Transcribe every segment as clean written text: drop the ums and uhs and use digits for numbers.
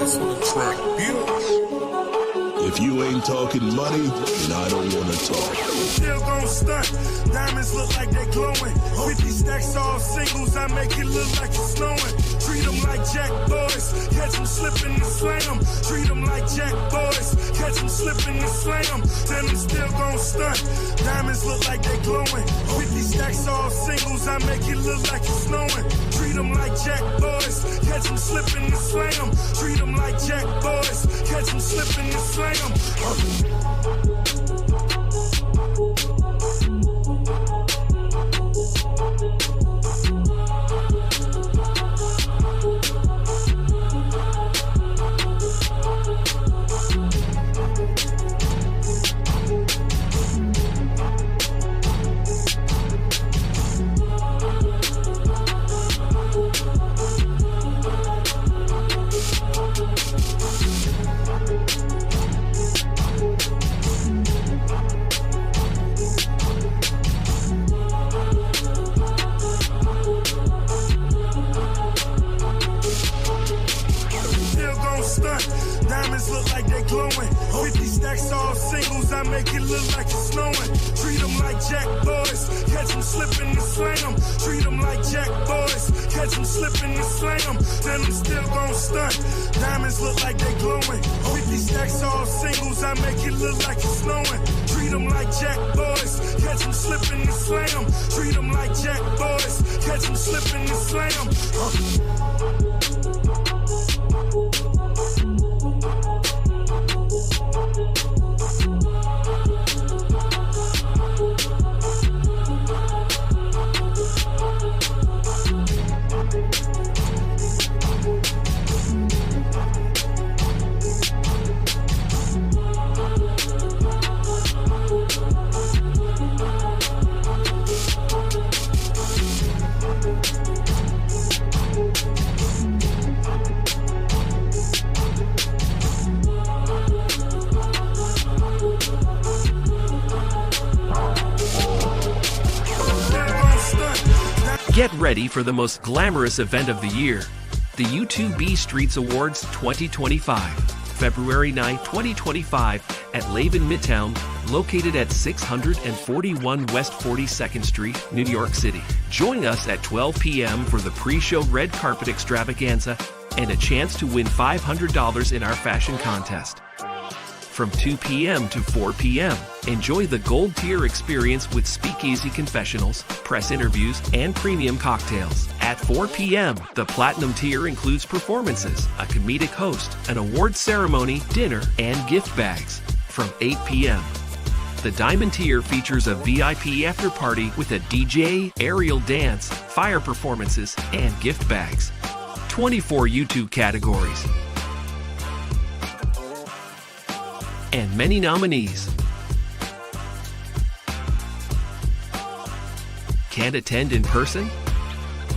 That's what a track is. If you ain't talking money, then I don't want to talk. Still gon' stunt. Diamonds look like they glowing. 50 stacks all singles, I make it look like it's snowing. Treat them like jack boys, catch them slipping and slam them. Treat them like jack boys, catch them slipping and slam them. Then them still gon' stunt. Diamonds look like they glowing. 50 stacks all singles, I make it look like it's snowing. Treat them like jack boys, catch them slipping and slam them. Treat them like jack boys, catch them slipping and slam them. Diamonds look like they glowing. 50 stacks all singles, I make it look like it's snowing. Treat them like jack boys, catch them slipping and slam them. Treat them like jack boys, catch them slipping and slam them. Then them still gon' stunt. Diamonds look like they glowing. 50 stacks all singles, I make it look like it's snowing. Treat them like jack boys, catch them slipping and slam them. Treat them like jack boys, catch them slipping and slam them. Get ready for the most glamorous event of the year, the U2B Streets Awards 2025, February 9, 2025, at Laven Midtown, located at 641 West 42nd Street, New York City. Join us at 12 p.m. for the pre-show red carpet extravaganza and a chance to win $500 in our fashion contest. From 2 p.m. to 4 p.m., enjoy the gold tier experience with speakeasy confessionals, press interviews, and premium cocktails. At 4 p.m., the platinum tier includes performances, a comedic host, an award ceremony, dinner, and gift bags. From 8 p.m., the diamond tier features a VIP after party with a DJ, aerial dance, fire performances, and gift bags. 24 YouTube categories and many nominees. Can't attend in person?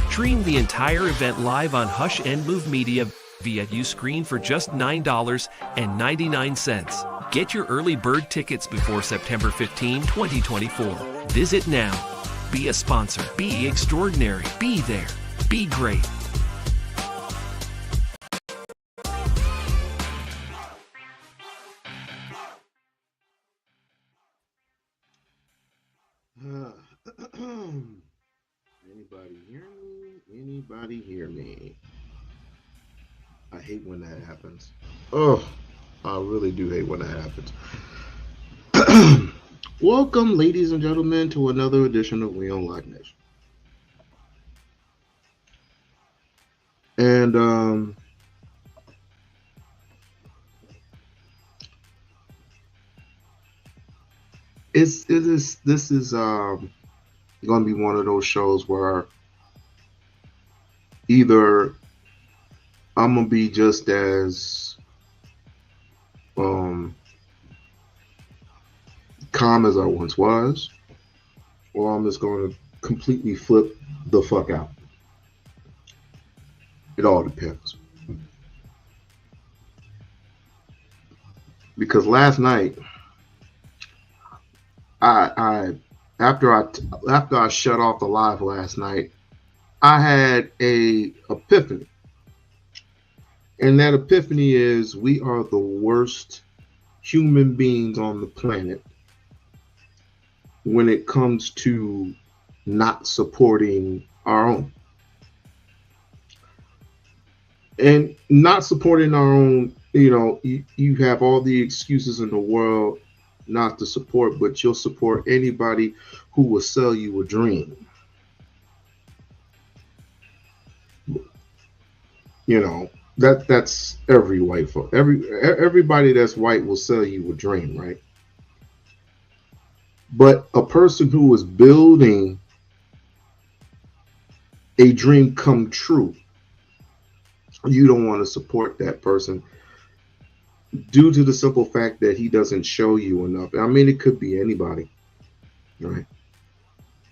Stream the entire event live on Hush and Move Media via Uscreen for just $9.99. Get your early bird tickets before September 15, 2024. Visit now. Be a sponsor. Be extraordinary. Be there. Be great. Anybody hear me? Anybody hear me? I hate when that happens. Oh, I really do hate when that happens. Welcome, ladies and gentlemen, to another edition of We-On-Loc Nation. And this is going to be one of those shows where either I'm gonna be just as calm as I once was, or I'm just going to completely flip the fuck out. It all depends. Because last night, after I shut off the live last night, I had a epiphany. And that epiphany is we are the worst human beings on the planet when it comes to not supporting our own. And not supporting our own, you have all the excuses in the world not to support, but you'll support anybody who will sell you a dream. That's every white folk. Everybody that's white will sell you a dream, right? But a person who is building a dream come true, you don't want to support that person due to the simple fact that he doesn't show you enough. I mean, it could be anybody, right?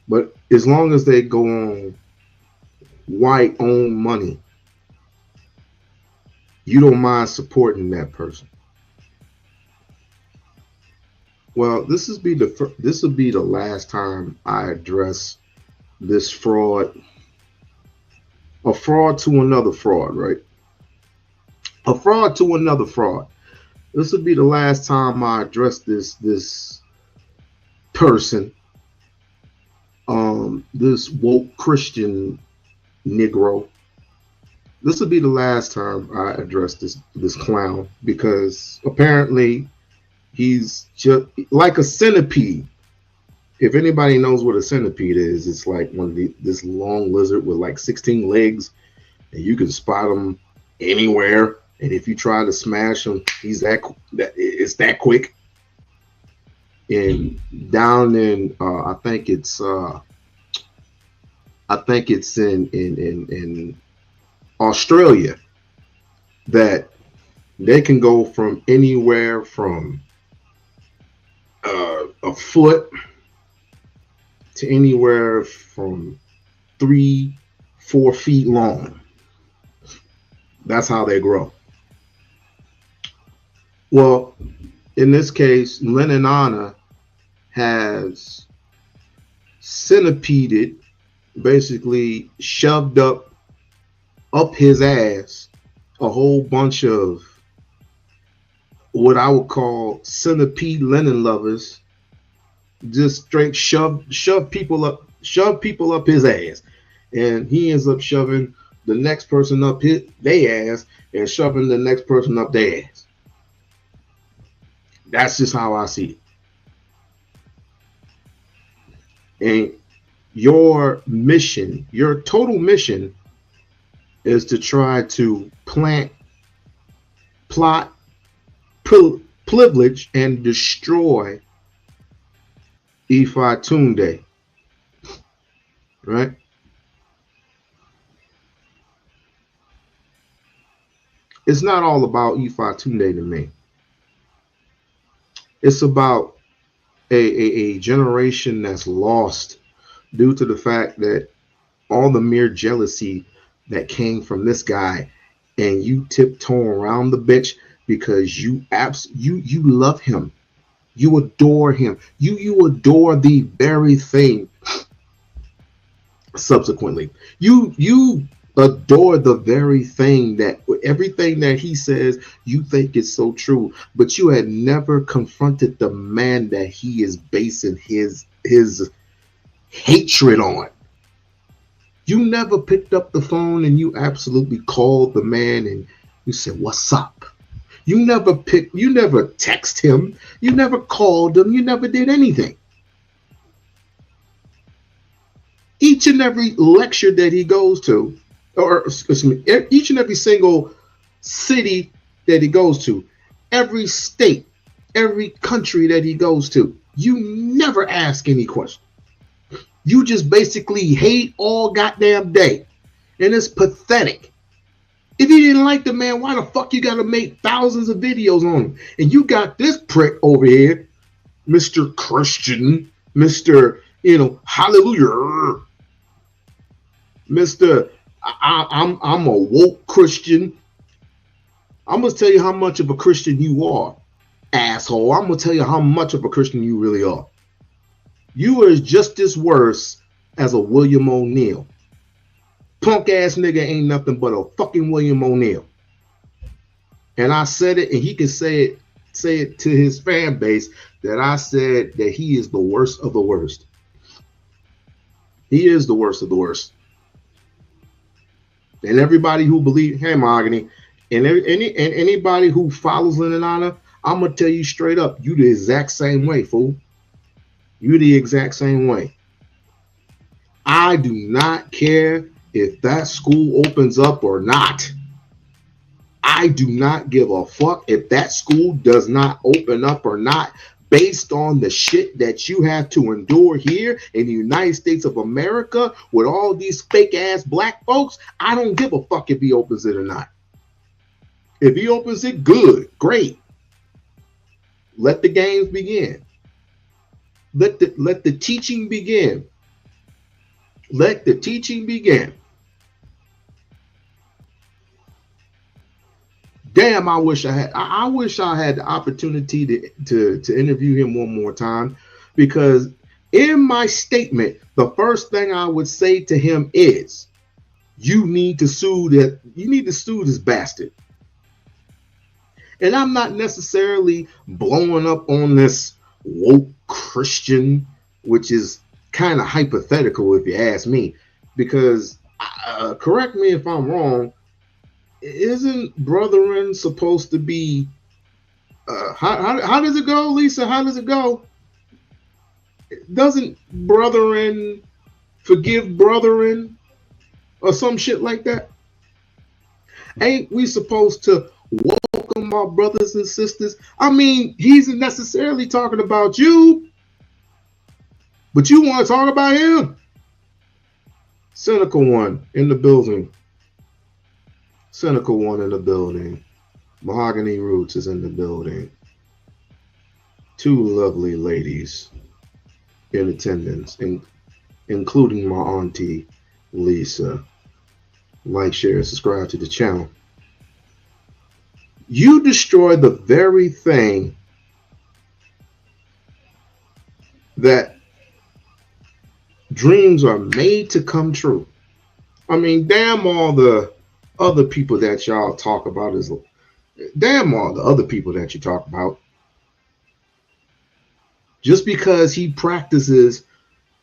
But as long as they go on white-owned money, you don't mind supporting that person. Well, this will be the last time I address this fraud, a fraud to another fraud, right? A fraud to another fraud. This will be the last time I address this person, this woke Christian Negro. This will be the last time I address this clown, because apparently he's just like a centipede. If anybody knows what a centipede is, it's like this long lizard with like 16 legs, and you can spot him anywhere. And if you try to smash him, it's that quick. And down in I think it's in Australia, that they can go from anywhere from a foot to anywhere from 3-4 feet long. That's how they grow. Well, in this case, Lennon has centipeded, basically shoved up his ass a whole bunch of what I would call centipede Lennon lovers. Just straight shove people up his ass, and he ends up shoving the next person up their ass and shoving the next person up their ass. That's just how I see it. And your mission, your total mission, is to try to plot, privilege, and destroy Ifatunde, right? It's not all about Ifatunde to me. It's about a generation that's lost due to the fact that all the mere jealousy that came from this guy, and you tiptoe around the bitch because you love him, you adore him, you adore the very thing. Subsequently, you adore the very thing, that everything that he says you think is so true, but you had never confronted the man that he is basing his hatred on. You never picked up the phone and you absolutely called the man and you said, "What's up?" You never text him, you never called him, you never did anything. Each and every lecture that he goes to, or excuse me, each and every single city that he goes to, every state, every country that he goes to, you never ask any question. You just basically hate all goddamn day. And it's pathetic. If you didn't like the man, why the fuck you gotta make thousands of videos on him? And you got this prick over here, Mr. Christian, Mr. Hallelujah, Mr. I'm a woke Christian. I'm gonna tell you how much of a Christian you are, asshole. I'm gonna tell you how much of a Christian you really are. You are just as worse as a William Oneil. Punk ass nigga ain't nothing but a fucking William Oneil. And I said it, and he can say it to his fan base that I said that he is the worst of the worst. He is the worst of the worst. And everybody who believes, hey, Mahogany, and anybody who follows Lenanana, I'm gonna tell you straight up, you the exact same way, fool. You the exact same way. I do not care if that school opens up or not. I do not give a fuck if that school does not open up or not, based on the shit that you have to endure here in the United States of America with all these fake ass black folks. I don't give a fuck if he opens it or not. If he opens it, good, great. Let the games begin. Let the teaching begin. Let the teaching begin. Damn, I wish I had the opportunity to interview him one more time, because in my statement, the first thing I would say to him is, you need to sue this bastard. And I'm not necessarily blowing up on this woke Christian, which is kind of hypothetical if you ask me, because correct me if I'm wrong, isn't brethren supposed to be how does it go, Lisa? How does it go? Doesn't brethren forgive brethren or some shit like that? Ain't we supposed to welcome our brothers and sisters? I mean, he's not necessarily talking about you, but you want to talk about him. Cynical one in the building. Cynical one in the building. Mahogany Roots is in the building. Two lovely ladies in attendance, including my auntie, Lisa. Like, share, subscribe to the channel. You destroy the very thing that dreams are made to come true. I mean, damn all the other people that y'all talk about is damn all the other people that you talk about. Just because he practices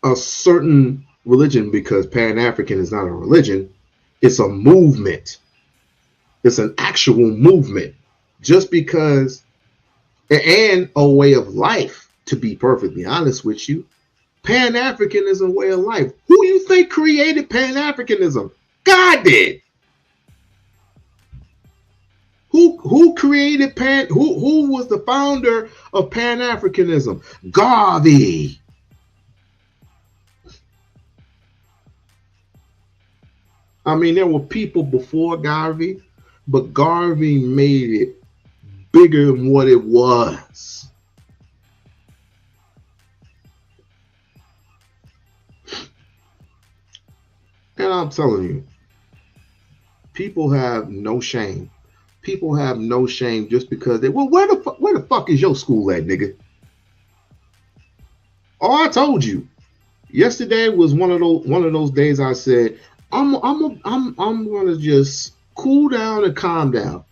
a certain religion, because Pan-African is not a religion, it's a movement. It's an actual movement. Just because, and a way of life, to be perfectly honest with you. Pan-African is a way of life. Who you think created Pan-Africanism? God did. Who created who was the founder of Pan-Africanism? Garvey. I mean, there were people before Garvey, but Garvey made it bigger than what it was. And I'm telling you, people have no shame. People have no shame just because they, well, where the fuck is your school at, nigga? Oh, I told you. Yesterday was one of those days I said, I'm gonna just cool down and calm down.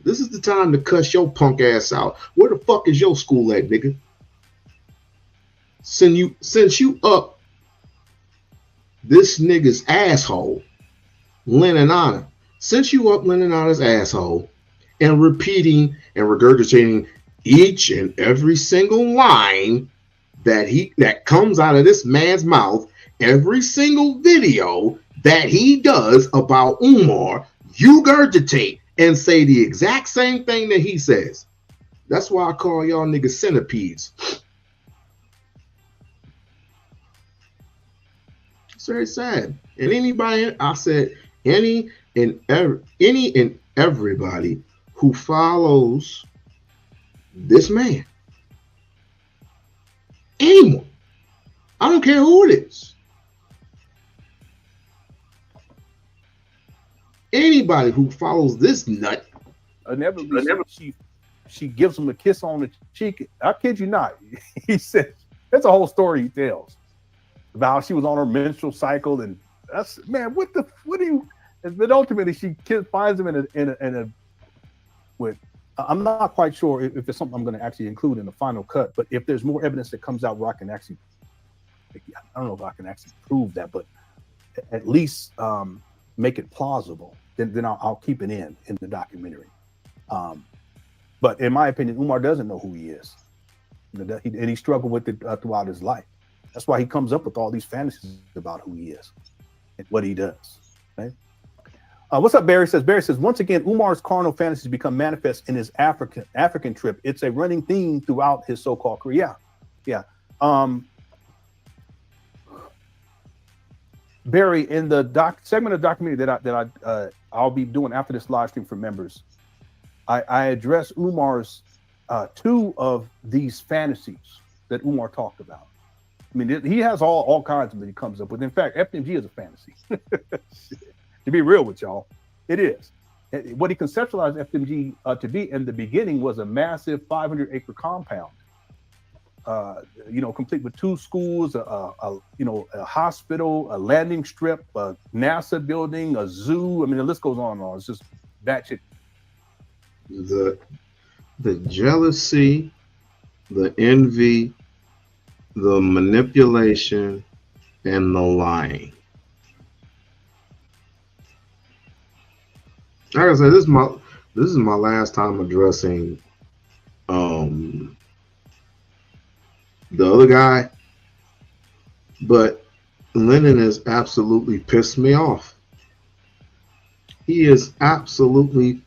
This is the time to cuss your punk ass out. Where the fuck is your school at, nigga? Since you up this nigga's asshole, Lenanana, since you up Lenanana's asshole and repeating and regurgitating each and every single line that comes out of this man's mouth, every single video that he does about Umar, you regurgitate and say the exact same thing that he says. That's why I call y'all niggas centipedes. It's very sad. And anybody, I said, any and everybody who follows this man, anyone, I don't care who it is, anybody who follows this nut, she gives him a kiss on the cheek. I kid you not. He said, that's a whole story he tells about how she was on her menstrual cycle, and that's, man, what do you? But ultimately, she finds him in I'm not quite sure if it's something I'm going to actually include in the final cut, but if there's more evidence that comes out where I can actually, I don't know if I can actually prove that, but at least make it plausible, then I'll keep it in the documentary. But in my opinion, Umar doesn't know who he is, and he struggled with it throughout his life. That's why he comes up with all these fantasies about who he is and what he does. Right? What's up, Barry says, once again, Umar's carnal fantasies become manifest in his African trip. It's a running theme throughout his so-called career. Yeah. Barry, in the segment of documentary that I'll be doing after this live stream for members, I address Umar's two of these fantasies that Umar talked about. I mean, he has all kinds of them that he comes up with. In fact, FMG is a fantasy. To be real with y'all, it is. What he conceptualized FMG to be in the beginning was a massive 500-acre compound, complete with 2 schools, a hospital, a landing strip, a NASA building, a zoo. I mean, the list goes on and on. It's just batshit. The jealousy, the envy, the manipulation, and the lying. Like I said, this is my last time addressing the other guy, but Lennon has absolutely pissed me off. He is absolutely,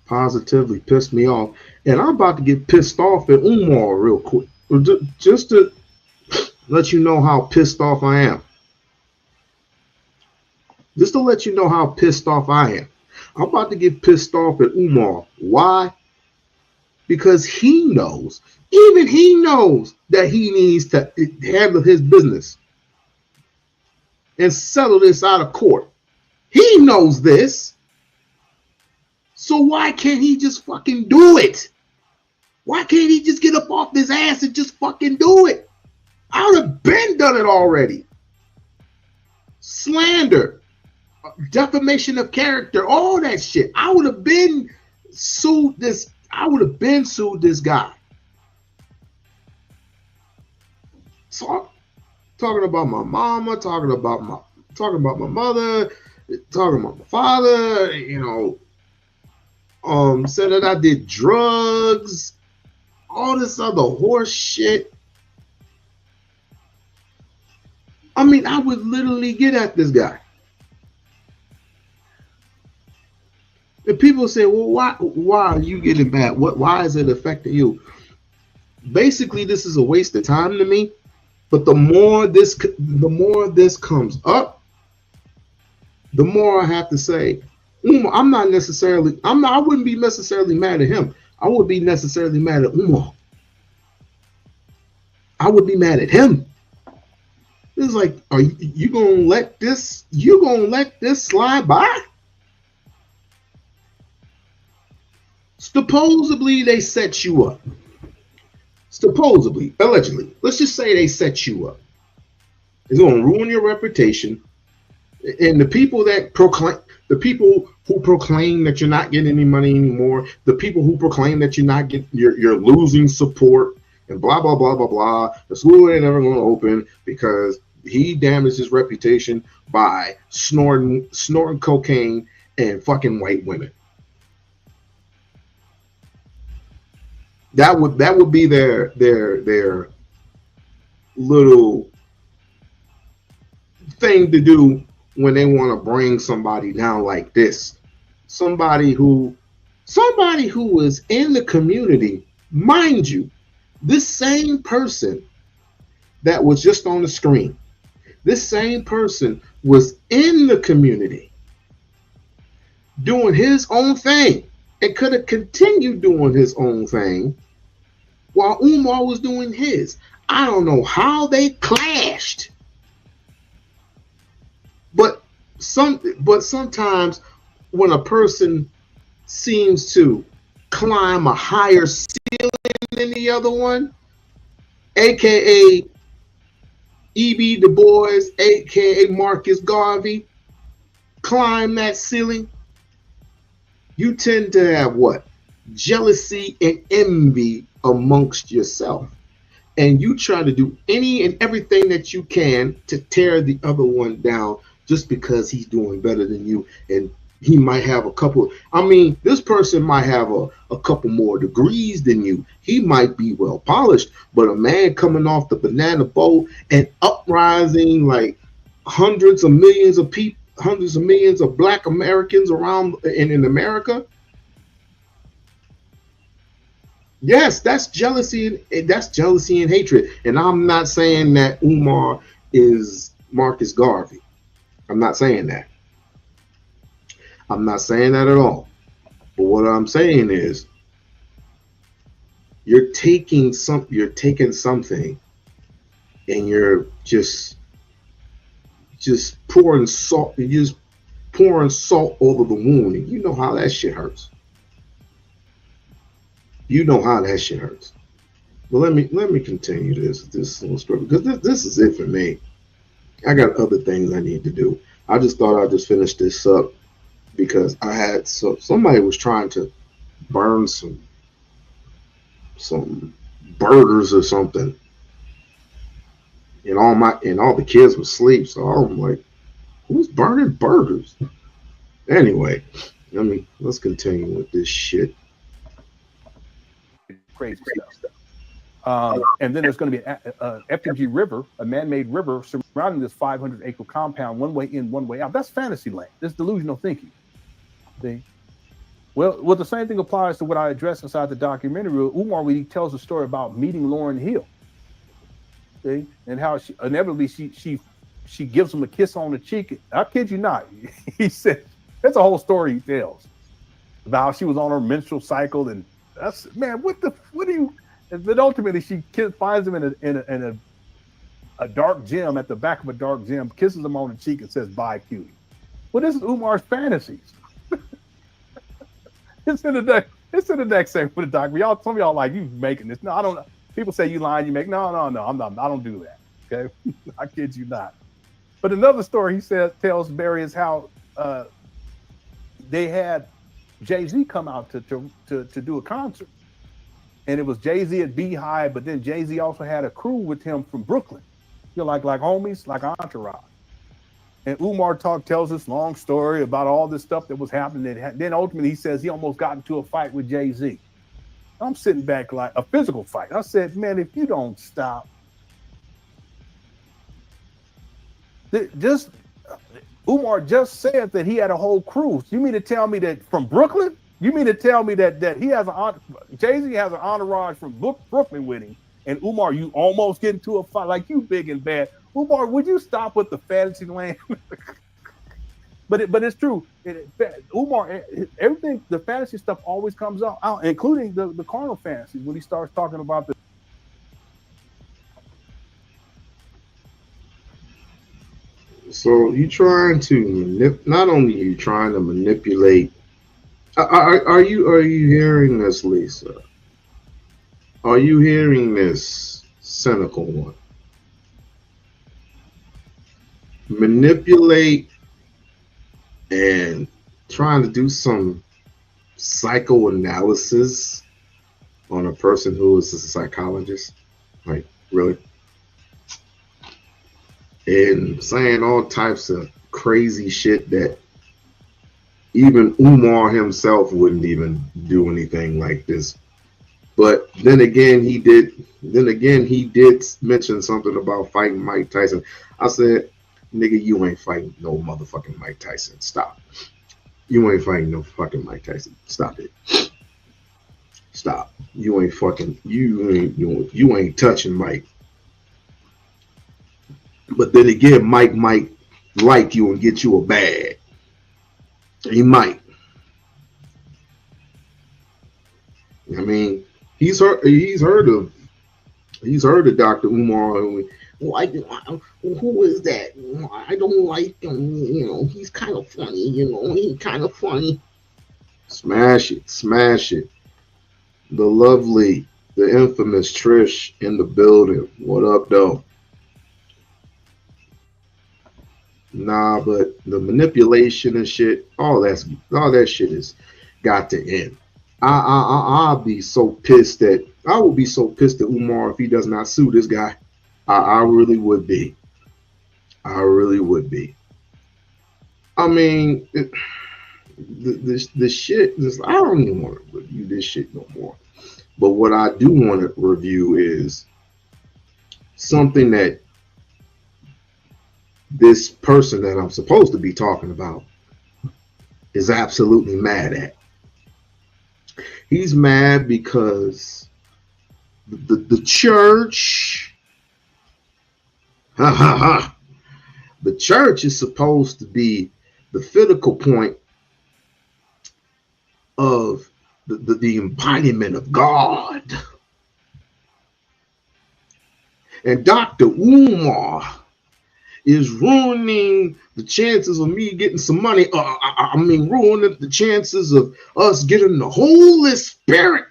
positively pissed me off, and I'm about to get pissed off at Umar real quick, just to let you know how pissed off I am. Just to let you know how pissed off I am. I'm about to get pissed off at Umar. Why? Because he knows, even he knows that he needs to handle his business and settle this out of court. He knows this. So why can't he just fucking do it? Why can't he just get up off his ass and just fucking do it? I would have been done it already. Slander. Defamation of character, all that shit. I would have been sued this guy. So I'm talking about my mama, talking about my mother, talking about my father, said that I did drugs, all this other horse shit. I mean, I would literally get at this guy. And people say, well, why are you getting mad? Why is it affecting you? Basically, this is a waste of time to me. But the more this comes up, the more I have to say, Umar, I wouldn't be necessarily mad at him. I would be necessarily mad at Umar. I would be mad at him. It's like, are you gonna let this slide by? Supposedly they set you up. Supposedly, allegedly, let's just say they set you up. It's going to ruin your reputation. And the people who proclaim that you're not getting any money anymore, the people who proclaim that you're losing support and blah, blah, blah, blah, blah. The school ain't never going to open because he damaged his reputation by snorting cocaine and fucking white women. That would be their little thing to do when they want to bring somebody down like this. Somebody who is in the community, mind you, this same person that was just on the screen, this same person was in the community doing his own thing and could have continued doing his own thing while Umar was doing his. I don't know how they clashed. But sometimes when a person seems to climb a higher ceiling than the other one, aka E.B. Du Bois, aka Marcus Garvey, climb that ceiling, you tend to have what? jealousy and envy amongst yourself. And you try to do any and everything that you can to tear the other one down just because he's doing better than you. And he might have a couple. I mean, this person might have a couple more degrees than you. He might be well polished, but a man coming off the banana boat and uprising like hundreds of millions of people, hundreds of millions of black Americans around in America. Yes, that's jealousy. That's jealousy and hatred. And I'm not saying that Umar is Marcus Garvey. I'm not saying that. I'm not saying that at all. But what I'm saying is, you're taking something, and you're just pouring salt. You're just pouring salt over the wound, and you know how that shit hurts. You know how that shit hurts. But let me continue this little story, because this is it for me. I got other things I need to do. I just thought I'd just finish this up because I had somebody was trying to burn some burgers or something, and all the kids were asleep. So I'm like, who's burning burgers? Anyway, let's continue with this shit. Crazy stuff. And then there's going to be a FMG River, a man-made river surrounding this 500-acre compound, one way in, one way out. That's fantasy land. That's delusional thinking. See? Well, the same thing applies to what I addressed inside the documentary. Umar, when he tells a story about meeting Lauryn Hill, see? And how inevitably she gives him a kiss on the cheek. I kid you not. He said that's a whole story he tells about how she was on her menstrual cycle, and that's, man, what do you? But ultimately, she finds him in a dark gym, at the back of a dark gym, kisses him on the cheek and says, "Bye, cutie." Well, this is Umar's fantasies. It's in the next segment with the doc. Some of y'all like, you making this. No, I don't. People say you lying, you make. No, I'm not. I don't do that. Okay, I kid you not. But another story he tells Barry is how they had Jay-Z come out to do a concert. And it was Jay-Z at Beehive, but then Jay-Z also had a crew with him from Brooklyn. Like homies, like entourage. And Umar tells this long story about all this stuff that was happening. And then ultimately he says he almost got into a fight with Jay-Z. I'm sitting back like a physical fight. I said, man, if you don't stop. Umar just said that he had a whole crew. You mean to tell me that from Brooklyn? You mean to tell me that he has Jay-Z has an entourage from Brooklyn with him, and Umar, you almost get into a fight, like, you big and bad. Umar, would you stop with the fantasy land? but it's true. Umar, everything, the fantasy stuff always comes out, including the carnal fantasies when he starts talking about the. So you trying to not only are you trying to manipulate. Are you hearing this, Lisa? Are you hearing this cynical one? Manipulate and trying to do some psychoanalysis on a person who is a psychologist? Like, really? And saying all types of crazy shit that even Umar himself wouldn't even do anything like this. But then again, he did mention something about fighting Mike Tyson. I said, nigga, you ain't fighting no motherfucking Mike Tyson. Stop. You ain't fighting no fucking Mike Tyson. Stop it. Stop. You ain't touching Mike. But then again, Mike might like you and get you a bag. He might. I mean, he's heard of Dr. Umar. Who is that? I don't like him. You know, he's kind of funny. You know, he's kind of funny. Smash it. The lovely, the infamous Trish in the building. What up, though? Nah, but the manipulation and shit, all that shit has got to end. I'll be so pissed that I would be so pissed at Umar if he does not sue this guy. I really would be. I really would be. I mean, the shit. I don't even want to review this shit no more. But what I do want to review is something that this person that I'm supposed to be talking about is absolutely mad at. He's mad because the church, the church is supposed to be the focal point of the embodiment of God. And Dr. Umar is ruining the chances of me getting some money. Ruining the chances of us getting the Holy Spirit.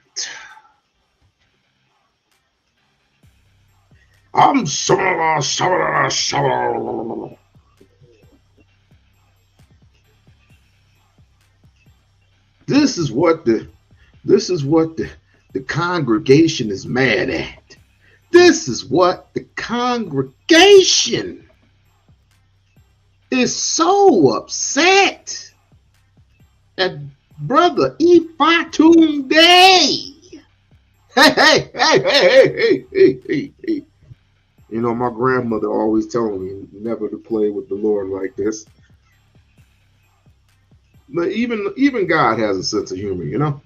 This is what the congregation is mad at. This is what the congregation is so upset at Brother Ifatunde. Hey. You know, my grandmother always telling me never to play with the Lord like this. But even God has a sense of humor, you know?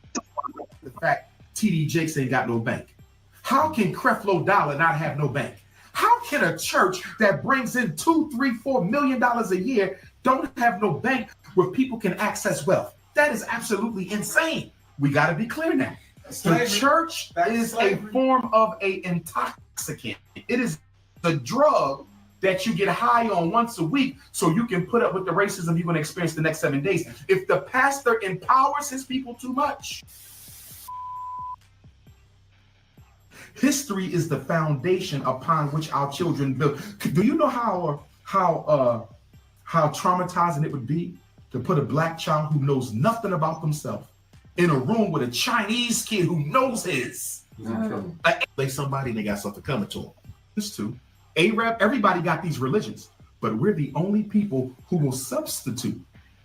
The fact TD Jakes ain't got no bank. How can Creflo Dollar not have no bank? How can a church that brings in $2, $3, $4 million a year don't have no bank where people can access wealth? That is absolutely insane. We got to be clear now. The church is a form of an intoxicant. It is a drug that you get high on once a week so you can put up with the racism you're going to experience the next 7 days. If the pastor empowers his people too much, history is the foundation upon which our children build. Do you know how traumatizing it would be to put a black child who knows nothing about themselves in a room with a Chinese kid who knows his? Like somebody, they got something coming to them. This too. Arab, everybody got these religions, but we're the only people who will substitute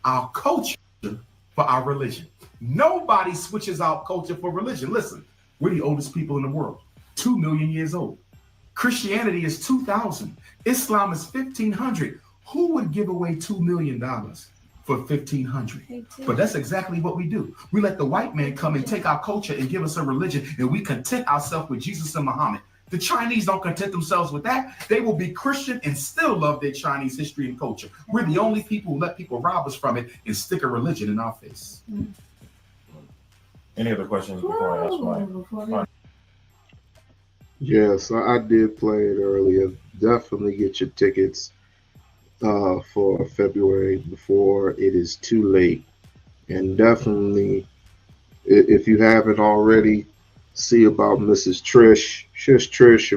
our culture for our religion. Nobody switches out culture for religion. Listen, we're the oldest people in the world, 2 million years old. Christianity is 2,000. Islam is 1,500. Who would give away $2 million for 1,500? But that's exactly what we do. We let the white man come and take our culture and give us a religion, and we content ourselves with Jesus and Muhammad. The Chinese don't content themselves with that. They will be Christian and still love their Chinese history and culture. We're the only people who let people rob us from it and stick a religion in our face. Any other questions before I ask mine? Yes, I did play it earlier. Definitely get your tickets for February before it is too late. And definitely, if you haven't already, see about Mrs. Trish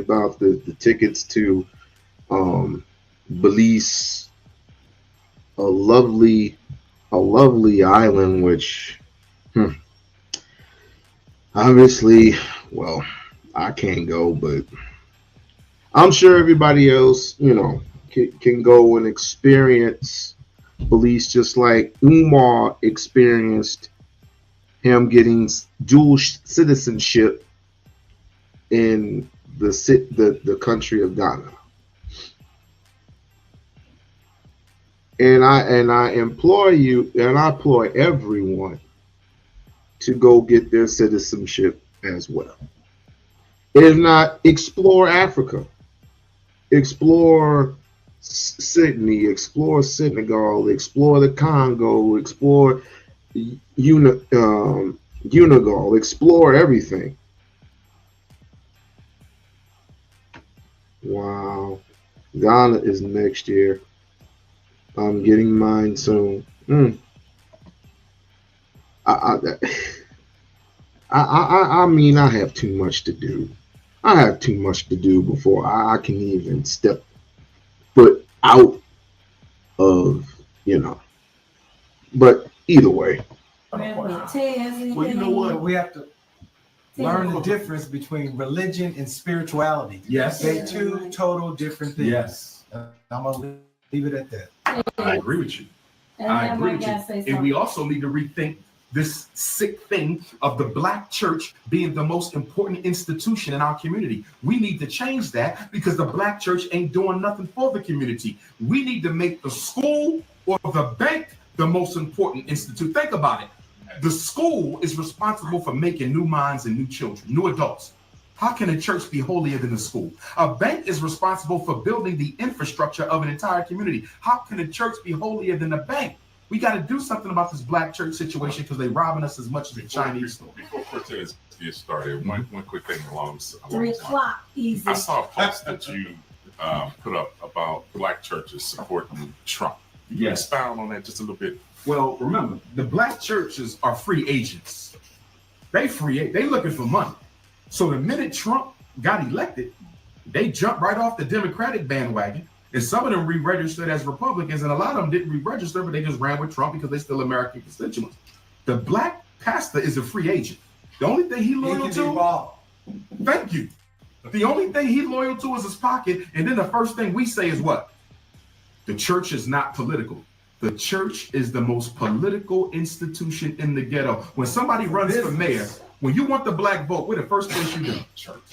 about the tickets to Belize, a lovely island, which obviously, well, I can't go, but I'm sure everybody else, can go and experience Belize just like Umar experienced him getting dual citizenship in the country of Ghana. And I implore you, and I implore everyone to go get their citizenship as well. If not, explore Africa. Explore Sydney, explore Senegal, explore the Congo, explore Unigal, explore everything. Wow. Ghana is next year. I'm getting mine soon. I mean, I have too much to do. I have too much to do before I can even step foot out of, But either way, Well, you know what? We have to learn the difference between religion and spirituality. Yes. They're two total different things. Yes. I'm going to leave it at that. I agree with you. I agree with you. And we also need to rethink this sick thing of the Black church being the most important institution in our community. We need to change that because the Black church ain't doing nothing for the community. We need to make the school or the bank the most important institute. Think about it. The school is responsible for making new minds and new children, new adults. How can a church be holier than the school? A bank is responsible for building the infrastructure of an entire community. How can a church be holier than a bank? We got to do something about this Black church situation because they're robbing us as much as the Chinese. Before Cortez gets started, one quick thing along 3 o'clock, easy. I saw a post that you put up about Black churches supporting Trump. Can you expound on that just a little bit? Well, remember, the Black churches are free agents. They looking for money. So the minute Trump got elected, they jumped right off the Democratic bandwagon. And some of them re-registered as Republicans, and a lot of them didn't re-register, but they just ran with Trump because they're still American constituents. The Black pastor is a free agent. The only thing he loyal to, thank you. The only thing he loyal to is his pocket. And then the first thing we say is what? The church is not political. The church is the most political institution in the ghetto. When somebody runs for mayor, when you want the Black vote, where the first place you go?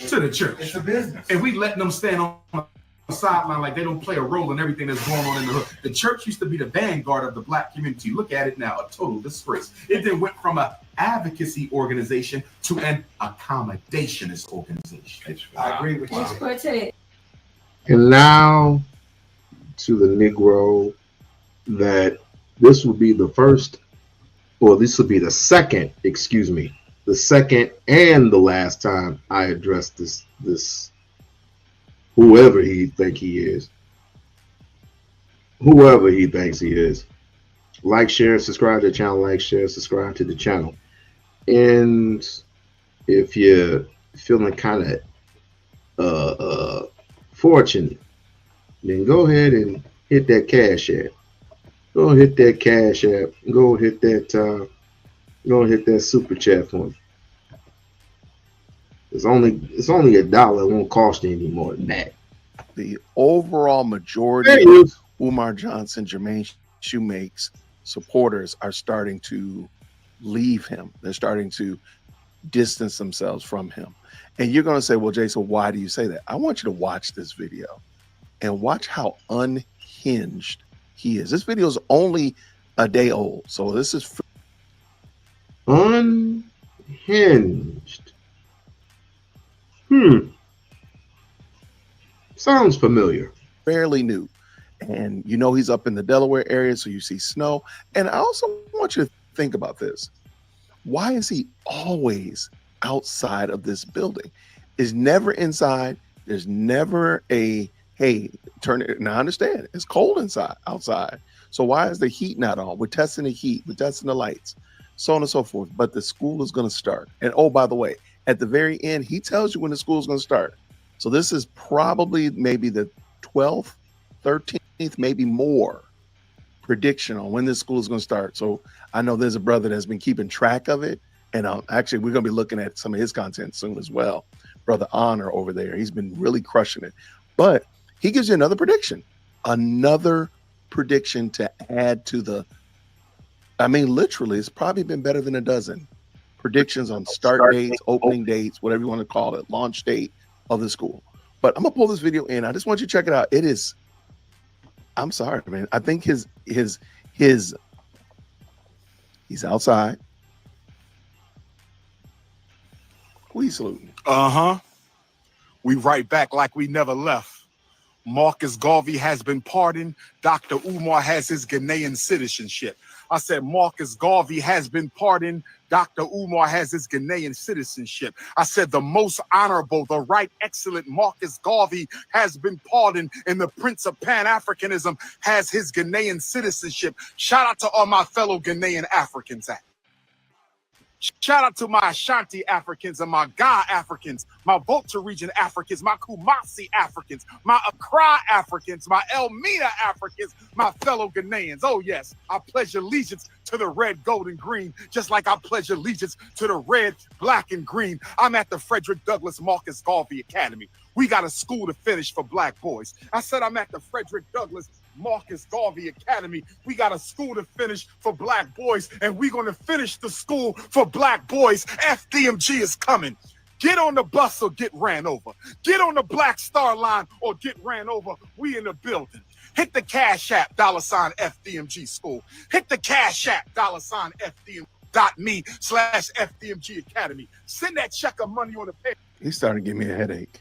To the church. It's a business. And we letting them stand on the sideline like they don't play a role in everything that's going on in the hood. The church used to be the vanguard of the Black community. Look at it now, a total disgrace. It then went from an advocacy organization to an accommodationist organization. I agree with you. And now to the Negro that this will be the first, or this will be the second, the second and the last time I address this whoever he thinks he is. Like, share, subscribe to the channel, like, share, subscribe to the channel. And if you're feeling kind of fortunate, then go ahead and hit that Cash App. Go hit that Cash App. Go hit that Super Chat for me. It's only $1. It won't cost you any more than that. The overall majority of Umar Johnson, Jermaine Shoemake's supporters are starting to leave him. They're starting to distance themselves from him. And you're going to say, well, Jason, why do you say that? I want you to watch this video and watch how unhinged he is. This video is only a day old. So this is unhinged. Sounds familiar. Fairly new. And you know he's up in the Delaware area, so you see snow. And I also want you to think about this. Why is he always outside of this building? Is never inside. There's never a, hey, turn it. Now I understand it's cold outside. So why is the heat not on? We're testing the heat. We're testing the lights, so on and so forth. But the school is going to start. And oh, by the way, at the very end, he tells you when the school is going to start. So this is probably maybe the 12th, 13th, maybe more prediction on when this school is going to start. So I know there's a brother that's been keeping track of it. And actually, we're going to be looking at some of his content soon as well. Brother Honor over there. He's been really crushing it. But he gives you another prediction to add to the, I mean, literally, it's probably been better than a dozen predictions on start dates, opening dates, whatever you want to call it, launch date of the school. But I'm gonna pull this video in. I just want you to check it out. It is, I'm sorry, man. I think he's outside. Who he saluting? We right back like we never left. Marcus Garvey has been pardoned. Dr. Umar has his Ghanaian citizenship. I said Marcus Garvey has been pardoned. Dr. Umar has his Ghanaian citizenship. I said the most honorable, the right excellent Marcus Garvey has been pardoned, and the Prince of Pan-Africanism has his Ghanaian citizenship. Shout out to all my fellow Ghanaian Africans. Shout out to my Ashanti Africans and my Ga Africans, my Volta region Africans, my Kumasi Africans, my Accra Africans, my Elmina Africans, my fellow Ghanaians. Oh yes, I pledge allegiance to the red, gold, and green, just like I pledge allegiance to the red, black, and green. I'm at the Frederick Douglass Marcus Garvey Academy. We got a school to finish for black boys. I said I'm at the Frederick Douglass Marcus Garvey Academy. We got a school to finish for black boys, and we're going to finish the school for black boys. FDMG is coming. Get on the bus or get ran over. Get on the Black Star Line or get ran over. We in the building. Hit the Cash App, $FDMG School. Hit the Cash App, $FDM.me/FDMG Academy. Send that check of money on the pay. He's starting to give me a headache.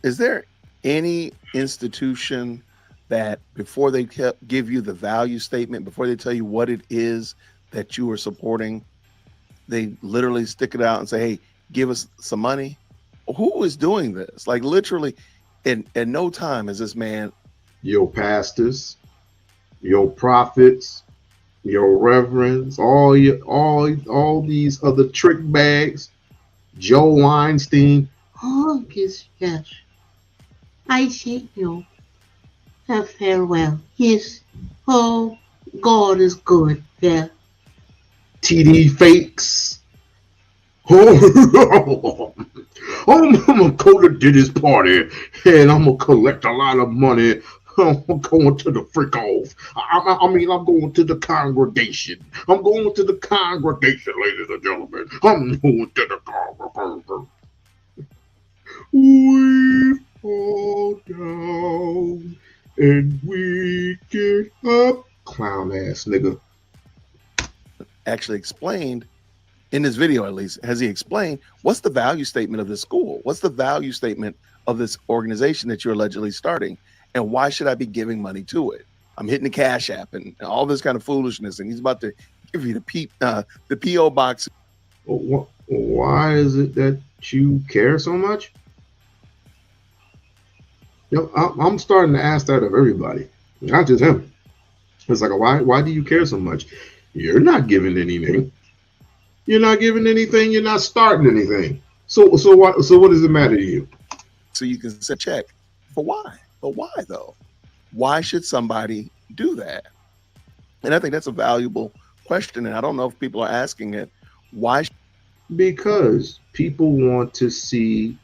Is there any institution that before they give you the value statement, before they tell you what it is that you are supporting, they literally stick it out and say, hey, give us some money? Who is doing this? Like literally in no time is this man. Your pastors, your prophets, your reverends, all these other trick bags, Joe Weinstein. Oh, yes. I say no. Farewell. Yes. Oh, God is good. Yeah. TD fakes. Oh, I'm gonna go to Diddy's party and I'm gonna collect a lot of money. I'm going to the freak off. I'm going to the congregation. I'm going to the congregation, ladies and gentlemen. I'm going to the congregation. We fall down and we get up. Clown ass nigga. Actually explained in this video, at least, has he explained what's the value statement of this school? What's the value statement of this organization that you're allegedly starting? And why should I be giving money to it? I'm hitting the Cash App and all this kind of foolishness. And he's about to give you the P.O. box. Why is it that you care so much? I'm starting to ask that of everybody, not just him. It's like, why do you care so much? You're not giving anything. You're not giving anything. You're not starting anything. So what does it matter to you? So you can say check for why? But why though? Why should somebody do that? And I think that's a valuable question. And I don't know if people are asking it. Why? Because people want to see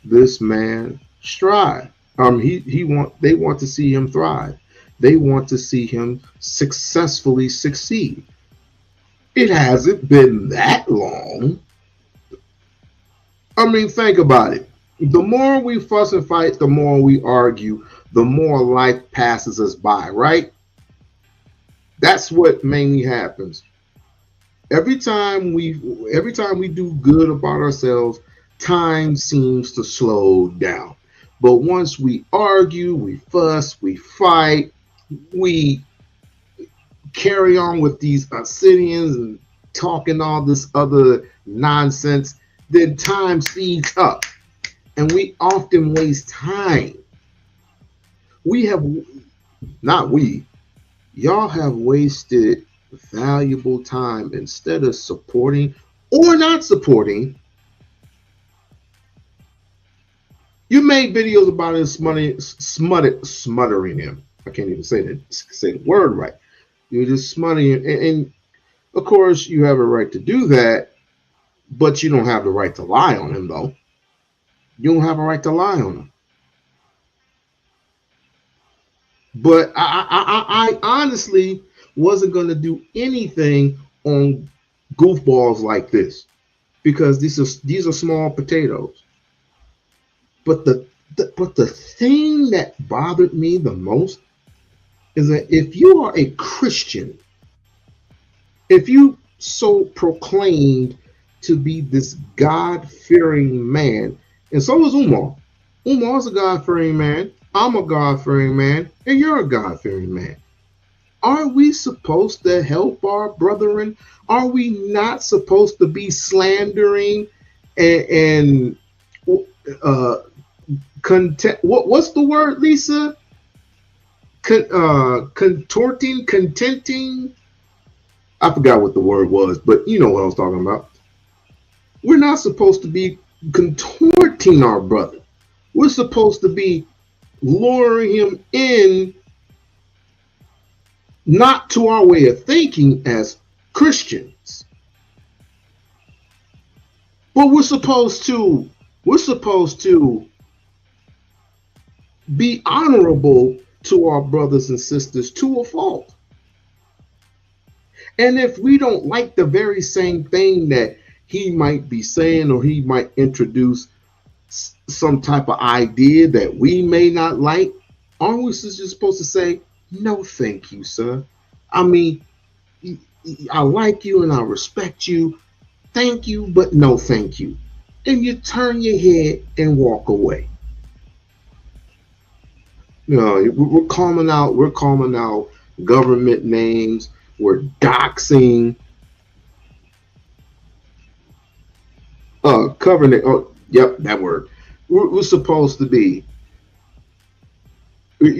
this man strive. They want to see him thrive. They want to see him successfully succeed. It hasn't been that long. I mean, think about it. The more we fuss and fight, the more we argue, the more life passes us by, right? That's what mainly happens. Every time we do good about ourselves, time seems to slow down. But once we argue, we fuss, we fight, we carry on with these obsidians and talking all this other nonsense, then time speeds up. And we often waste time. Y'all have wasted valuable time instead of supporting or not supporting. You made videos about his money, smothering him. I can't even say the word right. You're just smothering him. And of course, you have a right to do that, but you don't have the right to lie on him, though. You don't have a right to lie on him. But I honestly wasn't going to do anything on goofballs like this because these are small potatoes. But the thing that bothered me the most is that if you are a Christian, if you so proclaimed to be this God-fearing man, and so is Umar. Umar's a God-fearing man. I'm a God-fearing man, and you're a God-fearing man. Are we supposed to help our brethren? Are we not supposed to be slandering and what's the word, Lisa? Contenting. I forgot what the word was, but you know what I was talking about. We're not supposed to be contorting our brother. We're supposed to be luring him in, not to our way of thinking as Christians, but we're supposed to be honorable to our brothers and sisters to a fault. And if we don't like the very same thing that he might be saying, or he might introduce some type of idea that we may not like, aren't we just supposed to say, no, thank you, sir? I mean, I like you and I respect you. Thank you, but no, thank you. And you turn your head and walk away. You know, we're calling out government names. We're doxing, covering it. Oh, yep, that word. We're supposed to be. We're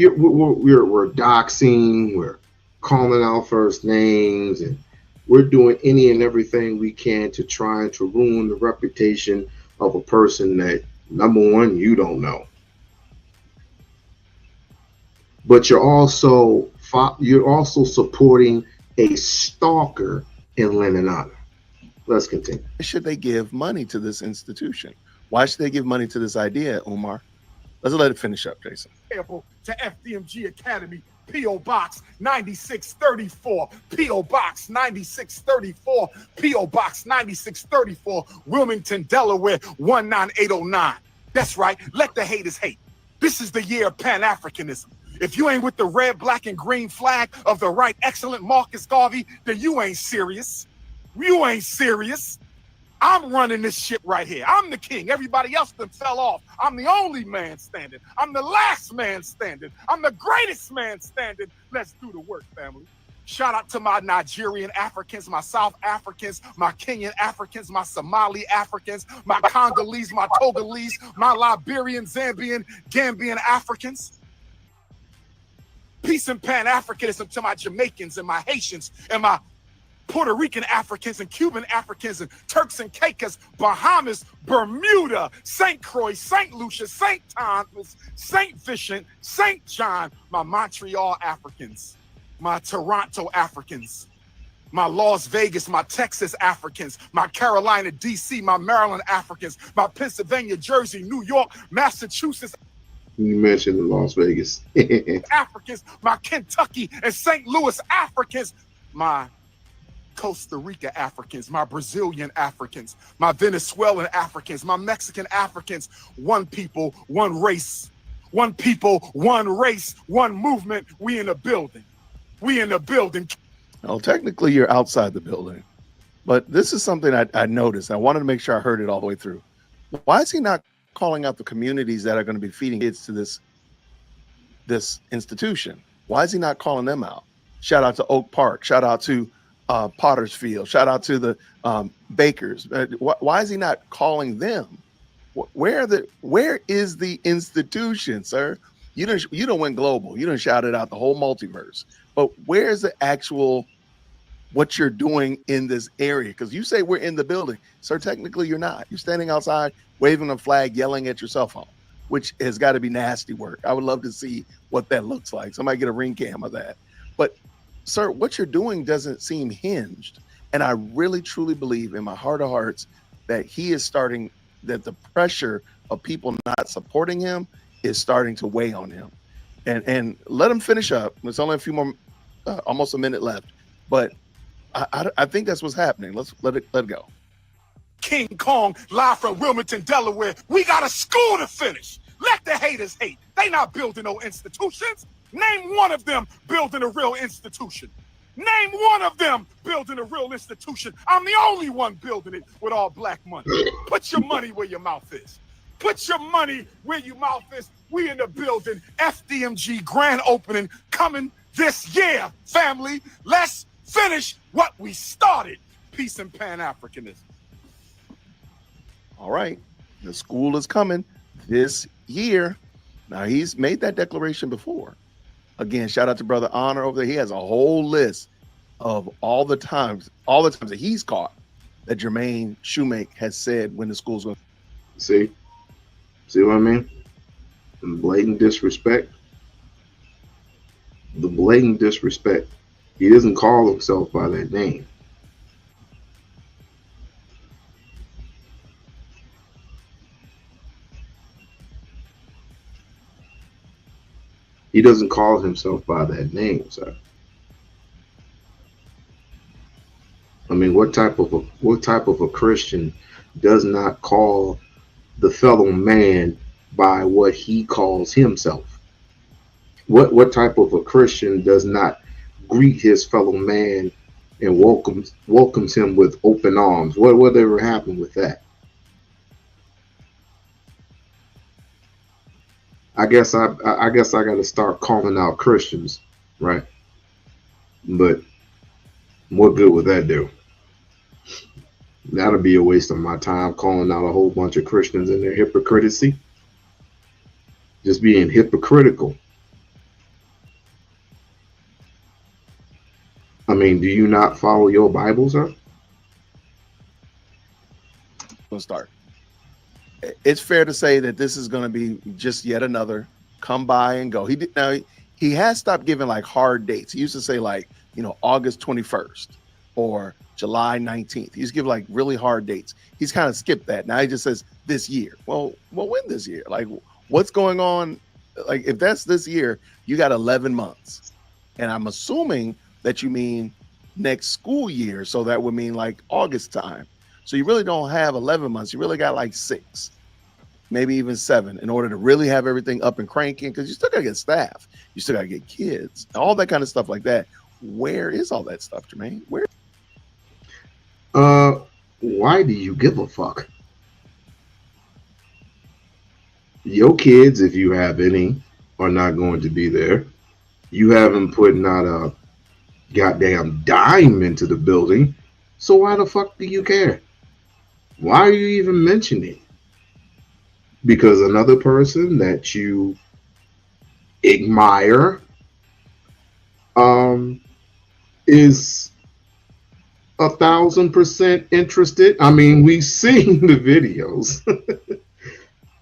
doxing. We're calling out first names, and we're doing any and everything we can to try to ruin the reputation of a person that, number one, you don't know, but you're also supporting a stalker in Leninana. Let's continue. Should they give money to this institution? Why should they give money to this idea, Umar? Let's let it finish up, Jason. To FDMG Academy, P.O. Box 9634, P.O. Box 9634, P.O. Box 9634, Wilmington, Delaware 19809. That's right. Let the haters hate. This is the year of Pan-Africanism. If you ain't with the red, black, and green flag of the right excellent Marcus Garvey, then you ain't serious. You ain't serious. I'm running this shit right here. I'm the king. Everybody else that fell off. I'm the only man standing. I'm the last man standing. I'm the greatest man standing. Let's do the work, family. Shout out to my Nigerian Africans, my South Africans, my Kenyan Africans, my Somali Africans, my Congolese, my Togolese, my Liberian, Zambian, Gambian Africans. Peace and Pan-Africanism to my Jamaicans and my Haitians and my Puerto Rican Africans and Cuban Africans and Turks and Caicos, Bahamas, Bermuda, St. Croix, St. Lucia, St. Thomas, St. Vincent, St. John, my Montreal Africans, my Toronto Africans, my Las Vegas, my Texas Africans, my Carolina, D.C., my Maryland Africans, my Pennsylvania, Jersey, New York, Massachusetts, you mentioned Las Vegas. Africans, my Kentucky and St. Louis Africans, my Costa Rica Africans, my Brazilian Africans, my Venezuelan Africans, my Mexican Africans. One people, one race. One people, one race, one movement. We in the building. We in the building. Well, technically you're outside the building, but this is something I noticed. I wanted to make sure I heard it all the way through. Why is he not calling out the communities that are going to be feeding kids to this institution? Why is he not calling them out? Shout out to Oak Park. Shout out to Potter's Field. Shout out to the bakers. Why is he not calling them? Where is the institution, sir? You don't went global. You don't shout it out the whole multiverse. But where's the actual what you're doing in this area? Because you say we're in the building, sir. Technically, you're not. You're standing outside, waving a flag, yelling at your cell phone, which has got to be nasty work. I would love to see what that looks like. Somebody get a ring cam of that. But sir, what you're doing doesn't seem hinged. And I really, truly believe in my heart of hearts that that the pressure of people not supporting him is starting to weigh on him. And let him finish up. There's only a few more, almost a minute left. But I think that's what's happening. Let's let it go. King Kong, live from Wilmington, Delaware. We got a school to finish. Let the haters hate. They not building no institutions. Name one of them building a real institution. Name one of them building a real institution. I'm the only one building it with all black money. Put your money where your mouth is. Put your money where your mouth is. We in the building. FDMG grand opening coming this year, family. Let's finish what we started. Peace and Pan-Africanism. All right. The school is coming this year. Now, he's made that declaration before. Again, shout out to Brother Honor over there. He has a whole list. of all the times that he's caught that Jermaine Shoemake has said when the school's going. See what I mean? And blatant disrespect. The blatant disrespect. He doesn't call himself by that name. He doesn't call himself by that name, sir. I mean, what type of a Christian does not call the fellow man by what he calls himself? What type of a Christian does not greet his fellow man and welcomes him with open arms? Whatever happened with that? I guess I got to start calling out Christians, right? But what good would that do? That'll be a waste of my time calling out a whole bunch of Christians and their hypocrisy. Just being hypocritical. I mean, do you not follow your Bible, sir? We'll start. It's fair to say that this is going to be just yet another come by and go. He has stopped giving like hard dates. He used to say like, August 21st or July 19th. He used to give like really hard dates. He's kind of skipped that. Now he just says this year. Well, when this year? Like, what's going on? Like, if that's this year, you got 11 months. And I'm assuming that you mean next school year. So that would mean like August time. So you really don't have 11 months. You really got like 6, maybe even 7 in order to really have everything up and cranking, because you still got to get staff. You still got to get kids, all that kind of stuff like that. Where is all that stuff, Jermaine? Where? Why do you give a fuck? Your kids, if you have any, are not going to be there. You haven't put not a goddamn dime into the building. So why the fuck do you care? Why are you even mentioning it? Because another person that you admire is 1,000% interested. I mean, we've seen the videos.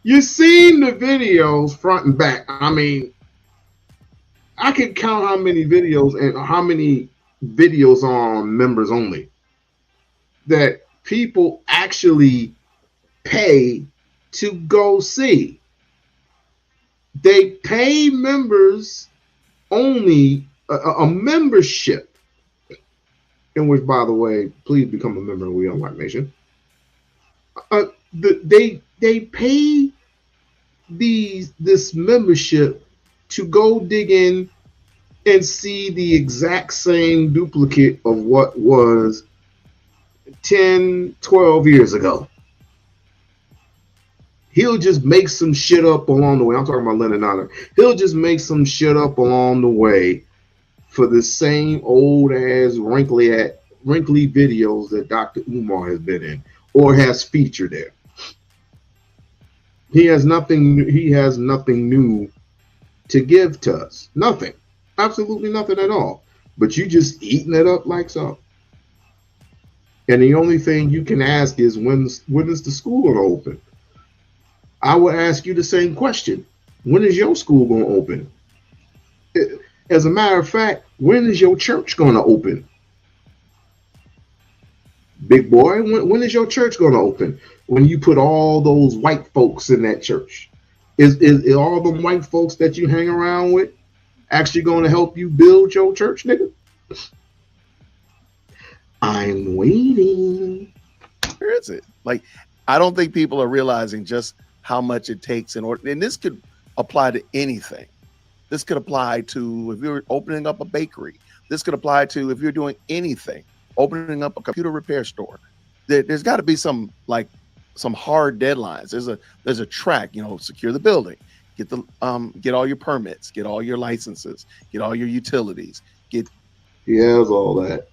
You've seen the videos front and back. I mean, I can count how many videos and how many videos on members only that people actually pay to go see. They pay members only a membership, in which, by the way, please become a member of We-On-Loc Nation. They pay this membership to go dig in and see the exact same duplicate of what was 10, 12 years ago. He'll just make some shit up along the way. I'm talking about Lennon Honor. He'll just make some shit up along the way for the same old ass wrinkly videos that Dr. Umar has been in or has featured there. He has nothing new to give to us. Nothing. Absolutely nothing at all. But you just eating it up like so. And the only thing you can ask is when is the school going to open? I would ask you the same question. When is your school going to open? As a matter of fact, when is your church going to open? Big boy, when is your church going to open? When you put all those white folks in that church? Is all them white folks that you hang around with actually going to help you build your church, nigga? I'm waiting. Where is it? Like, I don't think people are realizing just how much it takes in order. And this could apply to anything. This could apply to if you're opening up a bakery. This could apply to if you're doing anything, opening up a computer repair store. There's got to be some hard deadlines. There's a track. Secure the building, get all your permits, get all your licenses, get all your utilities. He has all that.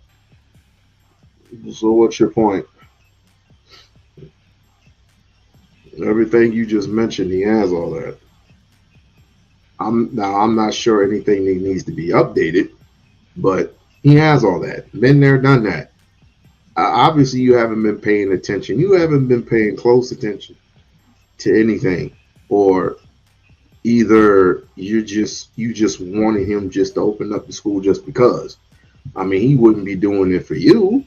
So what's your point? Everything you just mentioned, he has all that. I'm not sure anything that needs to be updated, but He has all that. Been there, done that. Obviously, you haven't been paying attention. You haven't been paying close attention to anything, or either you just wanted him just to open up the school just because. I mean, he wouldn't be doing it for you.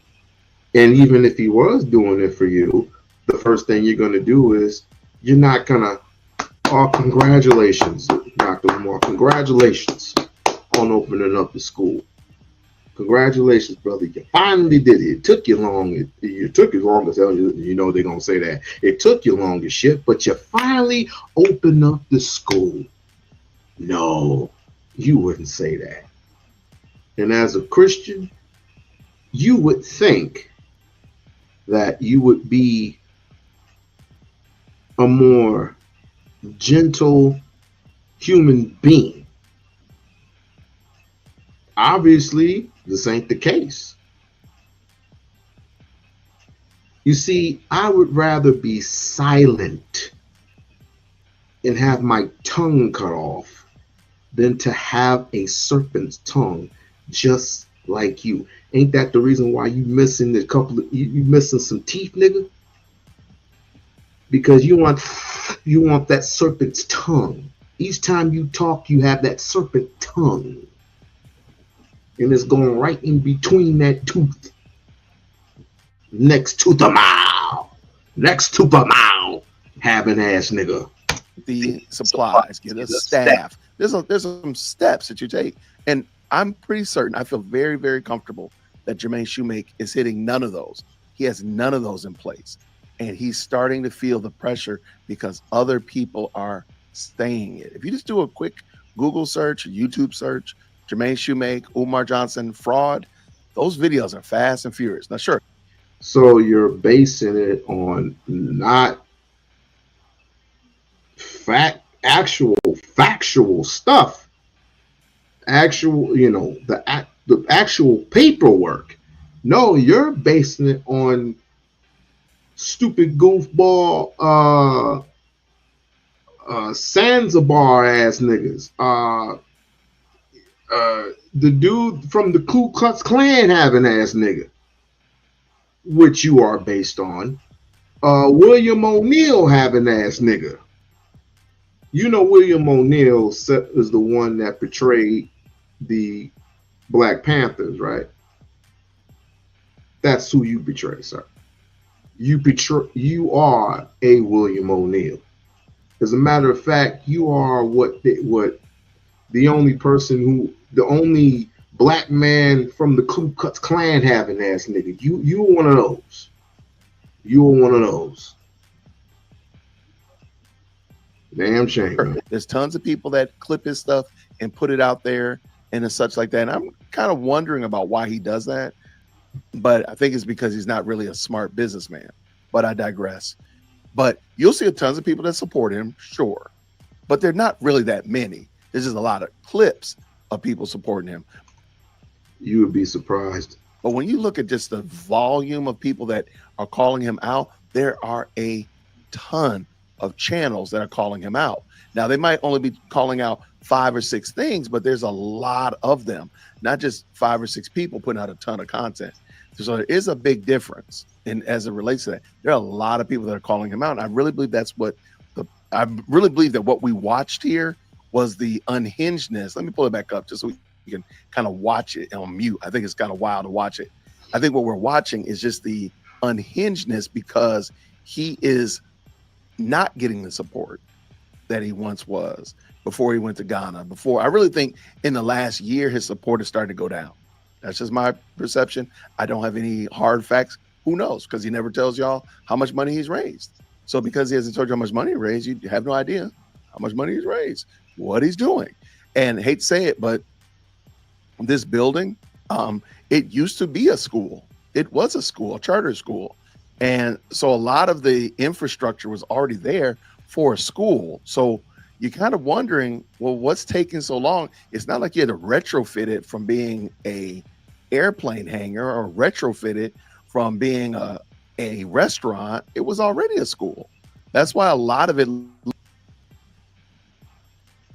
And even if he was doing it for you, the first thing you're going to do is you're not going to, oh, congratulations, Dr. Umar, congratulations on opening up the school. Congratulations, brother. You finally did it. It took you long. It took you long as hell. You know they're going to say that. It took you long as shit, but you finally opened up the school. No, you wouldn't say that. And as a Christian, you would think that you would be a more gentle human being. Obviously, this ain't the case. You see, I would rather be silent and have my tongue cut off than to have a serpent's tongue just like you. Ain't that the reason why you missing a couple of you missing some teeth, nigga? Because you want that serpent's tongue. Each time you talk, you have that serpent tongue. And it's going right in between that tooth. Next to the mouth. Next to the mouth. Having ass nigga. The supplies, get a staff. There's some steps that you take. And I'm pretty certain, I feel very, very comfortable that Jermaine Shoemake is hitting none of those. He has none of those in place. And he's starting to feel the pressure because other people are saying it. If you just do a quick Google search, YouTube search, Jermaine Shoemake, Umar Johnson, fraud, those videos are fast and furious. Now, sure. So you're basing it on not factual stuff. Actual, you know, the actual paperwork. No, you're basing it on stupid goofball Zanzibar ass niggas. The dude from the Ku Klux Klan having ass nigga, which you are based on. William Oneil having ass nigga. You know William Oneil is the one that portrayed the Black Panthers, right? That's who you betray, sir. You are a William Oneil. As a matter of fact, you are the only black man from the Ku Klux Klan having ass nigga. You were one of those. You were one of those. Damn shame. Man. There's tons of people that clip his stuff and put it out there and such like that. And I'm kind of wondering about why he does that. But I think it's because he's not really a smart businessman. But I digress. But you'll see tons of people that support him, sure. But they're not really that many. There's just a lot of clips of people supporting him. You would be surprised. But when you look at just the volume of people that are calling him out, there are a ton of channels that are calling him out. Now, they might only be calling out 5 or 6 things, but there's a lot of them, not just 5 or 6 people putting out a ton of content. So there is a big difference. And as it relates to that, there are a lot of people that are calling him out. And I really believe that what we watched here was the unhingedness. Let me pull it back up just so we can kind of watch it on mute. I think it's kind of wild to watch it. I think what we're watching is just the unhingedness because he is not getting the support that he once was before he went to Ghana. I really think in the last year, his support has started to go down. That's just my perception. I don't have any hard facts. Who knows? Because he never tells y'all how much money he's raised. So because he hasn't told you how much money he raised, you have no idea how much money he's raised, what he's doing. And I hate to say it, but this building, it used to be a school. It was a school, a charter school. And so a lot of the infrastructure was already there for a school. So you're kind of wondering, well, what's taking so long? It's not like you had to retrofit it from being a airplane hangar or retrofit it from being a restaurant. It was already a school. That's why a lot of it.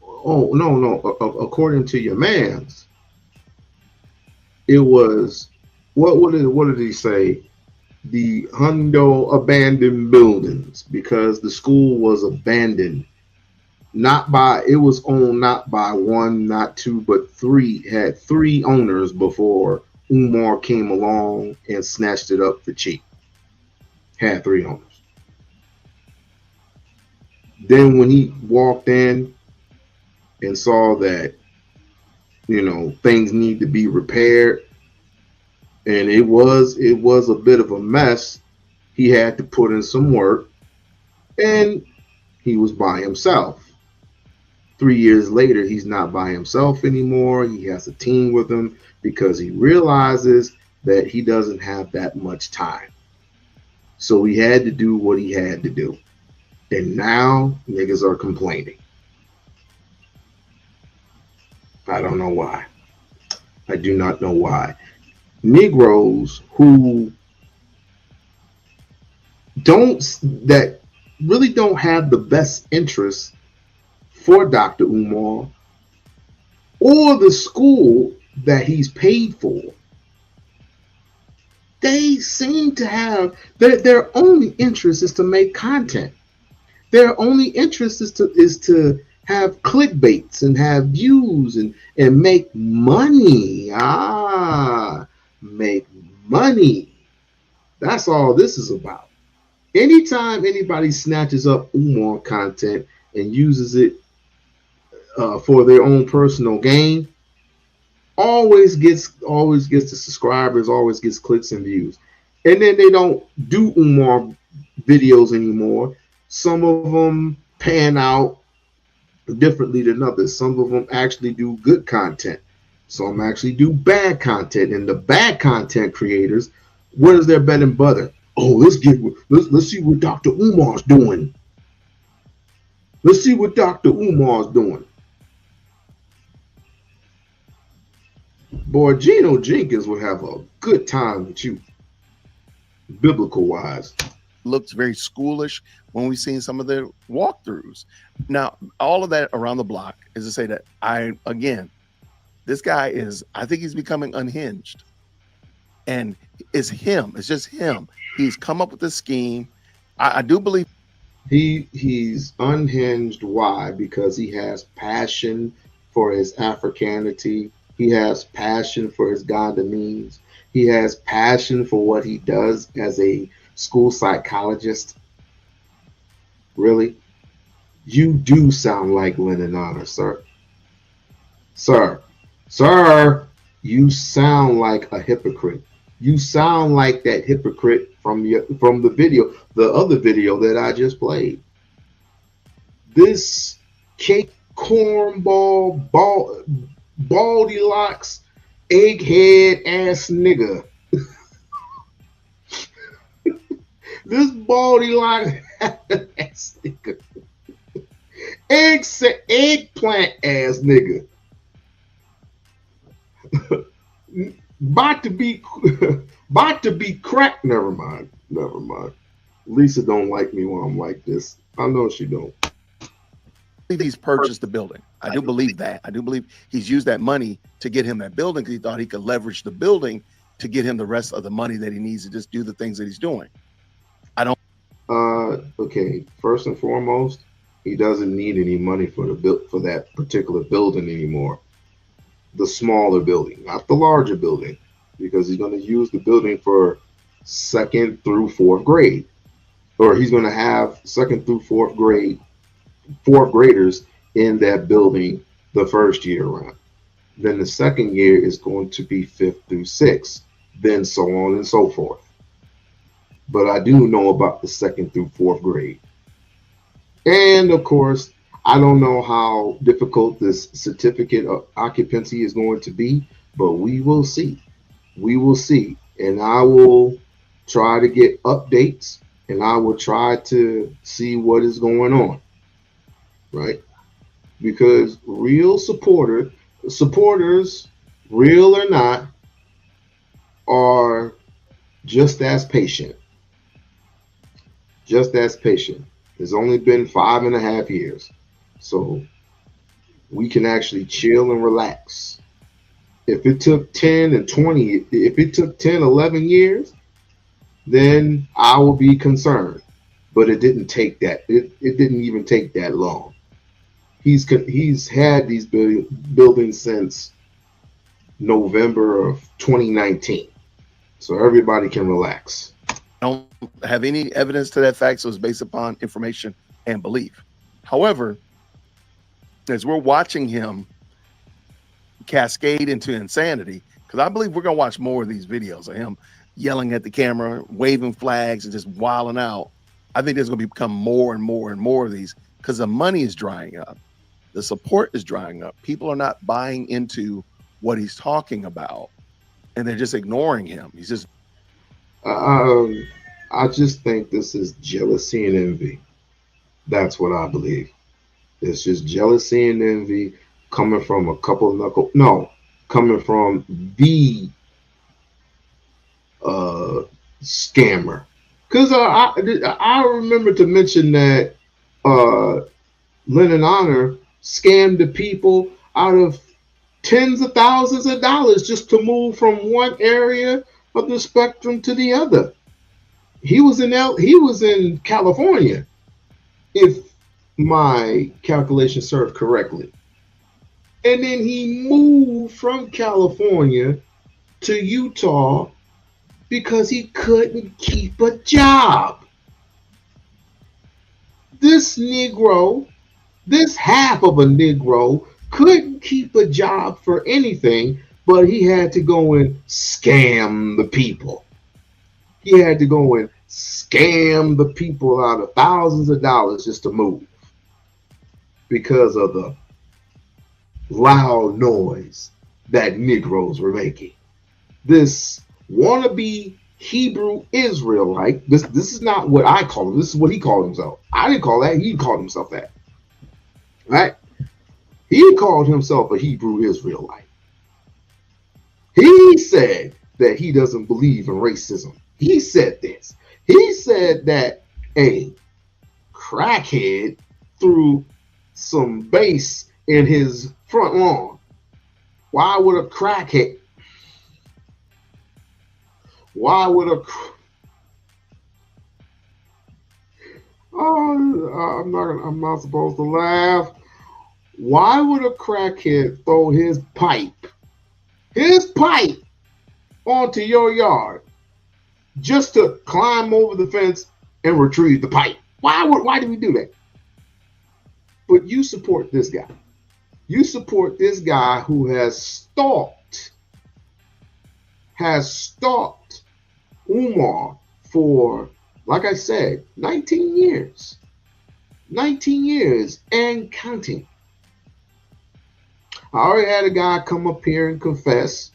Oh, no. According to your mans, it was what did he say? The Hundo abandoned buildings, because the school was abandoned. It was owned not by one, not two, but three. Had three owners before Umar came along and snatched it up for cheap. Had three owners. Then when he walked in and saw that, things need to be repaired, and it was a bit of a mess, he had to put in some work, and he was by himself. 3 years later, he's not by himself anymore. He has a team with him because he realizes that he doesn't have that much time. So he had to do what he had to do. And now niggas are complaining. I don't know why. I do not know why. Negroes who really don't have the best interests for Dr. Umar or the school that he's paid for, they seem to have their only interest is to make content. Their only interest is to have clickbaits and have views and make money. Make money. That's all this is about. Anytime anybody snatches up Umar content and uses it for their own personal gain, always gets the subscribers, always gets clicks and views. And then they don't do Umar videos anymore. Some of them pan out differently than others. Some of them actually do good content. Some actually do bad content. And the bad content creators, what is their bread and butter? Oh, let's see what Dr. Umar's doing. Let's see what Dr. Umar's doing. Boy, Geno Jenkins would have a good time with you, biblical wise. Looked very schoolish when we've seen some of their walkthroughs. Now, all of that around the block is to say that this guy I think he's becoming unhinged. And it's him. It's just him. He's come up with this scheme. I do believe he's unhinged. Why? Because he has passion for his Africanity. He has passion for his Ghanaians. He has passion for what he does as a school psychologist. Really? You do sound like Lennon Honor, sir. Sir, you sound like a hypocrite. You sound like that hypocrite from the video, the other video that I just played. This cake cornball baldy locks egghead ass nigga. This baldy lock ass nigga. Eggplant ass nigga. About to be cracked. Never mind. Lisa don't like me when I'm like this. I know she don't. He's purchased the building. I do believe that. I do believe he's used that money to get him that building because he thought he could leverage the building to get him the rest of the money that he needs to just do the things that he's doing. Okay. First and foremost, he doesn't need any money for that particular building anymore. The smaller building, not the larger building, because he's going to use the building for 2nd through 4th grade, or he's going to have 2nd through 4th graders in that building the first year around. Then the second year is going to be 5th through 6th, then so on and so forth. But I do know about the 2nd through 4th grade. And of course, I don't know how difficult this certificate of occupancy is going to be, but we will see. We will see. And I will try to get updates, and I will try to see what is going on. Right? Because real supporters, real or not, are just as patient. Just as patient. It's only been 5.5 years. So we can actually chill and relax If it took 10 and 20, if it took 10, 11 years, then I will be concerned. But it didn't take that. It didn't even take that long. He's had these buildings since November of 2019. So everybody can relax. Don't have any evidence to that fact, so it's based upon information and belief. However, as we're watching him cascade into insanity, because I believe we're going to watch more of these videos of him yelling at the camera, waving flags, and just wilding out. I think there's going to become more and more and more of these because the money is drying up. The support is drying up. People are not buying into what he's talking about, and they're just ignoring him. He's just... I just think this is jealousy and envy. That's what I believe. It's just jealousy and envy coming from a couple of coming from the scammer. Because I remember to mention that Lennon Honor scammed the people out of tens of thousands of dollars just to move from one area of the spectrum to the other. He was in California, if my calculation served correctly. And then he moved from California to Utah because he couldn't keep a job. This Negro, this half of a Negro, couldn't keep a job for anything, but he had to go and scam the people. He had to go and scam the people out of thousands of dollars just to move because of the loud noise that Negroes were making. This wannabe Hebrew Israelite, this is not what I call him. This is what he called himself. I didn't call that. He called himself that. Right? He called himself a Hebrew Israelite. He said that he doesn't believe in racism. He said this. He said that a crackhead threw some bass in his front lawn. Why would a crackhead? Why would a? Oh, I'm not supposed to laugh. Why would a crackhead throw his pipe onto your yard just to climb over the fence and retrieve the pipe? Why do we do that? But you support this guy. You support this guy who has stalked Umar for, like I said, 19 years. 19 years and counting. I already had a guy come up here and confess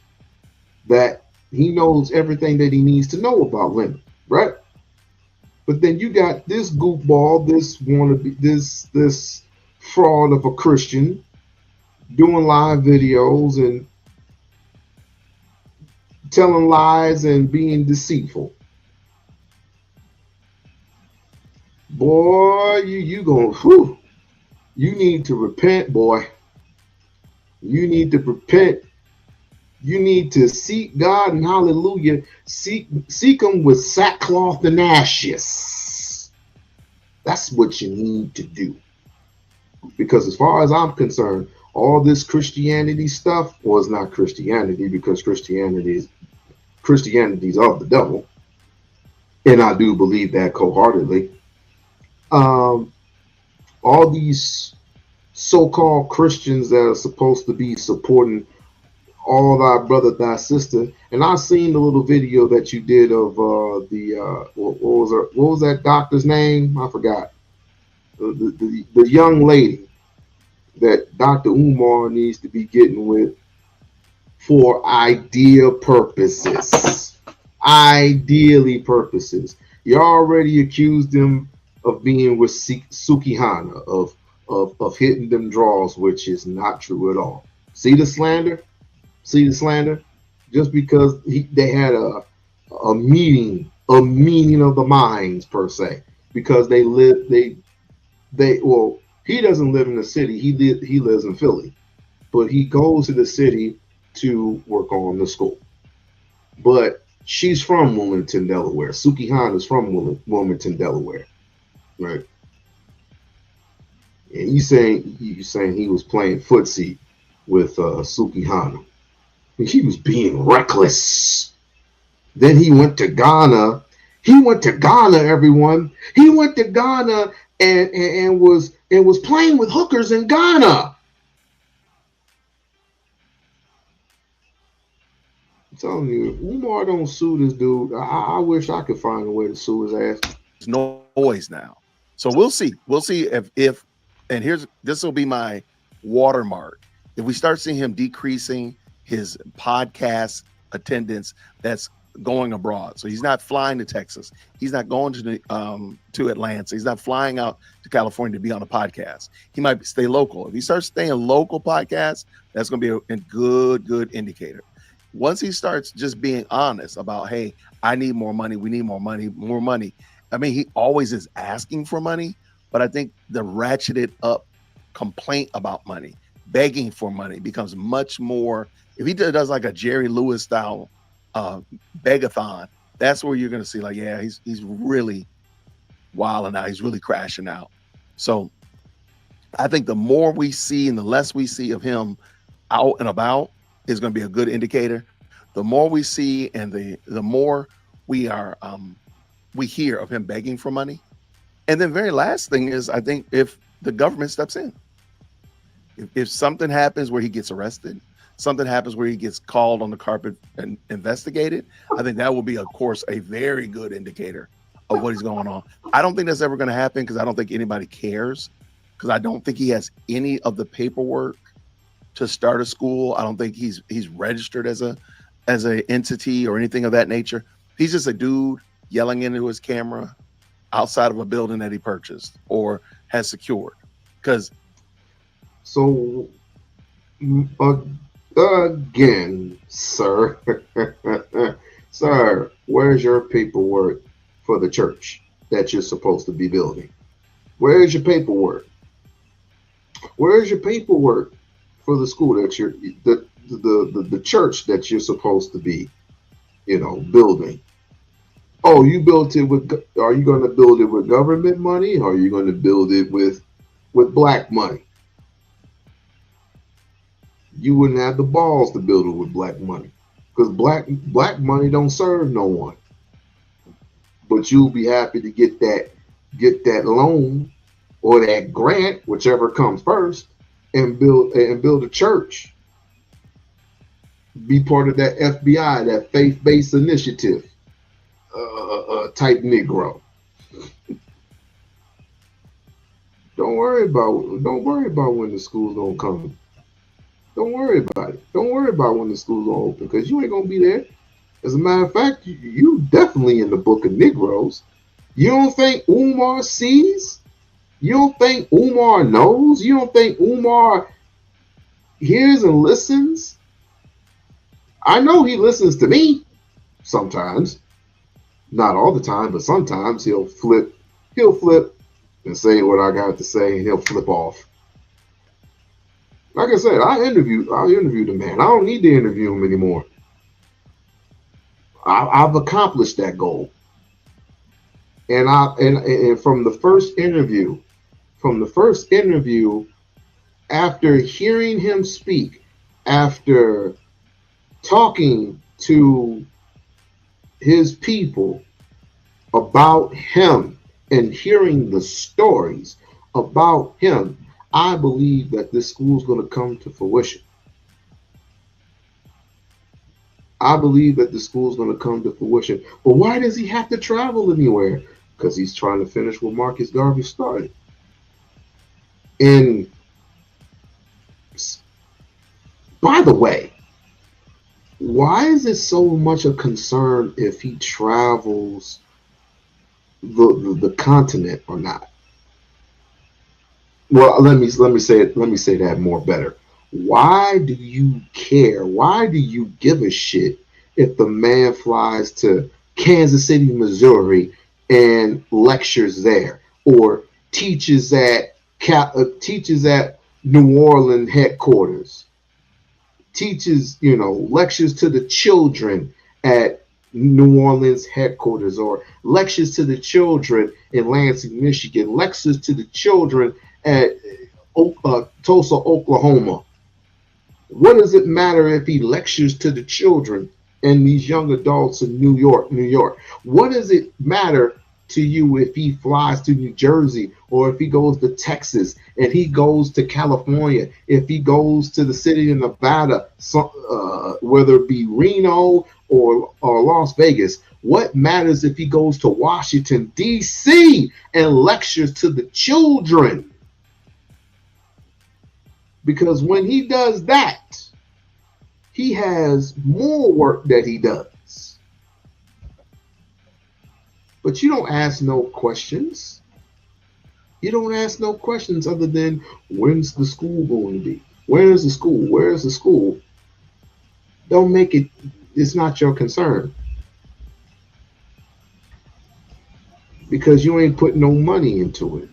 that he knows everything that he needs to know about Lennon, right? But then you got this goofball, this wannabe, this fraud of a Christian doing live videos and telling lies and being deceitful. Boy, you need to repent, boy. You need to repent. You need to seek God and hallelujah. Seek him with sackcloth and ashes. That's what you need to do. Because as far as I'm concerned, all this Christianity stuff was not Christianity, because Christianity is of the devil. And I do believe that wholeheartedly. All these so-called Christians that are supposed to be supporting all thy brother, thy sister, and I seen the little video that you did of what was that doctor's name? I forgot. The young lady that Dr. Umar needs to be getting with for ideal purposes. Ideally purposes. You already accused him of being with Sukihana, of hitting them draws, which is not true at all. See the slander? See the slander? Just because they had a meeting of the minds per se, because he doesn't live in the city. He lives in Philly, but he goes to the city to work on the school. But she's from Wilmington, Delaware. Suki Han is from Wilmington, Delaware, right? And you saying he was playing footsie with Suki Han. He was being reckless. Then he went to Ghana. Everyone. He went to Ghana and was playing with hookers in Ghana. I'm telling you, if Umar don't sue this dude, I wish I could find a way to sue his ass. There's noise now. So we'll see. We'll see if and this will be my watermark. If we start seeing him decreasing his podcast attendance, that's going abroad. So he's not flying to Texas. He's not going to Atlanta. He's not flying out to California to be on a podcast. He might stay local. If he starts staying local podcasts, that's going to be a good indicator. Once he starts just being honest about, hey, I need more money. We need more money. I mean, he always is asking for money, but I think the ratcheted up complaint about money, begging for money becomes much more. If he does like a Jerry Lewis style begathon, that's where you're going to see like, yeah, he's really wilding out. He's really crashing out. So I think the more we see and the less we see of him out and about is going to be a good indicator. The more we see and the more we hear of him begging for money. And then very last thing is, I think if the government steps in, if something happens where he gets arrested, something happens where he gets called on the carpet and investigated, I think that will be, of course, a very good indicator of what is going on. I don't think that's ever going to happen because I don't think anybody cares, because I don't think he has any of the paperwork to start a school. I don't think he's registered as a entity or anything of that nature. He's just a dude yelling into his camera outside of a building that he purchased or has secured. So again, sir, where's your paperwork for the church that you're supposed to be building? Where's your paperwork? Where's your paperwork for the school that you're the church that you're supposed to be, building? Oh, you built it with? Are you going to build it with government money, or are you going to build it with black money? You wouldn't have the balls to build it with black money, because black money don't serve no one. But you'll be happy to get that loan or that grant, whichever comes first, and build a church. Be part of that FBI, that faith-based initiative type Negro. Don't worry about when the school's gonna come. Don't worry about it. Don't worry about when the school's gonna open, because you ain't gonna be there. As a matter of fact, you definitely in the book of Negroes. You don't think Umar sees? You don't think Umar knows? You don't think Umar hears and listens? I know he listens to me sometimes. Not all the time, but sometimes he'll flip and say what I got to say, and he'll flip off. Like I said, I interviewed the man. I don't need to interview him anymore. I've accomplished that goal. And from the first interview, after hearing him speak, after talking to his people about him and hearing the stories about him, I believe that this school is going to come to fruition. I believe that the school is going to come to fruition. But why does he have to travel anywhere? Because he's trying to finish what Marcus Garvey started. And by the way, why is it so much a concern if he travels the continent or not? Well, let me say that more better. Why do you care? Why do you give a shit if the man flies to Kansas City, Missouri, and lectures there, or teaches at New Orleans headquarters? teaches, lectures to the children at New Orleans headquarters, or lectures to the children in Lansing, Michigan, lectures to the children at Tulsa, Oklahoma. What does it matter if he lectures to the children and these young adults in New York? What does it matter to you if he flies to New Jersey, or if he goes to Texas, and he goes to California, if he goes to the city of Nevada, whether it be Reno or Las Vegas? What matters if he goes to Washington, D.C. and lectures to the children? Because when he does that, he has more work that he does. But you don't ask no questions. You don't ask no questions other than, when's the school going to be? Where's the school? Where's the school? Don't make it, it's not your concern. Because you ain't putting no money into it.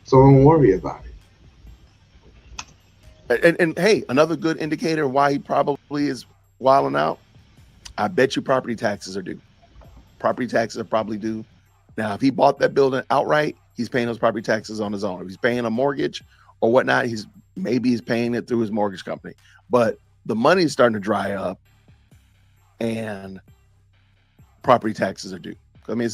So don't worry about it. And hey, another good indicator why he probably is wilding out. I bet you property taxes are due. Property taxes are probably due. Now, if he bought that building outright, he's paying those property taxes on his own. If he's paying a mortgage or whatnot, he's paying it through his mortgage company. But the money is starting to dry up, and property taxes are due. I mean,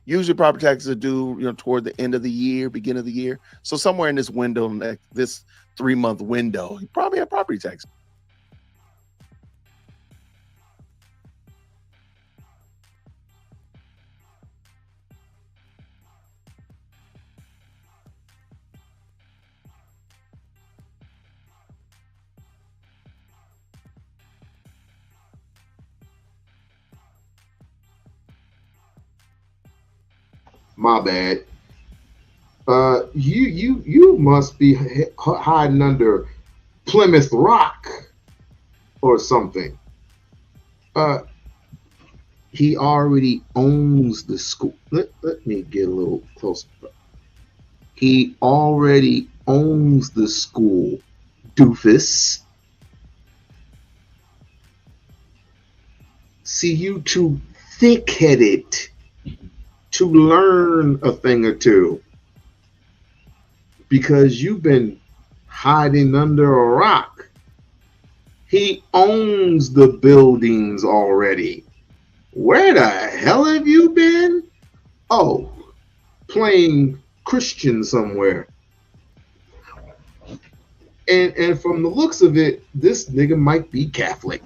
usually property taxes are due, toward the end of the year, beginning of the year. So somewhere in this window, this 3-month window, you probably have property tax. My bad. You must be hiding under Plymouth Rock or something. He already owns the school. Let me get a little closer. He already owns the school, doofus. See, you too thick-headed to learn a thing or two, because you've been hiding under a rock. He owns the buildings already. Where the hell have you been? Oh, playing Christian somewhere. And from the looks of it, this nigga might be Catholic.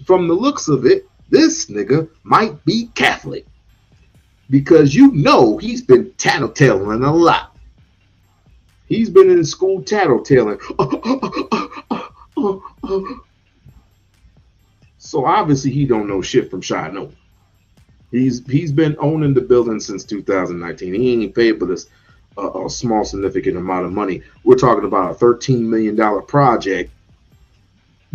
From the looks of it, this nigga might be Catholic. Because he's been tattletaling a lot. He's been in school tattletaling. So obviously he don't know shit from Shiano. He's been owning the building since 2019. He ain't paid but a small significant amount of money. We're talking about a $13 million project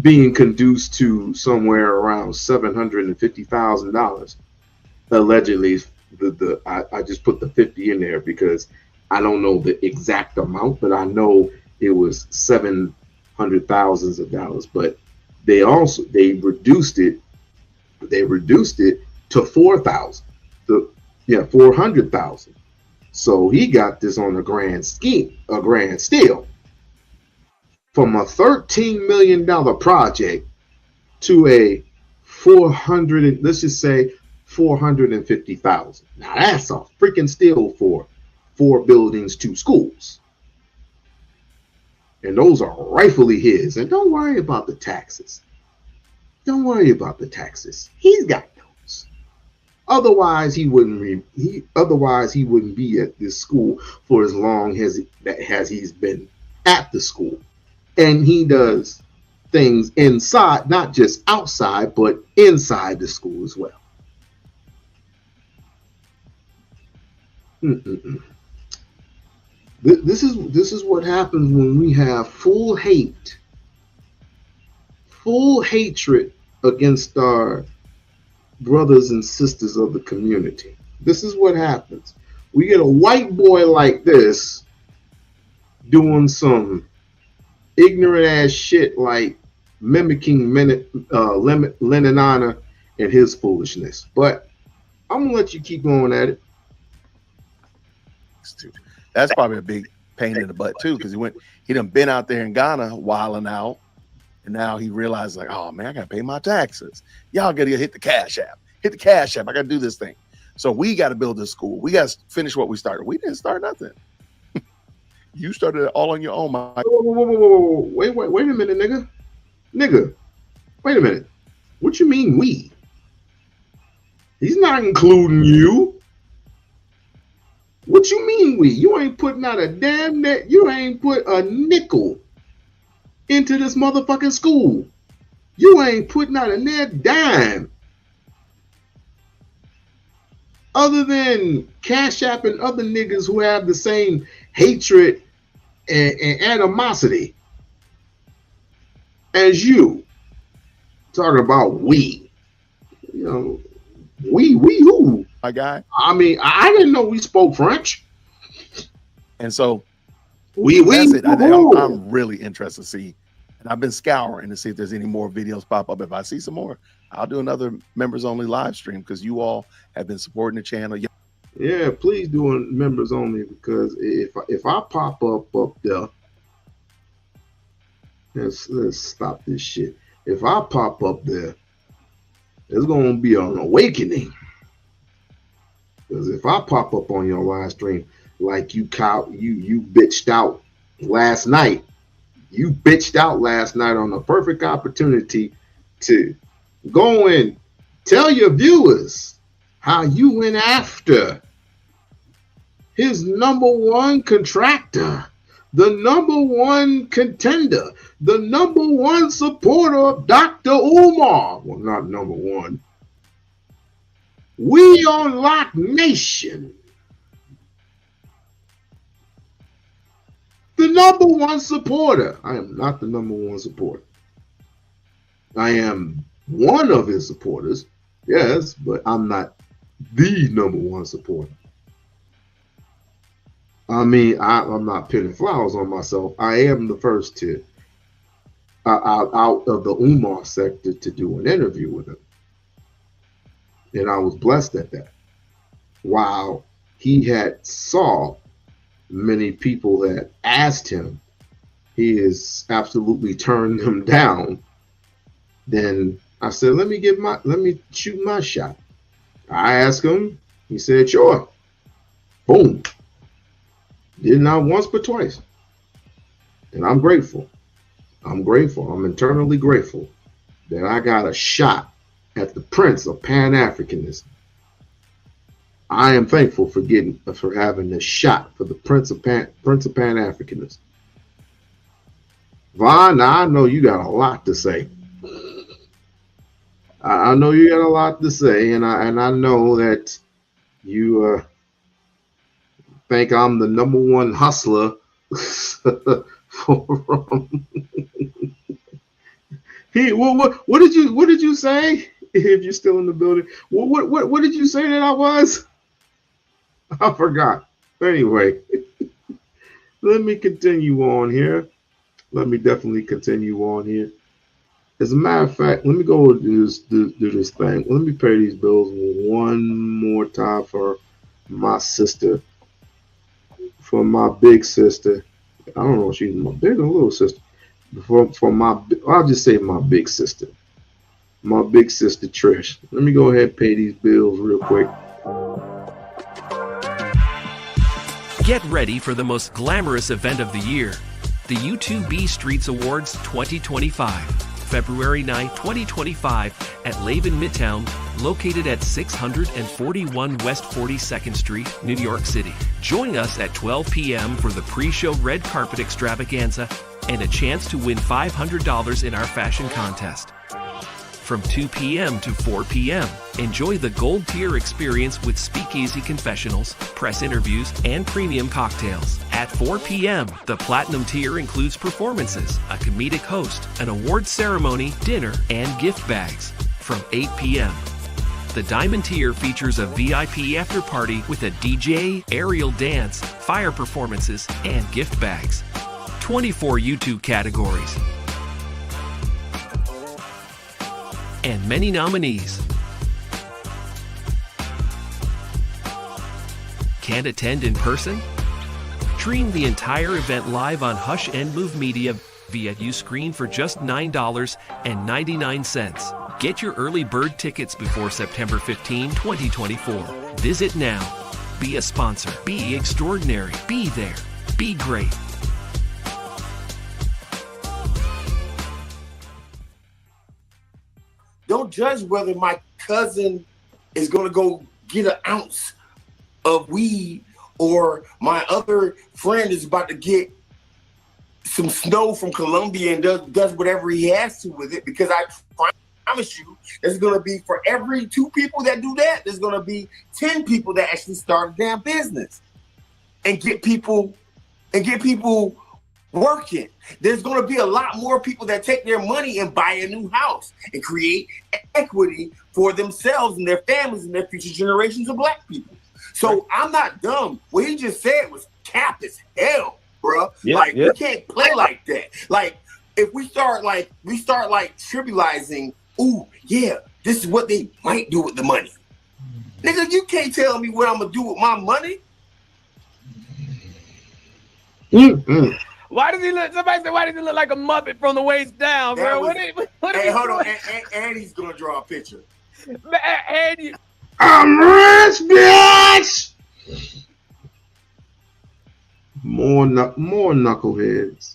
being conduced to somewhere around $750,000 allegedly. I just put the 50 in there because I don't know the exact amount, but I know it was $700,000. But they reduced it to 4,000, 400,000. So he got this on a grand scale, from a $13 million project to a 400. Let's just say 450,000. Now that's a freaking steal for 4 buildings, 2 schools. And those are rightfully his. And don't worry about the taxes. Don't worry about the taxes. He's got those. Otherwise he wouldn't be at this school for as long as he's been at the school. And he does things inside, not just outside, but inside the school as well. This is what happens when we have full hatred against our brothers and sisters of the community. This is what happens. We get a white boy like this doing some ignorant ass shit like mimicking Lennon and his foolishness. But I'm gonna let you keep going at it. That's probably a big pain in the butt too, because he done been out there in Ghana wilding out, and now he realized like, oh man, I gotta pay my taxes. Y'all gotta hit the Cash App. Hit the Cash App. I gotta do this thing. So we gotta build this school. We gotta finish what we started. We didn't start nothing. You started it all on your own, Mike. Whoa. Wait a minute, nigga. Wait a minute. What you mean we? He's not including you. What you mean we? You ain't putting out a damn net. You ain't put a nickel into this motherfucking school. You ain't putting out a net dime. Other than Cash App and other niggas who have the same hatred and animosity as you. Talking about we. You know, we who? My guy. I mean, I didn't know we spoke French. And so that's it. I'm really interested to see. And I've been scouring to see if there's any more videos pop up. If I see some more, I'll do another members only live stream because you all have been supporting the channel. Yeah, please do a members only, because if I pop up there, let's stop this shit. If I pop up there, there's gonna be an awakening. Because if I pop up on your live stream like you bitched out last night, on a perfect opportunity to go and tell your viewers how you went after his number one contractor, the number one contender, the number one supporter of Dr. Umar. Well, not number one. We-On-Loc Nation. The number one supporter. I am not the number one supporter. I am one of his supporters, yes, but I'm not the number one supporter. I mean, I'm not pinning flowers on myself. I am the first to, out of the Umar sector, to do an interview with him. And I was blessed at that. While he had saw many people that asked him, he has absolutely turned them down. Then I said, let me shoot my shot. I asked him, he said, sure. Boom. Did not once but twice. And I'm grateful. I'm internally grateful that I got a shot at the Prince of Pan-Africanism. I am thankful for having this shot for the Prince of Pan-Africanism. Vaughn, I know you got a lot to say. I know you got a lot to say, and I know that you think I'm the number one hustler. What did you say? If you're still in the building, what did you say that I was? I forgot. Anyway, let me continue on here. Let me definitely continue on here. As a matter of fact, let me go do this thing. Let me pay these bills one more time for my sister, for my big sister. I don't know if she's my big or little sister. I'll just say my big sister. My big sister Trish. Let me go ahead and pay these bills real quick. Get ready for the most glamorous event of the year, the U2B Streets Awards 2025, February 9, 2025 at Laven Midtown, located at 641 West 42nd Street, New York City. Join us at 12 p.m. for the pre-show red carpet extravaganza and a chance to win $500 in our fashion contest. From 2 p.m. to 4 p.m., enjoy the gold tier experience with speakeasy confessionals, press interviews, and premium cocktails. At 4 p.m., the platinum tier includes performances, a comedic host, an award ceremony, dinner, and gift bags. From 8 p.m., the diamond tier features a VIP after party with a DJ, aerial dance, fire performances, and gift bags. 24 YouTube categories. and many nominees. Can't attend in person? Stream the entire event live on Hush and Move Media via Uscreen for just $9.99. Get your early bird tickets before September 15, 2024. Visit now. Be a sponsor. Be extraordinary. Be there. Be great. Don't judge whether my cousin is going to go get an ounce of weed or my other friend is about to get some snow from Colombia and does whatever he has to with it, because I promise you there's going to be, for every 2 people that do that, there's going to be 10 people that actually start a damn business and get people working. There's going to be a lot more people that take their money and buy a new house and create equity for themselves and their families and their future generations of black people. So I'm not dumb. What he just said was cap as hell, bro. We can't play like that. Like, if we start trivializing, ooh, yeah, this is what they might do with the money. Nigga, you can't tell me what I'm gonna do with my money. Why does he look? Somebody said, why does he look like a Muppet from the waist down, bro? Hey, hold on, and he's gonna draw a picture. I'm rich, bitch. More knuckleheads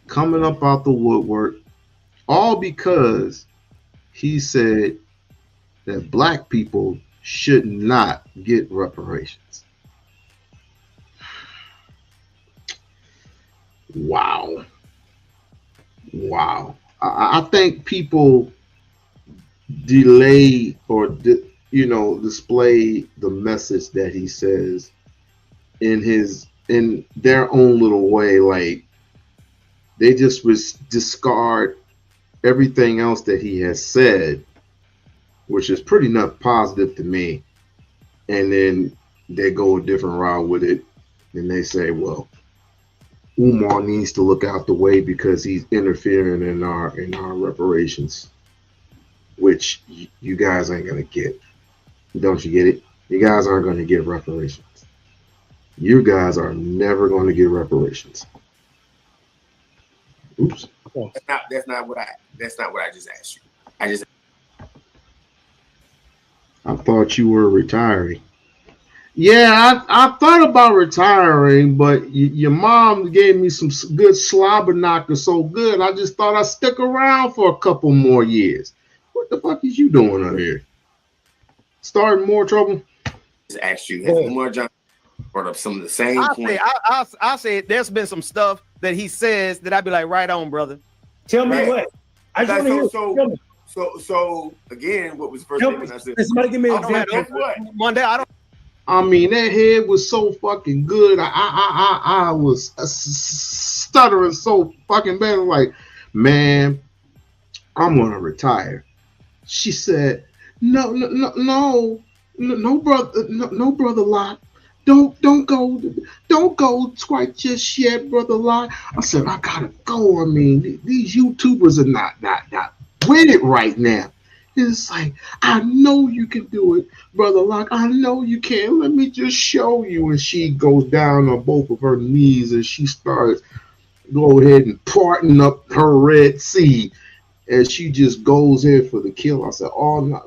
coming up out the woodwork, all because he said that black people should not get reparations. Wow. I think people delay or display the message that he says in their own little way. Like, they just discard everything else that he has said, which is pretty enough positive to me, and then they go a different route with it, and they say, well, Umar needs to look out the way because he's interfering in our reparations, which you guys ain't gonna get. Don't you get it? You guys aren't going to get reparations. You guys are never going to get reparations. Oops. That's not what I just asked you. I thought you were retiring. Yeah, I thought about retiring, but your mom gave me some good slobber knocker so good, I just thought I'd stick around for a couple more years. What the fuck is you doing up here? Starting more trouble? Just asked you, has Umar Johnson brought up some of the same points? I say there's been some stuff that he says that I'd be like, right on, brother. Tell me what. I just want to hear. So again, what was the first statement I said? Somebody give me an example. One day I don't. I mean, that head was so fucking good. I was stuttering so fucking bad. I'm like, man, I'm gonna retire. She said, no, brother Locke. Don't go quite just yet, brother Locke. I said, I gotta go. I mean, these YouTubers are not with it right now. It's like, I know you can do it, brother Locke. I know you can. Let me just show you. And she goes down on both of her knees and she starts go ahead and parting up her Red Sea. And she just goes in for the kill. I said, oh, no,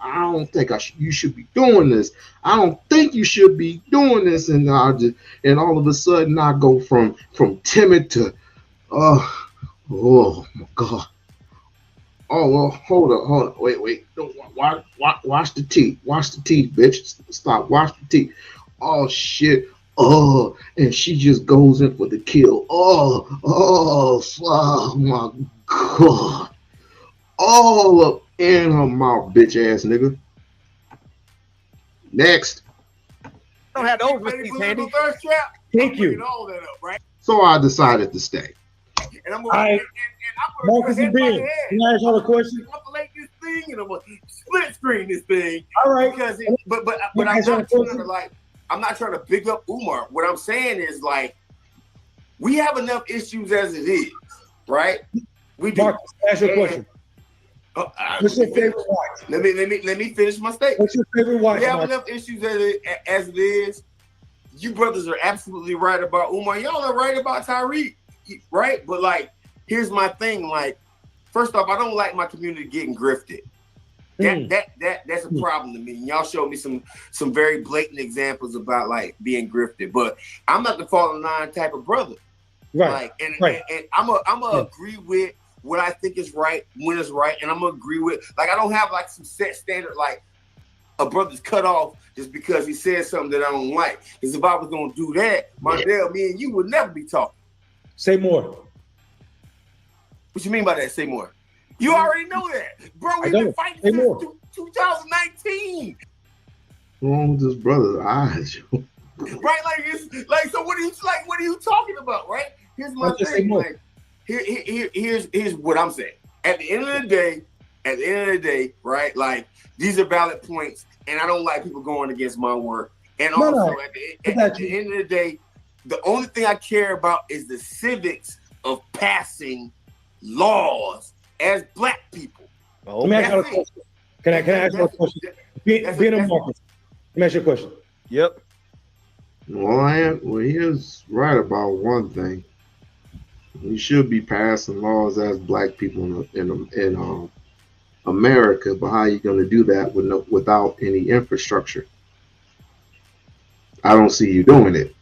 I don't think you should be doing this. I don't think you should be doing this. And all of a sudden I go from timid to, oh my God. Oh, well, hold on. Wait. Don't wash the teeth. Wash the teeth, bitch. Stop. Wash the teeth. Oh, shit. Oh, and she just goes in for the kill. Oh my God. All up in her mouth, bitch ass nigga. Next. I don't have those receipts handy. Thank you. All that up, right? So I decided to stay. And I'm going Marcus and Ben, can I ask y'all a question? I'm gonna this thing and I'm gonna split screen this thing. All right. Because but I'm not trying to big up Umar. What I'm saying is, like, we have enough issues as it is, right? We do. Marcus, ask your question. What's your favorite watch? Let me finish my statement. What's your favorite watch? We have enough issues as it is. You brothers are absolutely right about Umar. Y'all are right about Tyreek, right? But like, here's my thing. Like, first off, I don't like my community getting grifted. That's a problem to me. And y'all showed me some very blatant examples about like being grifted. But I'm not the fall in line type of brother. Right. Like, and I'm gonna agree with what I think is right when it's right, and I'm gonna agree with, like, I don't have like some set standard like a brother's cut off just because he said something that I don't like. Because if I was gonna do that, Mondale, me and you would never be talking. Say more. What you mean by that? Say more. You already know that, bro. We've been fighting since 2019. What's wrong with this brother's eyes? Right, like it's like, so what are you talking about, right? Here's my thing. Like, here's what I'm saying. At the end of the day, right? Like, these are valid points, and I don't like people going against my work. And also, at the end of the day, the only thing I care about is the civics of passing laws as black people. Let me ask you a question. Can I ask you a question? Being a Marcus, let me ask you a question. Yep. Well, he is right about one thing. We should be passing laws as black people in America, but how are you going to do that without any infrastructure? I don't see you doing it.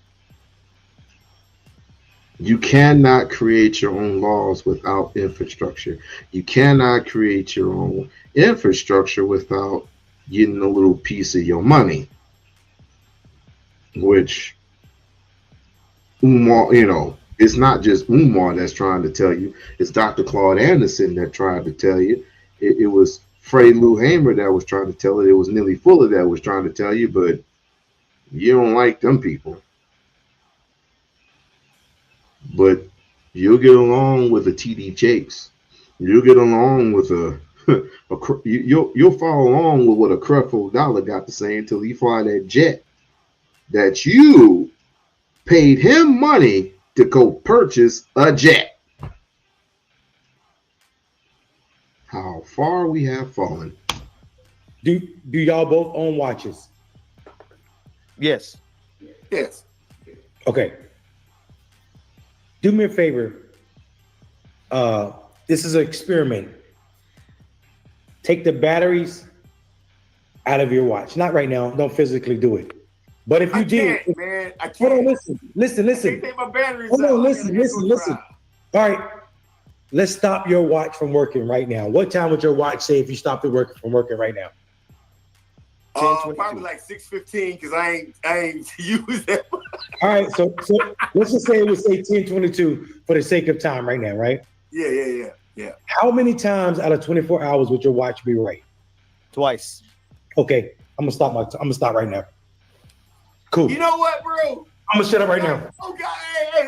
You cannot create your own laws without infrastructure. You cannot create your own infrastructure without getting a little piece of your money, which Umar, it's not just Umar that's trying to tell you. It's Dr. Claude Anderson that tried to tell you. It was Frey Lou Hamer that was trying to tell it. It was Nelly Fuller that was trying to tell you, but you don't like them people. But you'll get along with a TD Jakes. You'll get along with you'll follow along with what a Creflo Dollar got to say until he fly that jet that you paid him money to go purchase a jet. How far we have fallen. Do y'all both own watches? Yes. Yes. Okay. Do me a favor. This is an experiment. Take the batteries out of your watch. Not right now. Don't physically do it. But if you did, man, I can't. Hold on, listen. I can't take my batteries Hold out. on, listen. All right, let's stop your watch from working right now. What time would your watch say if you stopped it from working right now? Probably like 6:15 because I ain't used that. All right, so let's just say it would say 10:22 for the sake of time right now, right? Yeah. How many times out of 24 hours would your watch be right? Twice. Okay, I'm gonna stop right now. Cool. You know what, bro? I'm gonna shut up right now. Oh God, hey,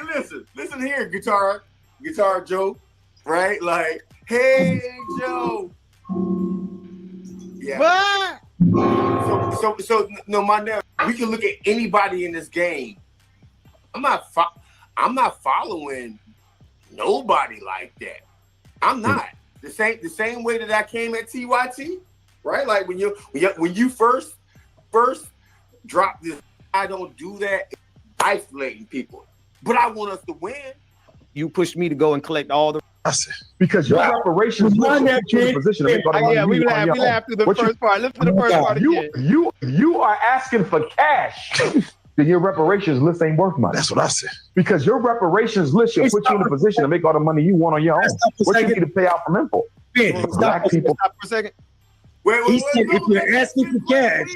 listen here, guitar Joe, right? Like, hey, Joe. Yeah. So no, my name. We can look at anybody in this game. I'm not following nobody like that. I'm not the same way that I came at TYT, right? Like when you first dropped this, I don't do that. Isolating people, but I want us to win. You pushed me to go and collect all the. Because your reparations put you in a position to make all the money. Yeah, we laughed through the first part. Listen to the first part again. You are asking for cash. Then your reparations list ain't worth much. That's what I said. Because your reparations list should put you in a position to make all the money you want on your own. What you need to pay out from info? Stop for a second. He said if you're asking for cash,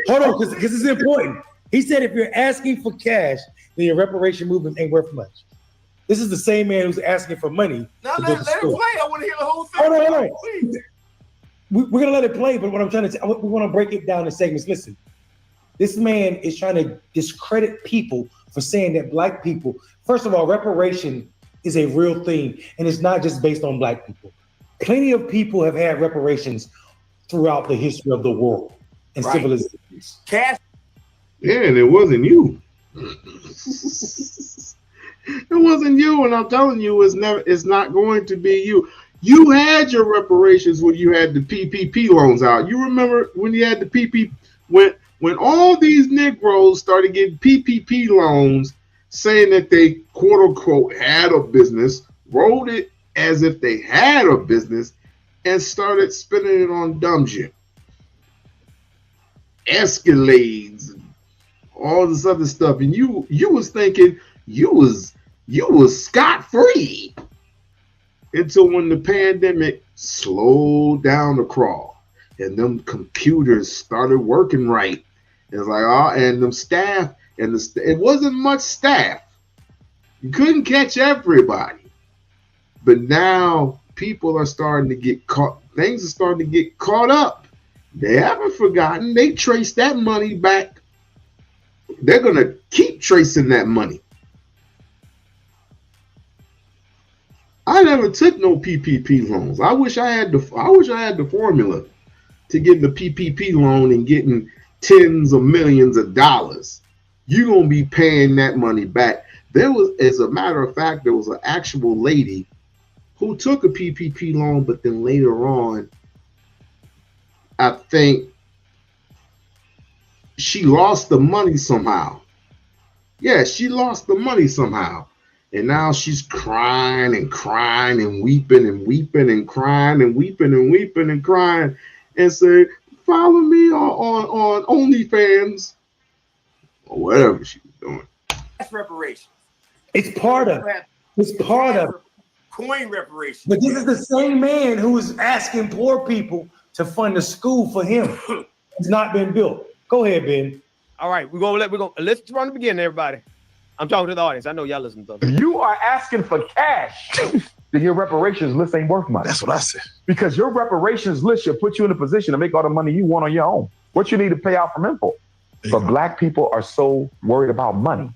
hold on, because this is important. He said if you're asking for cash, then your reparation movement ain't worth much. This is the same man who's asking for money. Now let it play. I want to hear the whole thing. Hold on. We're gonna let it play, but what I'm trying to say, we want to break it down in segments. Listen, this man is trying to discredit people for saying that black people. First of all, reparation is a real thing, and it's not just based on black people. Plenty of people have had reparations throughout the history of the world and civilizations. Cash. Yeah, and it wasn't you. It wasn't you, and I'm telling you, it's not going to be you. You had your reparations when you had the PPP loans out. You remember when you had the PPP, when all these Negroes started getting PPP loans, saying that they quote unquote had a business, wrote it as if they had a business, and started spending it on dumb shit, Escalades, and all this other stuff, and you was thinking you was scot free. Until when the pandemic slowed down the crawl and them computers started working right. It's like, oh, and them staff, and it wasn't much staff. You couldn't catch everybody. But now people are starting to get caught. Things are starting to get caught up. They haven't forgotten. They traced that money back. They're going to keep tracing that money. I never took no PPP loans. I wish I had the formula to get the PPP loan and getting tens of millions of dollars. You're gonna be paying that money back. There was, as a matter of fact, there was an actual lady who took a PPP loan, but then later on, I think she lost the money somehow. Yeah, she lost the money somehow. And now she's crying and crying and weeping and weeping and crying and weeping and weeping and crying and say, follow me on OnlyFans or whatever she's doing. That's reparations. It's part of it. It's part of it. Coin reparations. But this is the same man who is asking poor people to fund a school for him. It's not been built. Go ahead, Ben. All right, let's run the beginning, everybody. I'm talking to the audience. I know y'all listen to them. You are asking for cash. Then your reparations list ain't worth money. That's what I said. Because your reparations list should put you in a position to make all the money you want on your own. What you need to pay out from import. But black people are so worried about money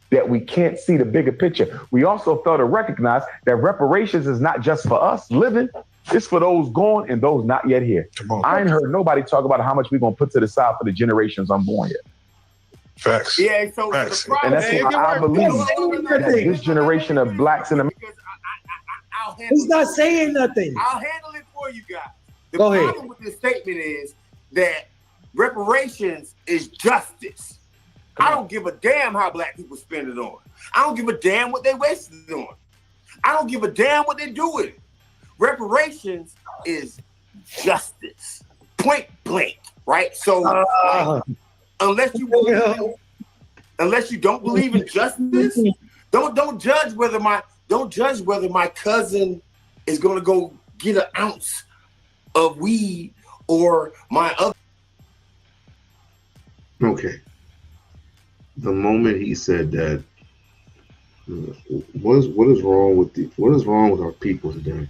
that we can't see the bigger picture. We also fail to recognize that reparations is not just for us living. It's for those gone and those not yet here. I ain't heard nobody talk about how much we're going to put to the side for the generations unborn yet. Facts. Yeah, so Facts. And that's why I believe that this generation of blacks in America. He's not saying nothing. I'll handle it for you guys. The Go ahead. problem with this statement is that reparations is justice. I don't give a damn how black people spend it on. I don't give a damn what they wasted it on. I don't give a damn what they do with it. Reparations is justice. Point blank, right? So unless you don't believe in justice, don't judge whether my cousin is gonna go get an ounce of weed or my other. Okay. The moment he said that, what is wrong with our people today?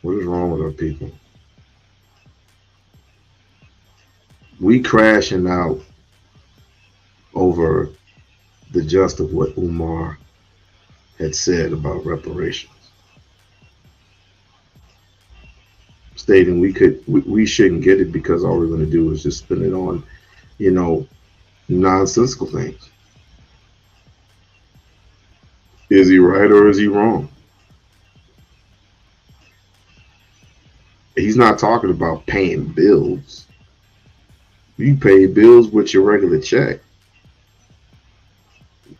What is wrong with our people? We crashing out over the gist of what Umar had said about reparations, stating we shouldn't get it because all we're going to do is just spend it on, nonsensical things. Is he right or is he wrong? He's not talking about paying bills. You pay bills with your regular check.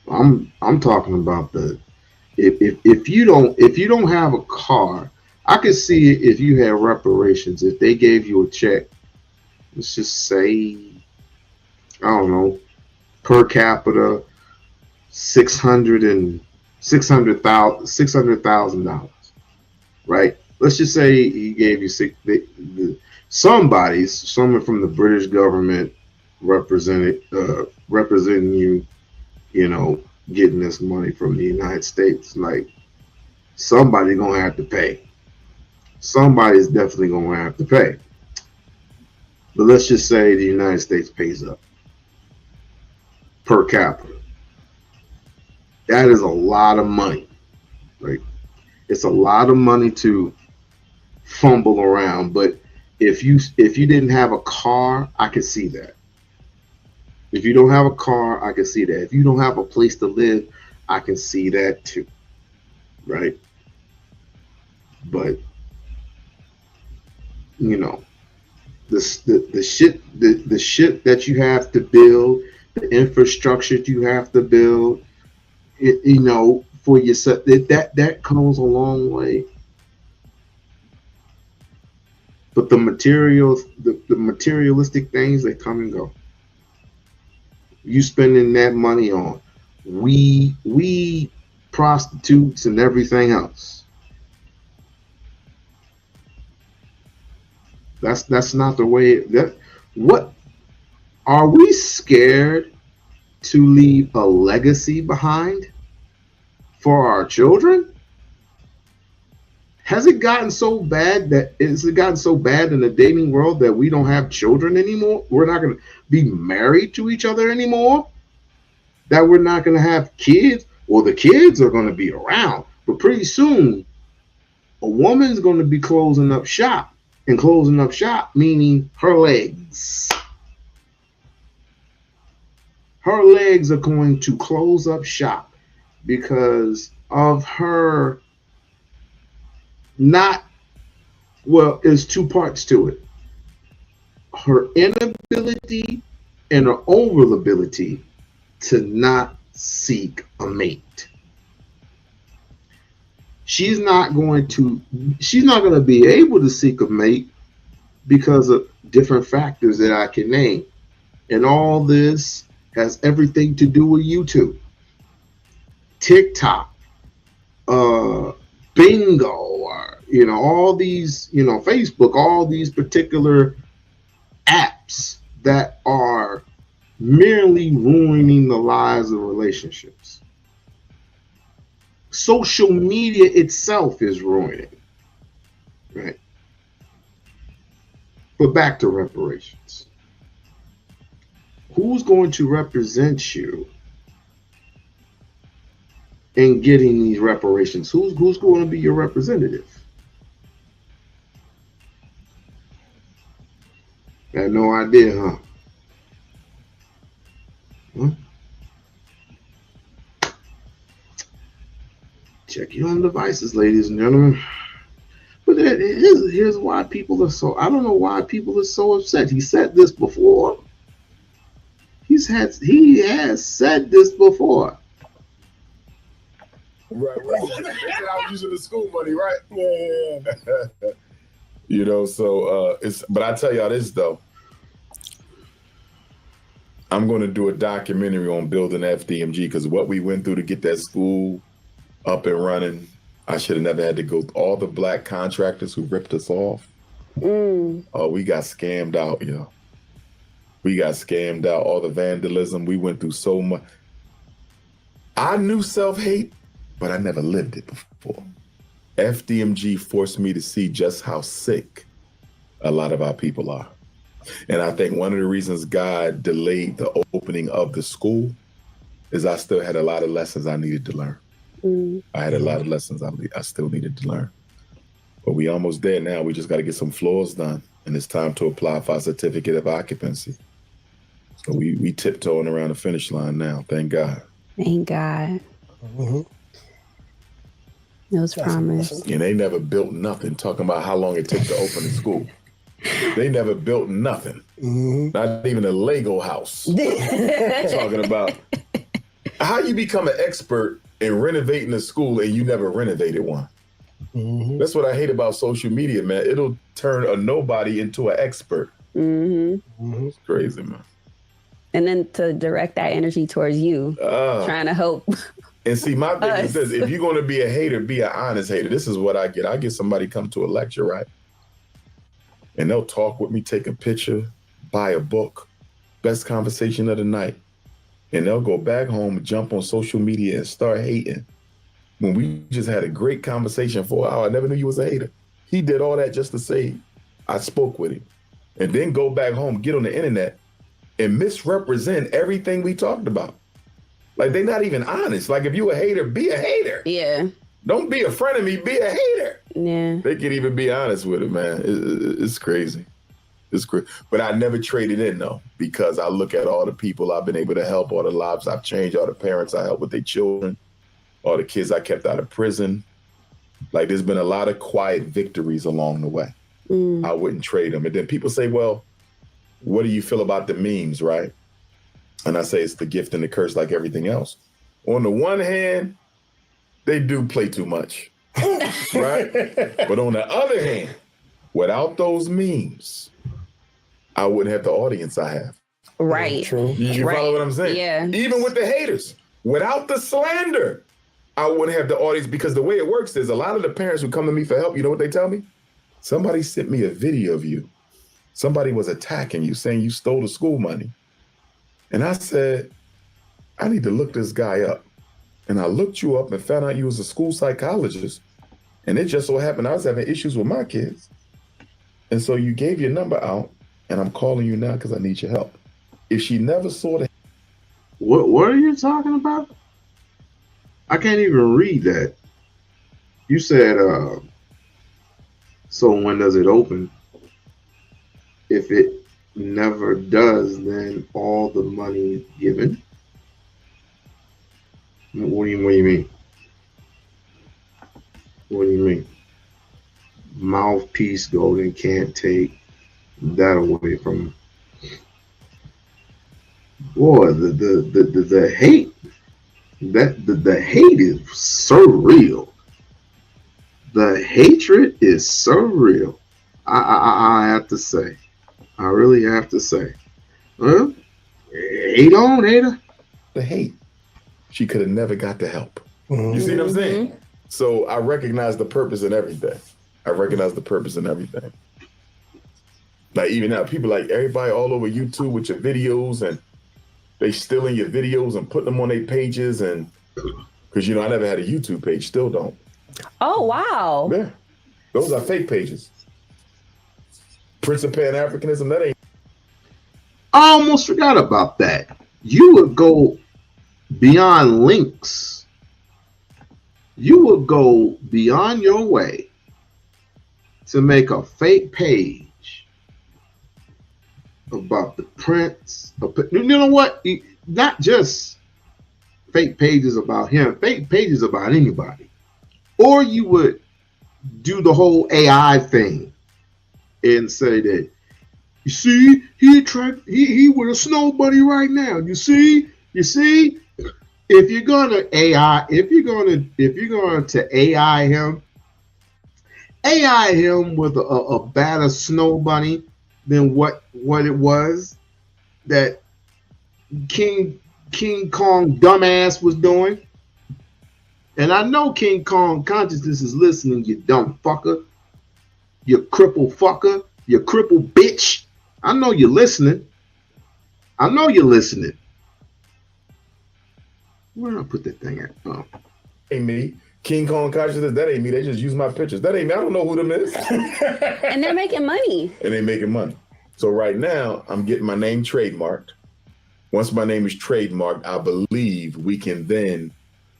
I'm talking about if you don't have a car, I could see it if you had reparations. If they gave you a check, let's just say, I don't know, per capita, $600,000, right? Let's just say he gave you someone from the British government representing you, getting this money from the United States. Like, somebody gonna have to pay. Somebody's definitely gonna have to pay. But let's just say the United States pays up per capita. That is a lot of money, right? It's a lot of money to fumble around. But if you didn't have a car, I could see that. If you don't have a car, I can see that. If you don't have a place to live, I can see that too, right? But you know, the shit that you have to build, the infrastructure you have to build, you know, for yourself, that goes a long way. But the materials, the materialistic things, they come and go. You spending that money on we prostitutes and everything else. That's not the way. What are we scared to leave a legacy behind for our children? Has it gotten so bad in the dating world that we don't have children anymore? We're not going to be married to each other anymore? That we're not going to have kids? Well, the kids are going to be around, but pretty soon a woman's going to be closing up shop, and closing up shop meaning her legs. Her legs are going to close up shop because of her there's two parts to it. Her inability and her overability to not seek a mate. She's not going to be able to seek a mate because of different factors that I can name. And all this has everything to do with YouTube, TikTok, bingo, or, you know, all these, you know, Facebook, all these particular apps that are merely ruining the lives of relationships. Social media itself is ruining, right? But back to reparations. Who's going to represent you in getting these reparations? Who's going to be your representative? Got no idea, huh? Check your own devices, ladies and gentlemen. But here's why people are so, I don't know why people are so upset. He said this before. He has said this before. Right. I was using the school money, right? Yeah. You know, so but I tell y'all this though. I'm going to do a documentary on building FDMG because what we went through to get that school up and running, I should have never had to go through all the black contractors who ripped us off. Oh, we got scammed out, yo. We got scammed out, all the vandalism. We went through so much. I knew self-hate, but I never lived it before. FDMG forced me to see just how sick a lot of our people are. And I think one of the reasons God delayed the opening of the school is I still had a lot of lessons I needed to learn. I had a lot of lessons I still needed to learn. But we almost there now. We just got to get some floors done. And it's time to apply for a certificate of occupancy. So we tiptoeing around the finish line now. Thank God. Thank God. Those promises. And they never built nothing, talking about how long it took to open the school. They never built nothing. Not even a Lego house. Talking about how you become an expert in renovating a school and you never renovated one. That's what I hate about social media, man. It'll turn a nobody into an expert. It's crazy, man. And then to direct that energy towards you, trying to help. And see, my thing is this: if you're going to be a hater, be an honest hater. This is what I get. I get somebody come to a lecture, right? And they'll talk with me, take a picture, buy a book, best conversation of the night. And they'll go back home, jump on social media and start hating. When we just had a great conversation for an hour, I never knew you was a hater. He did all that just to say I spoke with him. And then go back home, get on the internet and misrepresent everything we talked about. Like, they're not even honest. Like, if you a hater, be a hater. Yeah. Don't be a friend of me, be a hater. Yeah. They can't even be honest with it, man. It's crazy. It's crazy. But I never traded in, though, because I look at all the people I've been able to help, all the lives I've changed, all the parents I helped with their children, all the kids I kept out of prison. Like there's been a lot of quiet victories along the way. I wouldn't trade them. And then people say, well, what do you feel about the memes, right? And I say it's the gift and the curse like everything else. On the one hand, they do play too much, right? But on the other hand, without those memes, I wouldn't have the audience I have. Right. True. You follow what I'm saying? Yeah. Even with the haters, without the slander, I wouldn't have the audience, because the way it works is a lot of the parents who come to me for help, you know what they tell me? Somebody sent me a video of you. Somebody was attacking you, saying you stole the school money. And I said, I need to look this guy up. And I looked you up and found out you was a school psychologist. And it just so happened I was having issues with my kids. And so you gave your number out, and I'm calling you now because I need your help. If she never saw the... What are you talking about? I can't even read that. You said, so when does it open? If it never does, then all the money given. What do you mean? What do you mean? Mouthpiece golden can't take that away from him. Boy, the hate, the hate is surreal. The hatred is surreal. I have to say. I really have to say. Huh? Hate on, hater. The hate. She could have never got the help. You see what I'm saying? So I recognize the purpose in everything. Like even now, people like everybody all over YouTube with your videos, and they stealing your videos and putting them on their pages, and because I never had a YouTube page, still don't. Oh wow. Yeah, those are fake pages. Prince of Pan-Africanism, that ain't. I almost forgot about that. You would go beyond links. You would go beyond your way to make a fake page about the prince. You know what? Not just fake pages about him, fake pages about anybody. Or you would do the whole AI thing and say that, you see, he with a snow bunny right now. You see, if you're gonna to AI him with a badder snow bunny than what it was that King Kong dumbass was doing. And I know King Kong consciousness is listening, you dumb fucker. You crippled fucker. You crippled bitch. I know you're listening. Where did I put that thing at? Oh. Ain't me. King Kong consciousness, that ain't me. They just use my pictures. That ain't me. I don't know who them is. And they're making money. So right now, I'm getting my name trademarked. Once my name is trademarked, I believe we can then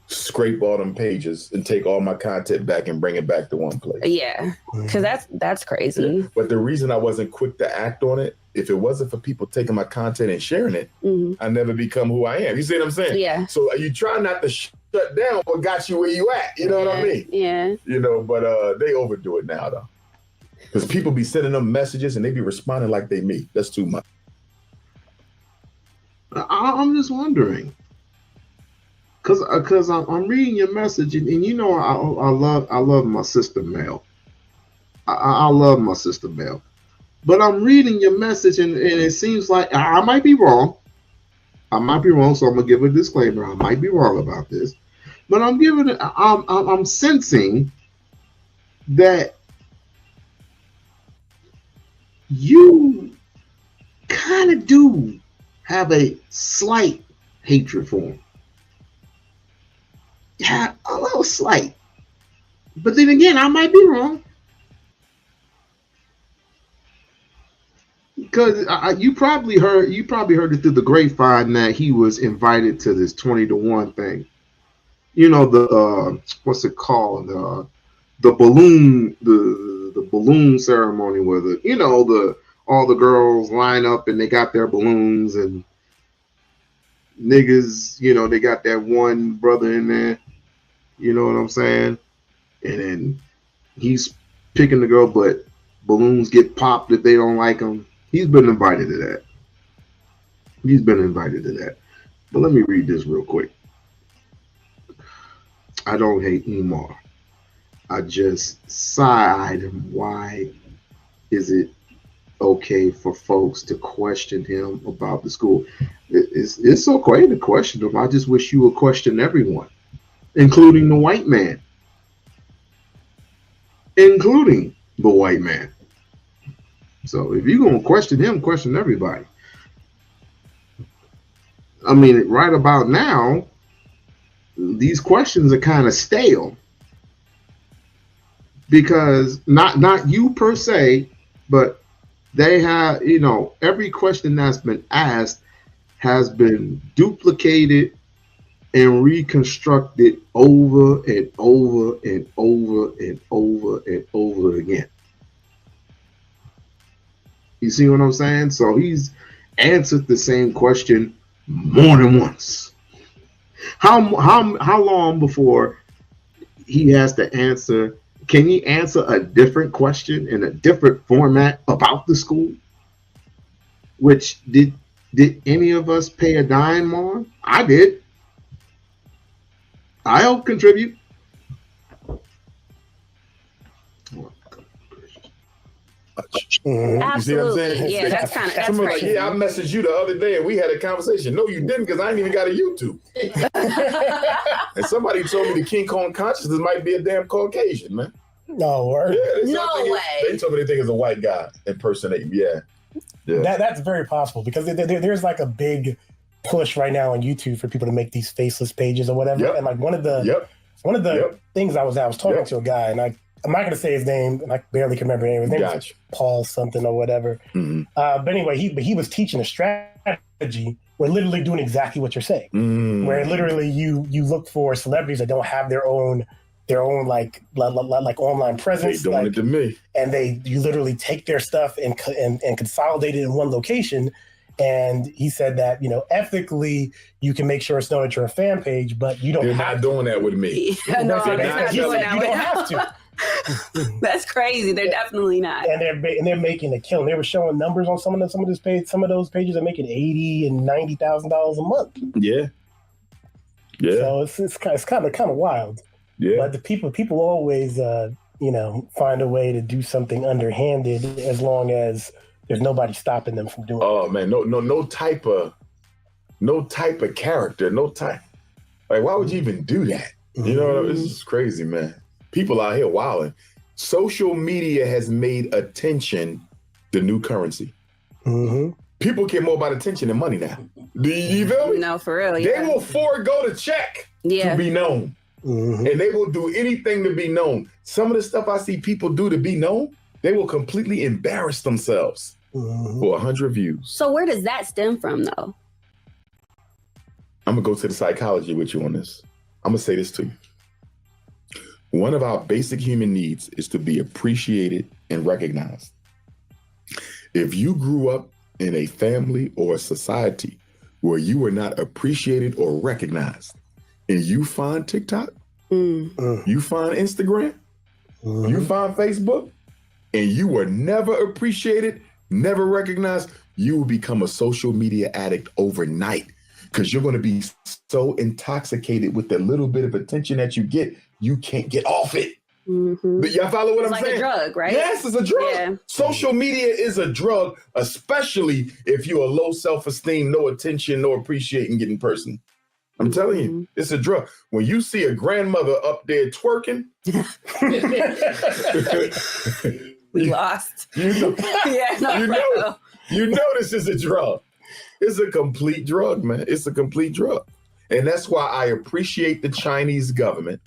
scrape all them pages and take all my content back and bring it back to one place. Yeah, because that's crazy. Yeah. But the reason I wasn't quick to act on it, if it wasn't for people taking my content and sharing it, I never become who I am. You see what I'm saying? Yeah. So you try not to shut down what got you where you at. You know what I mean? Yeah. But they overdo it now though, because people be sending them messages and they be responding like they me. That's too much. I'm just wondering. Cause I'm reading your message, and I love my sister Mel. I love my sister Mel, but I'm reading your message, and it seems like I might be wrong. So I'm gonna give a disclaimer. I might be wrong about this, but I'm sensing that you kind of do have a slight hatred for him. Yeah, a little slight. But then again, I might be wrong. Because you probably heard it through the grapevine that he was invited to this 20-to-1 thing. The what's it called? The balloon ceremony where all the girls line up and they got their balloons, and niggas, they got that one brother in there. You know what I'm saying? and then he's picking the girl, but balloons get popped if they don't like him. He's been invited to that. But let me read this real quick. I don't hate Umar. I just side him. Why is it okay for folks to question him about the school? It's okay to question him. I just wish you would question everyone, including the white man. Including the white man. So if you're going to question him, question everybody. I mean, right about now, these questions are kind of stale. Because not you per se, but they have, every question that's been asked has been duplicated and reconstructed over and over and over and over and over again. You see what I'm saying? So he's answered the same question more than once. How long before he has to answer? Can he answer a different question in a different format about the school? Which did any of us pay a dime on? I did. I helped contribute. You see what I'm saying? Yeah, that's kind of Someone like, crazy. I messaged you the other day and we had a conversation. No, you didn't, because I ain't even got a YouTube. And somebody told me the King Kong consciousness might be a damn Caucasian, man. No, word. Yeah, they told me they think it's a white guy impersonating. Yeah. That's very possible, because there's like a big push right now on YouTube for people to make these faceless pages or whatever. And like one of the things I was talking to a guy, and I'm not going to say his name. I barely can remember his name. His name was Paul something or whatever. But anyway, he was teaching a strategy. We're literally doing exactly what you're saying. Where literally you look for celebrities that don't have their own like online presence. They doing it to me. And you literally take their stuff and consolidate it in one location. And he said that, ethically you can make sure it's known that you're a fan page, but you don't. They're have not doing that with me. Yeah, no, they're not doing that. You don't have to. That's crazy. They're definitely not. And they're making a killing. They were showing numbers on some of those pages are making $80,000 and $90,000 a month. Yeah. So it's kind of wild. Yeah. But the people always find a way to do something underhanded, as long as there's nobody stopping them from doing it. Oh man, no type of character, no type. Like, why would you even do that? You know, this is crazy, man. People out here wilding. Social media has made attention the new currency. People care more about attention than money now. Do you feel me? No, for real. They will forego the check to be known. And they will do anything to be known. Some of the stuff I see people do to be known, they will completely embarrass themselves for 100 views. So where does that stem from, though? I'm going to go to the psychology with you on this. I'm going to say this to you. One of our basic human needs is to be appreciated and recognized. If you grew up in a family or a society where you were not appreciated or recognized, and you find TikTok, you find Instagram, you find Facebook, and you were never appreciated, never recognized, you will become a social media addict overnight, because you're going to be so intoxicated with the little bit of attention that you get, you can't get off it. But y'all follow what I'm saying? It's like a drug, right? Yes, it's a drug. Yeah. Social media is a drug, especially if you're a low self-esteem, no attention, no appreciating getting person. I'm telling you, it's a drug. When you see a grandmother up there twerking, we lost. You know this is a drug. It's a complete drug, man. It's a complete drug. And that's why I appreciate the Chinese government.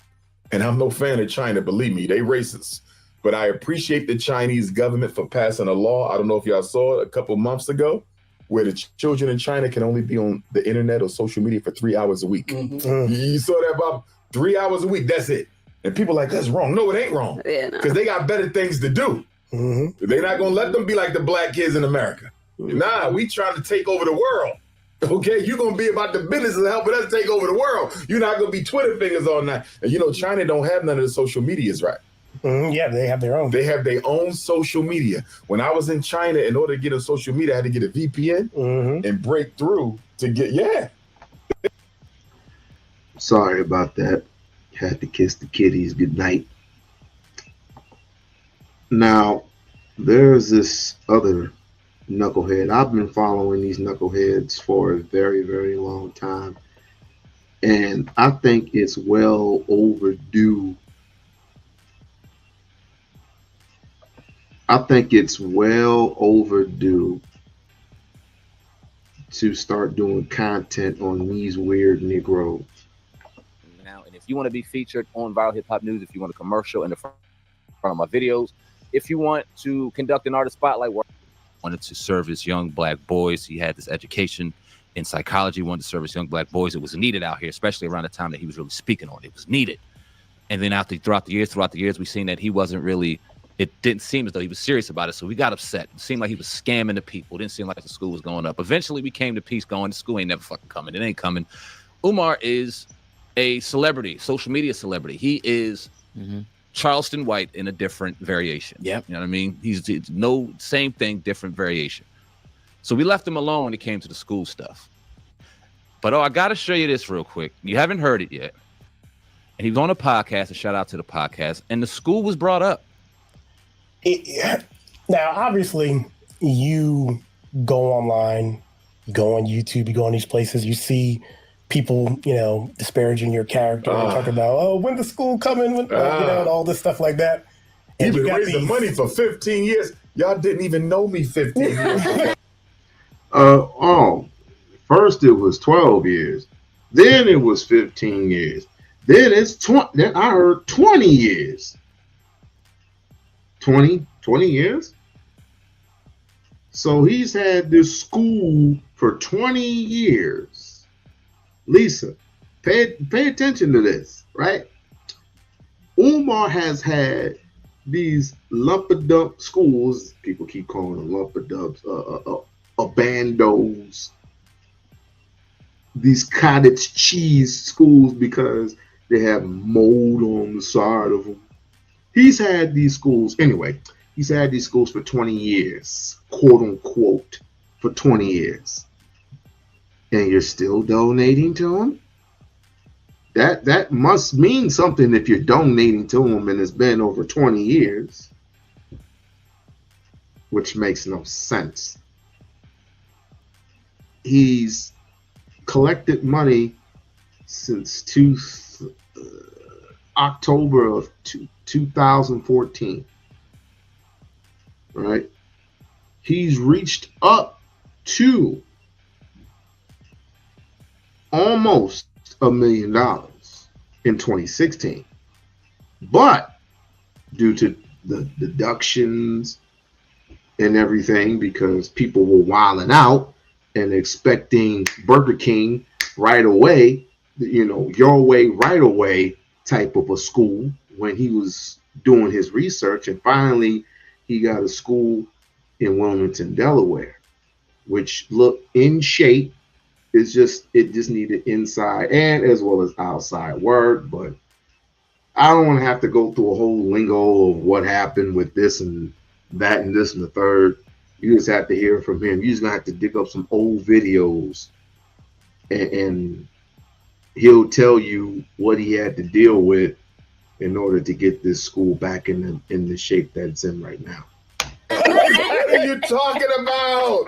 And I'm no fan of China, believe me, they racist. But I appreciate the Chinese government for passing a law. I don't know if y'all saw it a couple months ago, where the children in China can only be on the internet or social media for 3 hours a week. You saw that, Bob? 3 hours a week, that's it. And people like, that's wrong. No, it ain't wrong. Because they got better things to do. They're not going to let them be like the black kids in America. Nah, we trying to take over the world. Okay, you're gonna be about the business of helping us take over the world. You're not gonna be Twitter fingers all night. And you know, China don't have none of the social medias, right? Yeah, they have their own. They have their own social media. When I was in China, in order to get a social media, I had to get a VPN and break through to get, Sorry about that. Had to kiss the kitties goodnight. Now, there's this other knucklehead. I've been following these knuckleheads for a very, very long time. And I think it's well overdue. I think it's well overdue to start doing content on these weird Negroes. Now, and if you want to be featured on Viral Hip Hop News, if you want a commercial in the front of my videos, if you want to conduct an artist spotlight, wanted to service young Black boys. He had this education in psychology, wanted to service young Black boys. It was needed out here, especially around the time that he was really speaking on it. It was needed. And then throughout the years, we've seen that he wasn't really, it didn't seem as though he was serious about it. So we got upset. It seemed like he was scamming the people. It didn't seem like the school was going up. Eventually we came to peace going, the school ain't never fucking coming. It ain't coming. Umar is a celebrity, social media celebrity. He is Charleston White in a different variation. Yep. You know what I mean? He's no same thing, different variation. So we left him alone when it came to the school stuff. But I got to show you this real quick. You haven't heard it yet. And he was on a podcast, a shout out to the podcast, and the school was brought up. Now, obviously, you go online, go on YouTube, you go on these places, you see people, you know, disparaging your character and talking about, oh, when the school coming, you know, and all this stuff like that. You've been raising money for 15 years. Y'all didn't even know me 15 years ago. First it was 12 years. Then it was 15 years. Then it's 20. Then I heard 20 years. 20 years? So he's had this school for 20 years. Lisa, pay attention to this, right? Umar has had these lump-a-dump schools, people keep calling them lump-a-dumps, abandos, these cottage cheese schools because they have mold on the side of them. He's had these schools, anyway, he's had these schools for 20 years, quote unquote, for 20 years. And you're still donating to them? That must mean something if you're donating to them and it's been over 20 years, which makes no sense. He's collected money since October of 2014, right? He's reached up to almost $1 million in 2016, but due to the deductions and everything, because people were wilding out and expecting Burger King right away, you know, your way right away type of a school, when he was doing his research, and finally he got a school in Wilmington, Delaware, which looked in shape. It just needed inside and as well as outside work. But I don't want to have to go through a whole lingo of what happened with this and that and this and the third. You just have to hear from him. You're just gonna have to dig up some old videos and he'll tell you what he had to deal with in order to get this school back in the shape that it's in right now. What are you talking about?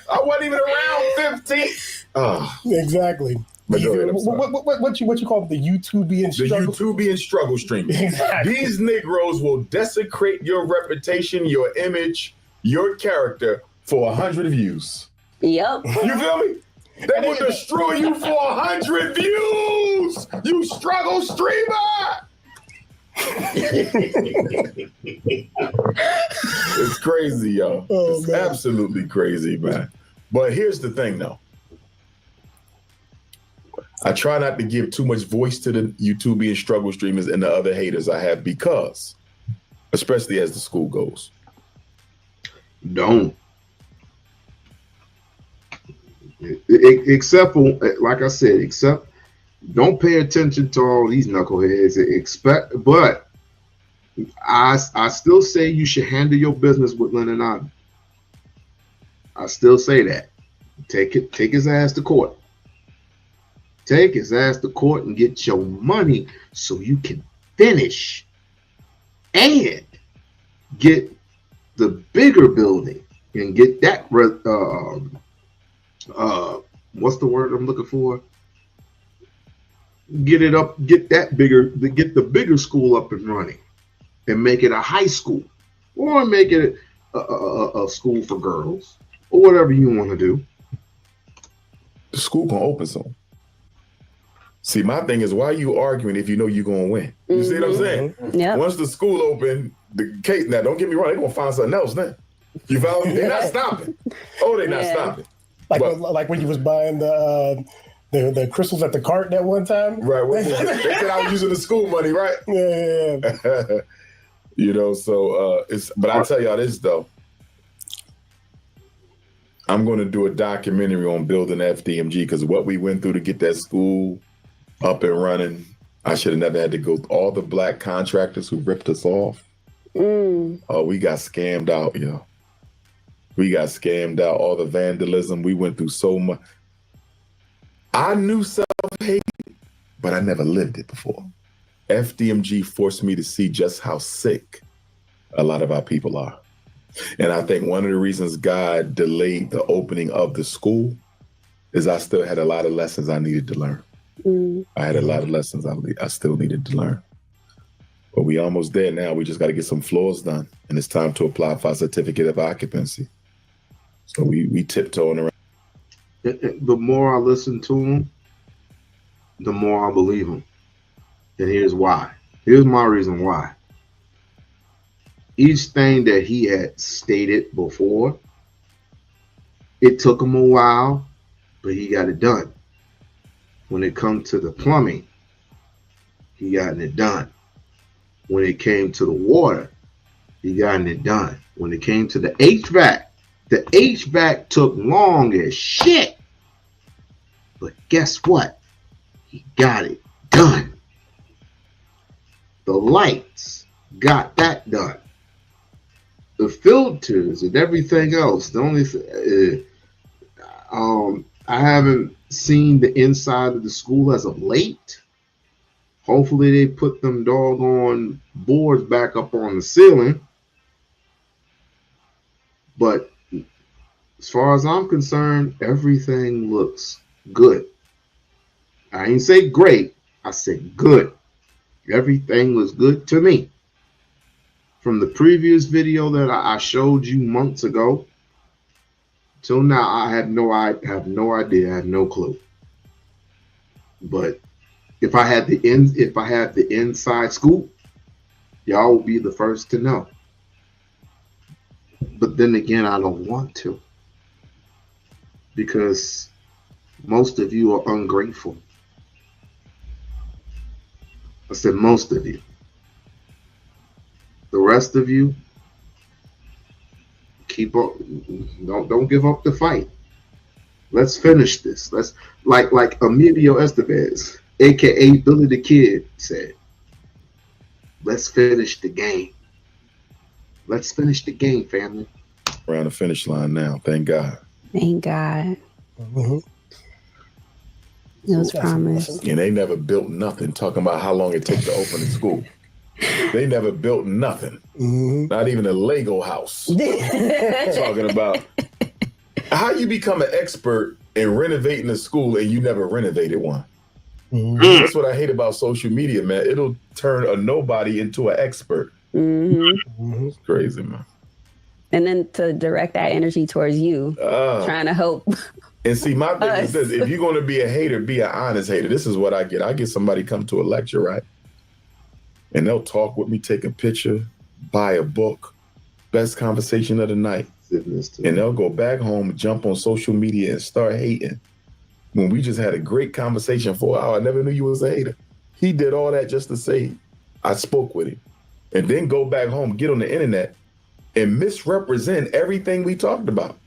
I wasn't even around 15. Oh, exactly. But go ahead, what you call it? The YouTubian struggle? The YouTubian struggle stream. Exactly. These Negroes will desecrate your reputation, your image, your character for 100 views. Yep. You feel me? They will destroy you for 100 views. You struggle streamer. It's crazy, y'all. It's absolutely crazy, man. But here's the thing, though. I try not to give too much voice to the YouTubian struggle streamers and the other haters I have, because, especially as the school goes. Except for, like I said, except don't pay attention to all these knuckleheads. But I still say you should handle your business with Lennon Island. I still say that. Take his ass to court. Take his ass to court and get your money so you can finish and get the bigger building and get that. What's the word I'm looking for? Get it up, get that bigger, get the bigger school up and running, and make it a high school, or make it a school for girls, or whatever you want to do. The school gonna open soon. See, my thing is, why are you arguing if you know you're gonna win? You see what I'm saying? Yep. Once the school open, the case, now don't get me wrong, they're gonna find something else then. You follow me? They're not stopping. Oh, they're not stopping. Like when you was buying the crystals at the cart that one time. Right. Well, they said I was using the school money, right? Yeah. You know, so but I'll tell y'all this though. I'm going to do a documentary on building FDMG because what we went through to get that school up and running, I should have never had to go. All the black contractors who ripped us off. Oh, we got scammed out, yo. We got scammed out. All the vandalism. We went through so much. I knew self-hate, but I never lived it before. FDMG forced me to see just how sick a lot of our people are. And I think one of the reasons God delayed the opening of the school is I still had a lot of lessons I needed to learn. I had a lot of lessons I still needed to learn. But we almost there now. We just got to get some floors done. And it's time to apply for a certificate of occupancy. So we tiptoeing around. The more I listen to him, the more I believe him. And here's why. Here's my reason why. Each thing that he had stated before, it took him a while, but he got it done. When it comes to the plumbing, he got it done. When it came to the water, he got it done. When it came to the HVAC took long as shit. But guess what? He got it done. The lights got that done. The filters and everything else. The only I haven't seen the inside of the school as of late. Hopefully they put them doggone boards back up on the ceiling. But as far as I'm concerned, everything looks good. I ain't say great. I said good. Everything was good to me. From the previous video that I showed you months ago till now, I have no idea. I have no clue. But if I had the inside scoop, y'all will be the first to know. But then again, I don't want to, because most of you are ungrateful. I said most of you. The rest of you, keep up. Don't give up the fight. Let's finish this. Let's like Emilio Estevez, aka Billy the Kid, said. Let's finish the game. Let's finish the game, family. Around the finish line now. Thank God. Thank God. It was promised. And they never built nothing. Talking about how long it took to open the school. They never built nothing. Not even a Lego house. Talking about how you become an expert in renovating a school and you never renovated one. That's what I hate about social media, man. It'll turn a nobody into an expert. It's crazy, man. And then to direct that energy towards you, trying to help. And see, my thing is this: if you're going to be a hater, be an honest hater. This is what I get. I get somebody come to a lecture, right? And they'll talk with me, take a picture, buy a book, best conversation of the night. And they'll go back home, jump on social media and start hating. When we just had a great conversation for an hour, I never knew you was a hater. He did all that just to say I spoke with him. And then go back home, get on the internet and misrepresent everything we talked about.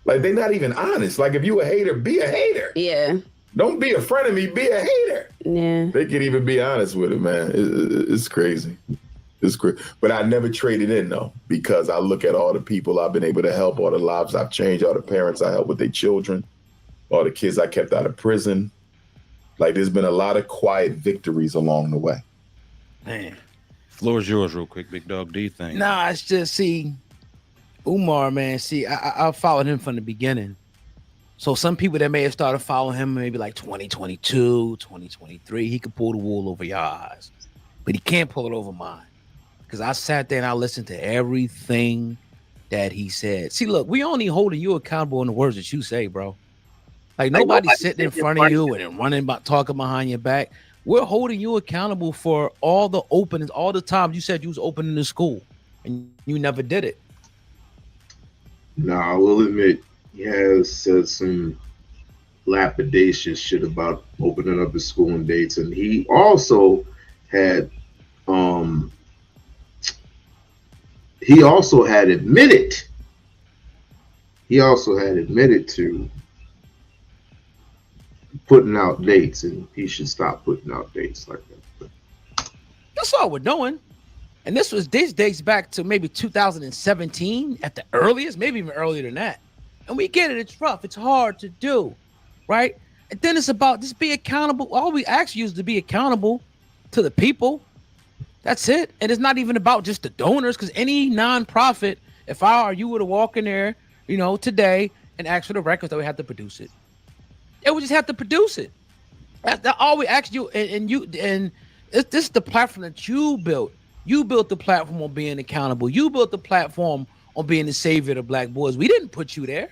Like they're not even honest. Like if you a hater, be a hater. Yeah. Don't be a friend of me, be a hater. Yeah. They can even be honest with it, man. It's crazy. It's crazy. But I never traded in though, because I look at all the people I've been able to help, all the lives I've changed, all the parents I helped with their children, all the kids I kept out of prison. Like there's been a lot of quiet victories along the way. Man, floor is yours, real quick, big dog. Do you think? Nah, it's just Umar, man. I followed him from the beginning. So some people that may have started following him maybe like 2022, 2023, he could pull the wool over your eyes, but he can't pull it over mine. Because I sat there and I listened to everything that he said. See, look, we only holding you accountable in the words that you say, bro. Like nobody's sitting in front of you and running about talking behind your back. We're holding you accountable for all the openings, all the times you said you was opening the school and you never did it. No, I will admit he has said some lapidation shit about opening up his school and dates, and he also had admitted to putting out dates, and he should stop putting out dates like that. That's all we're doing. And this dates back to maybe 2017 at the earliest, maybe even earlier than that. And we get it. It's rough. It's hard to do, right? And then it's about just be accountable. All we ask you is to be accountable to the people. That's it. And it's not even about just the donors, because any nonprofit, if you were to walk in there, today and ask for the records, they would have to produce it. They would just have to produce it. That's all we ask you. And this is the platform that you built. You built the platform on being accountable. You built the platform on being the savior of the black boys. We didn't put you there.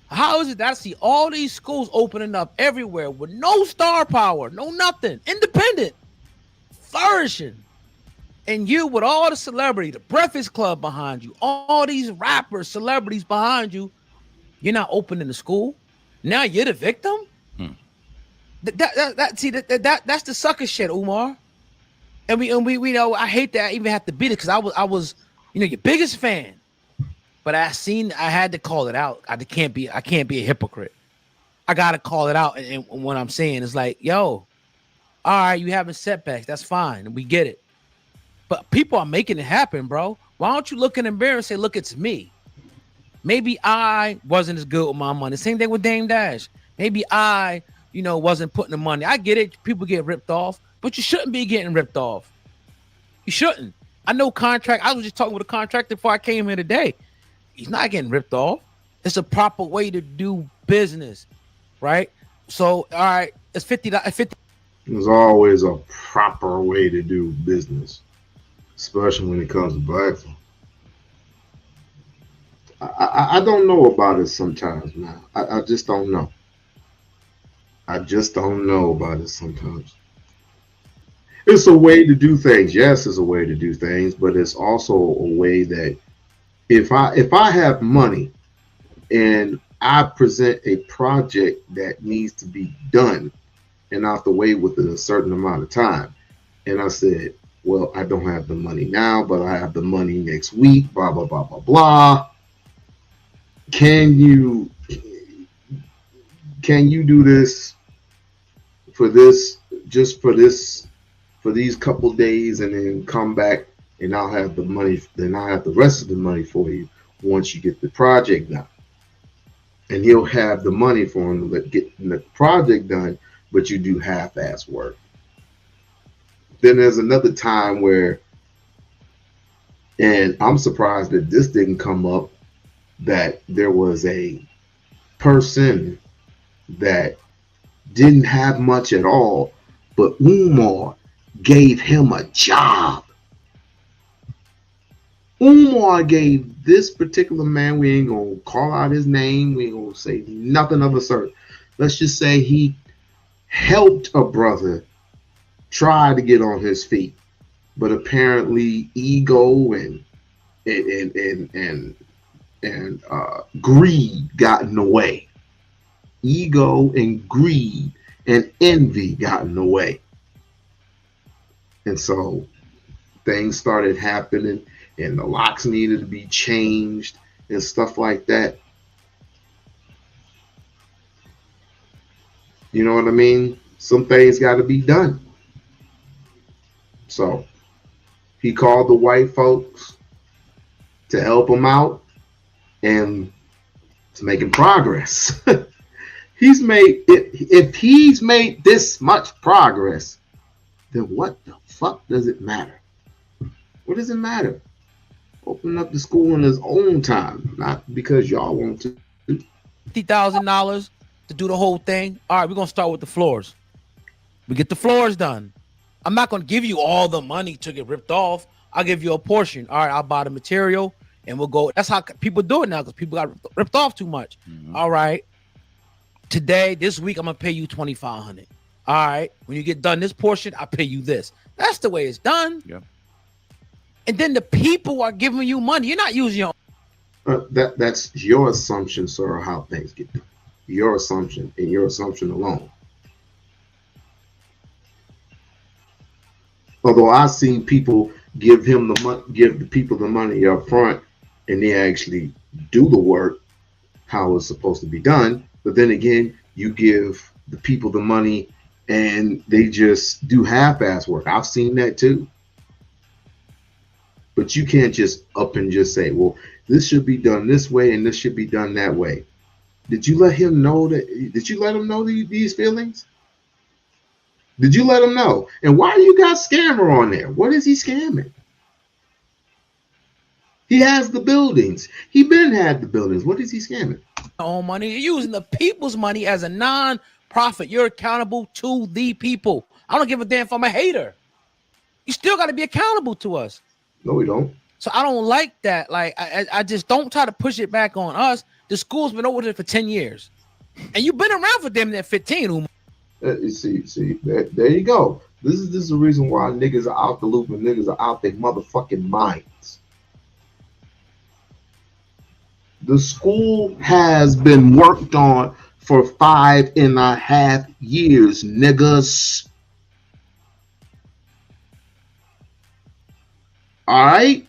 How is it that I see all these schools opening up everywhere with no star power, no nothing, independent, flourishing, and you with all the celebrity, the Breakfast Club behind you, all these rappers, celebrities behind you, you're not opening the school? Now you're the victim? That's the sucker shit, Umar. And we know I hate that I even have to beat it, because I was your biggest fan, but I had to call it out. I can't be a hypocrite. I gotta call it out, and what I'm saying is like, yo, all right, you having setbacks, that's fine, we get it. But people are making it happen, bro. Why don't you look in the mirror and say, look, it's me. Maybe I wasn't as good with my money. Same thing with Dame Dash. Maybe I, wasn't putting the money. I get it. People get ripped off, but you shouldn't be getting ripped off. You shouldn't. I know contract. I was just talking with a contractor before I came here today. He's not getting ripped off. It's a proper way to do business, right? So, all right, it's $50. There's always a proper way to do business, especially when it comes to black folk. I don't know about it sometimes, man. I just don't know. I just don't know about it sometimes. It's a way to do things. Yes, it's a way to do things, but it's also a way that if I have money and I present a project that needs to be done and out the way within a certain amount of time, and I said, well, I don't have the money now, but I have the money next week, blah, blah, blah, blah, blah. Can you do this for these couple days, and then come back and I'll have the money, then I'll have the rest of the money for you once you get the project done. And he'll have the money for him to get the project done, but you do half-ass work. Then there's another time where, and I'm surprised that this didn't come up, that there was a person that didn't have much at all, but Umar gave him a job. Umar gave this particular man, we ain't gonna call out his name, we ain't gonna say nothing of a sort. Let's just say he helped a brother try to get on his feet, but apparently ego and greed got in the way. Ego and greed and envy got in the way. And so things started happening, and the locks needed to be changed and stuff like that. You know what I mean? Some things got to be done. So he called the white folks to help him out, and it's making progress. He's made if he's made this much progress, then what the fuck does it matter? What does it matter? Open up the school in his own time, not because y'all want to. $50,000 to do the whole thing. All right, we're gonna start with the floors. We get the floors done. I'm not gonna give you all the money to get ripped off. I'll give you a portion. All right, I'll buy the material and we'll go. That's how people do it now because people got ripped off too much. All right, this week I'm gonna pay you $2,500. All right, when you get done this portion, I'll pay you this. That's the way it's done. Yeah. And then the people are giving you money. You're not using your That's your assumption, sir, of how things get done. Your assumption and your assumption alone. Although I've seen people give the people the money up front, and they actually do the work how it's supposed to be done. But then again, you give the people the money and they just do half-ass work. I've seen that too. But you can't just up and just say, well, this should be done this way and this should be done that way. Did you let him know that? Did you let him know these feelings? Did you let him know? And why you got scammer on there? What is he scamming? He has the buildings. He been had the buildings. What is he scamming? Own money. You're using the people's money as a non-profit. You're accountable to the people. I don't give a damn if I'm a hater. You still got to be accountable to us. No, we don't. So I don't like that. Like I just don't try to push it back on us. The school's been over there for 10 years, and you've been around for damn near 15. Umar. See, there you go. This is the reason why niggas are out the loop and niggas are out their motherfucking minds. The school has been worked on for 5.5 years, niggas. All right?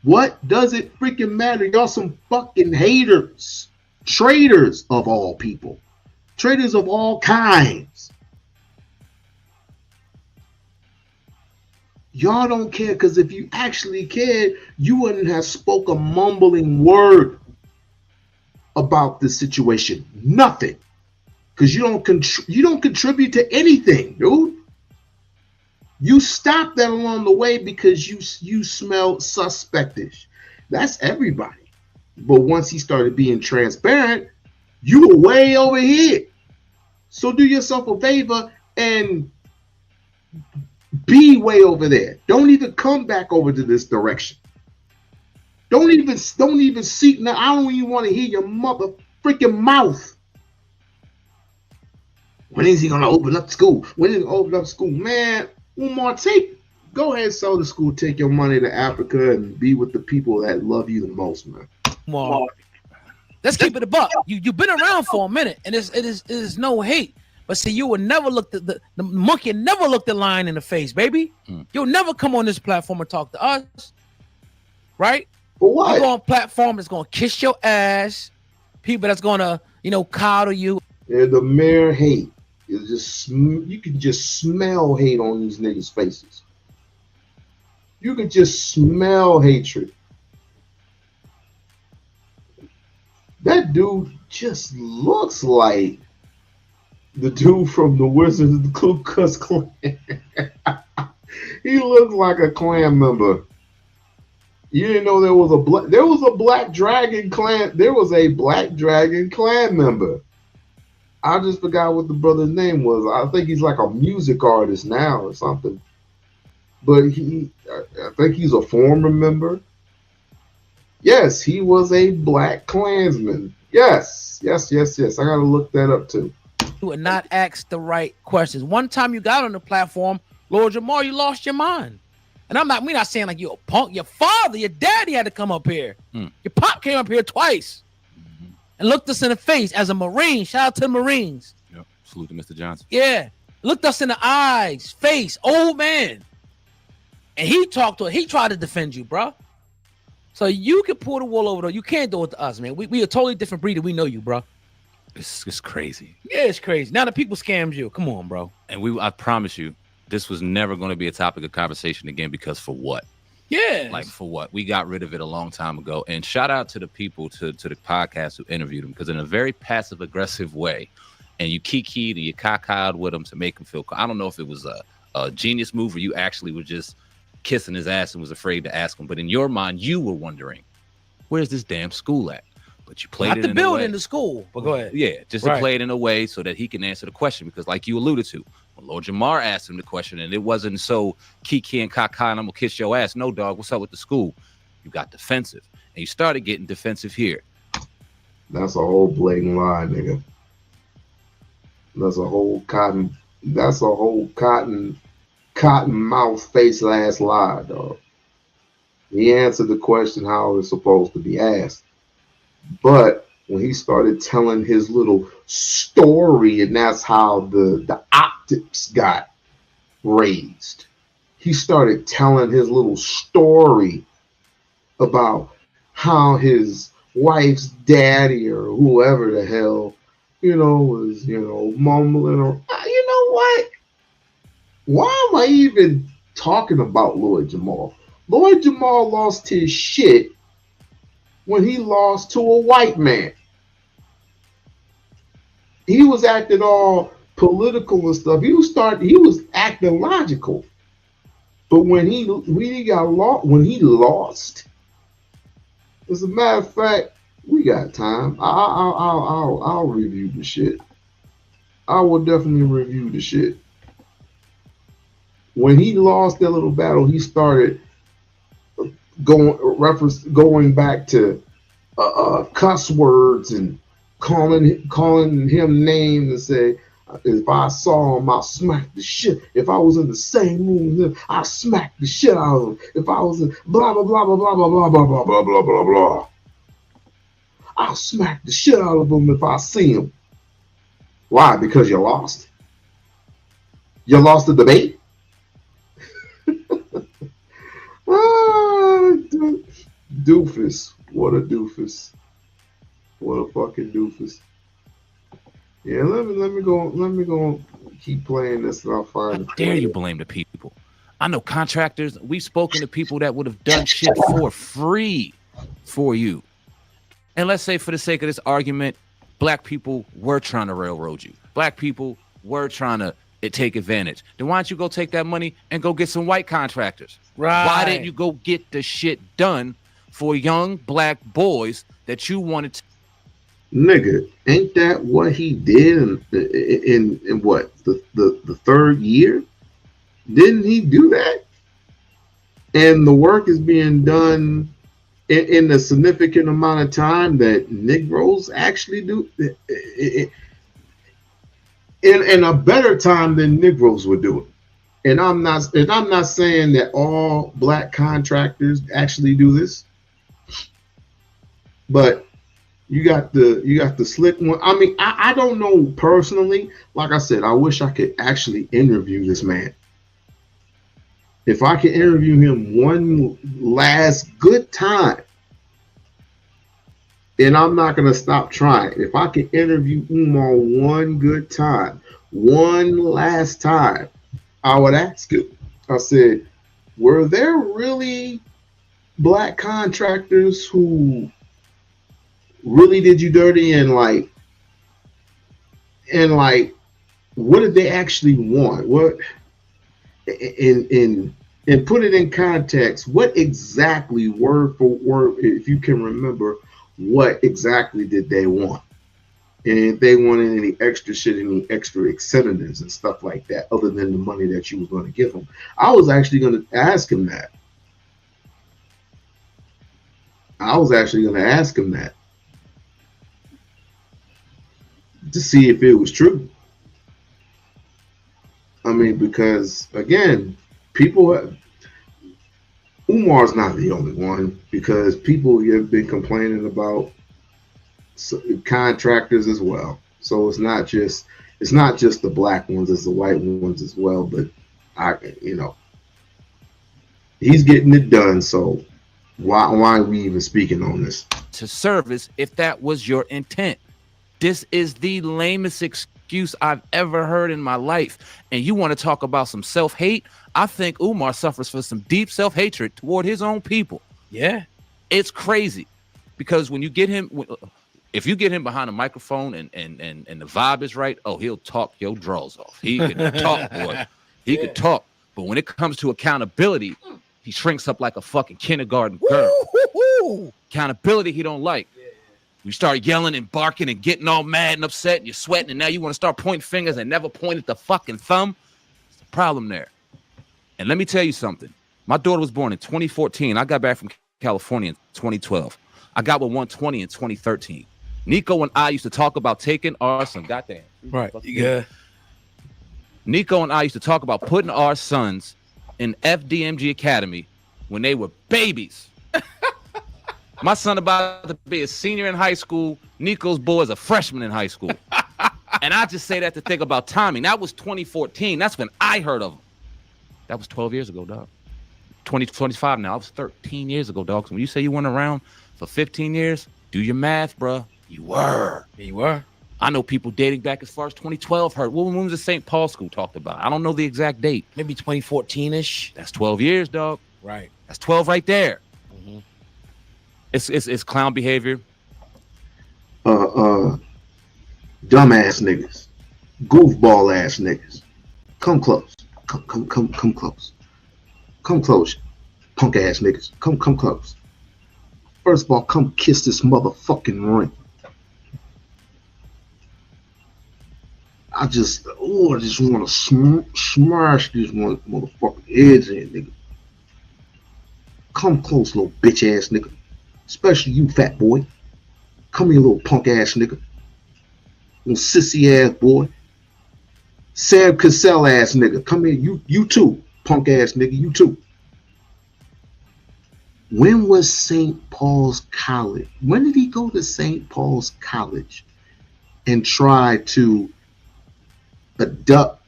What does it freaking matter? Y'all some fucking haters. Traitors of all people. Traitors of all kinds. Y'all don't care, because if you actually cared, you wouldn't have spoke a mumbling word about this situation. Nothing. Because you don't contribute to anything, dude. You stopped that along the way because you smell suspectish. That's everybody. But once he started being transparent, you were way over here. So do yourself a favor and be way over there. Don't even come back over to this direction. Don't even seek. Now I don't even want to hear your mother freaking mouth. When is he gonna open up school? When is he gonna open up school? Man, Umar, go ahead and sell the school, take your money to Africa and be with the people that love you the most, man. Umar, let's keep it a buck. You've been around for a minute, and it is no hate. But see, you would never look at the monkey never looked the lion in the face, baby. You'll never come on this platform and talk to us, right? For what? You go on platform that's gonna kiss your ass, people that's gonna coddle you. Yeah, the mere hate is just you can just smell hate on these niggas' faces. You can just smell hatred. That dude just looks like the dude from the Wizards of the Ku Klux Klan. He looks like a Klan member. You didn't know there was a Black Dragon Clan. There was a Black Dragon Clan member. I just forgot what the brother's name was. I think he's like a music artist now or something. But I think he's a former member. Yes, he was a Black Klansman. Yes. I gotta look that up too. You would not ask the right questions. One time you got on the platform, Lord Jamar, you lost your mind. And we're not saying like you're a punk. Your father, your daddy had to come up here. Your pop came up here twice and looked us in the face as a Marine. Shout out to the Marines. Yep. Salute to Mr. Johnson. Yeah. Looked us in the eyes, face, old man. And he talked to us. He tried to defend you, bro. So you can pull the wool over though. You can't do it to us, man. We a totally different breed and we know you, bro. It's crazy. Yeah, it's crazy. Now the people scammed you. Come on, bro. And I promise you, this was never going to be a topic of conversation again, because for what? Yeah. Like, for what? We got rid of it a long time ago. And shout out to the people, to the podcast who interviewed him, because in a very passive aggressive way, and you kikied and you cockeyed with him to make him feel. I don't know if it was a genius move or you actually were just kissing his ass and was afraid to ask him. But in your mind, you were wondering, where's this damn school at? But you played Not it the in a way. building, the school. But go ahead. Yeah, just to play it in a way so that he can answer the question. Because like you alluded to, when Lord Jamar asked him the question, and it wasn't so kiki and kaka and I'm gonna kiss your ass. No, dog, what's up with the school? You got defensive. And you started getting defensive here. That's a whole blatant lie, nigga. That's a whole cotton mouth face ass lie, dog. He answered the question how it was supposed to be asked. But when he started telling his little story, and that's how the optics got raised, he started telling his little story about how his wife's daddy or whoever the hell, was, mumbling or, you know what? Why am I even talking about Lloyd Jamal? Lloyd Jamal lost his shit when he lost to a white man. He was acting all political and stuff. He was acting logical. But when he lost, as a matter of fact, we got time. I'll review the shit. I will definitely review the shit. When he lost that little battle, he started going back to cuss words and calling him names and say, if I saw him, I'll smack the shit. If I was in the same room with him, I'll smack the shit out of him. If I was in blah blah blah blah blah blah blah blah blah blah blah blah blah, I'll smack the shit out of him if I see him. Why? Because you lost. You lost the debate. Doofus. What a doofus. What a fucking doofus. Yeah, let me go keep playing this and I'll find How dare you blame the people? I know contractors, we've spoken to people that would have done shit for free for you. And let's say for the sake of this argument, black people were trying to railroad you. Black people were trying to take advantage. Then why don't you go take that money and go get some white contractors? Right. Why didn't you go get the shit done for young black boys that you wanted to? Nigga, ain't that what he did in what the third year? Didn't he do that? And the work is being done in a significant amount of time that Negroes actually do in a better time than Negroes would do it. And I'm not saying that all black contractors actually do this, but you got the slick one. I mean, I don't know personally. Like I said, I wish I could actually interview this man. If I could interview him one last good time, and I'm not going to stop trying. If I could interview Umar one good time, one last time, I would ask him. I said, were there really black contractors who really did you dirty and like what did they actually want? What and put it in context, what exactly word for word, if you can remember, what exactly did they want? And if they wanted any extra shit, any extra incentives and stuff like that, other than the money that you was going to give them. I was actually going to ask him that. To see if it was true. I mean, because again, Umar's not the only one, because people have been complaining about contractors as well. So it's not just the black ones, it's the white ones as well. But he's getting it done. So why are we even speaking on this? To service if that was your intent. This is the lamest excuse I've ever heard in my life. And you want to talk about some self-hate? I think Umar suffers from some deep self-hatred toward his own people. Yeah. It's crazy because when you get him, if you get him behind a microphone and the vibe is right, oh, he'll talk your draws off. He can talk, boy. He could talk. But when it comes to accountability, he shrinks up like a fucking kindergarten girl. Woo-hoo-hoo. Accountability he don't like. You start yelling and barking and getting all mad and upset and you're sweating and now you want to start pointing fingers and never pointed the fucking thumb. There's a problem there. And let me tell you something. My daughter was born in 2014. I got back from California in 2012. I got with 120 in 2013. Nico and I used to talk about taking our son. Goddamn. Right. Yeah. Nico and I used to talk about putting our sons in FDMG Academy when they were babies. My son about to be a senior in high school. Nico's boy is a freshman in high school. And I just say that to think about timing. That was 2014. That's when I heard of him. That was 12 years ago, dog. 2025 now. That was 13 years ago, dog. So when you say you went around for 15 years, do your math, bro. You were. You were. I know people dating back as far as 2012 heard. When was the St. Paul school talked about? I don't know the exact date. Maybe 2014-ish. That's 12 years, dog. Right. That's 12 right there. Mm-hmm. It's clown behavior. Dumbass niggas. Goofball ass niggas. Come close. Come close. Come close. Punk ass niggas. Come close. First of all, come kiss this motherfucking ring. I just want to smash this one motherfucking heads in, nigga. Come close, little bitch ass nigga. Especially you, fat boy. Come here, little punk ass nigga. Little sissy ass boy. Sam Cassell ass nigga. Come here, you too, punk ass nigga, you too. When was St. Paul's College? When did he go to St. Paul's College and try to abduct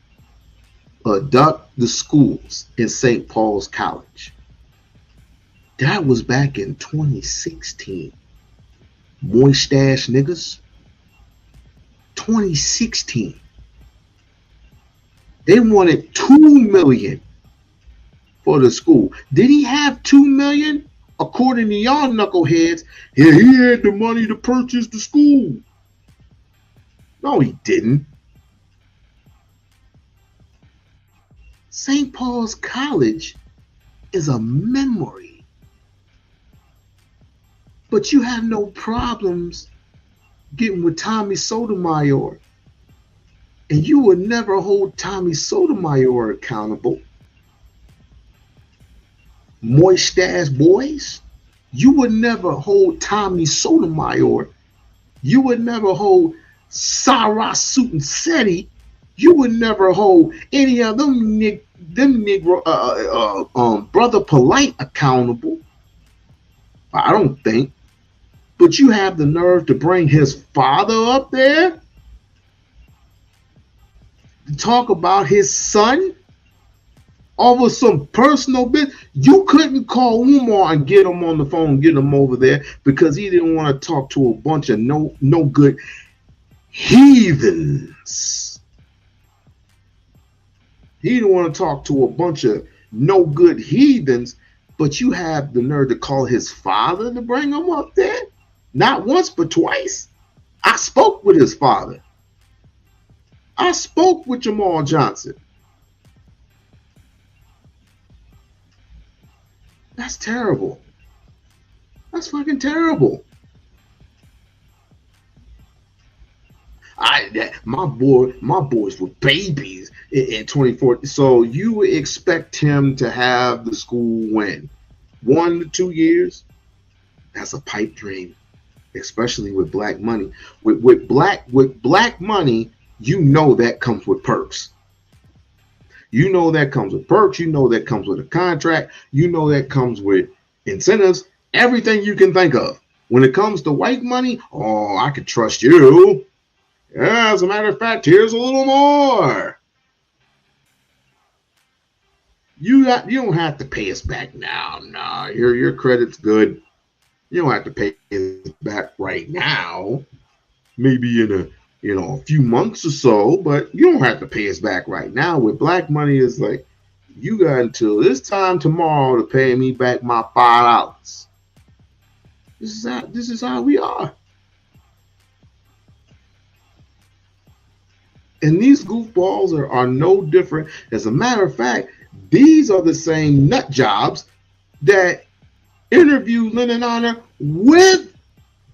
the schools in St. Paul's College? That was back in 2016. Moist ass niggas. 2016. They wanted $2 million for the school. Did he have $2 million? According to y'all knuckleheads, yeah, he had the money to purchase the school. No, he didn't. St. Paul's College is a memory. But you have no problems getting with Tommy Sotomayor. And you would never hold Tommy Sotomayor accountable. Moist ass boys. You would never hold Tommy Sotomayor. You would never hold Sarah Sutensetti. You would never hold any of them Negro Brother Polite accountable. I don't think. But you have the nerve to bring his father up there to talk about his son over some personal business. You couldn't call Umar and get him on the phone, get him over there because he didn't want to talk to a bunch of no good heathens. He didn't want to talk to a bunch of no good heathens, but you have the nerve to call his father to bring him up there? Not once, but twice. I spoke with his father. I spoke with Jamal Johnson. That's terrible. That's fucking terrible. My boys were babies in 2014. So you expect him to have the school when 1 to 2 years? That's a pipe dream, especially with black money. With black money, you know that comes with perks. You know that comes with perks. You know that comes with a contract. You know that comes with incentives. Everything you can think of. When it comes to white money, oh, I can trust you. Yeah, as a matter of fact, here's a little more. You don't have to pay us back now. No, your credit's good. You don't have to pay us back right now. maybe in a few months or so, but you don't have to pay us back right now. With black money, it's like you got until this time tomorrow to pay me back my $5. This is how we are. And these goofballs are no different. As a matter of fact, these are the same nut jobs that interviewed Lennon Honor with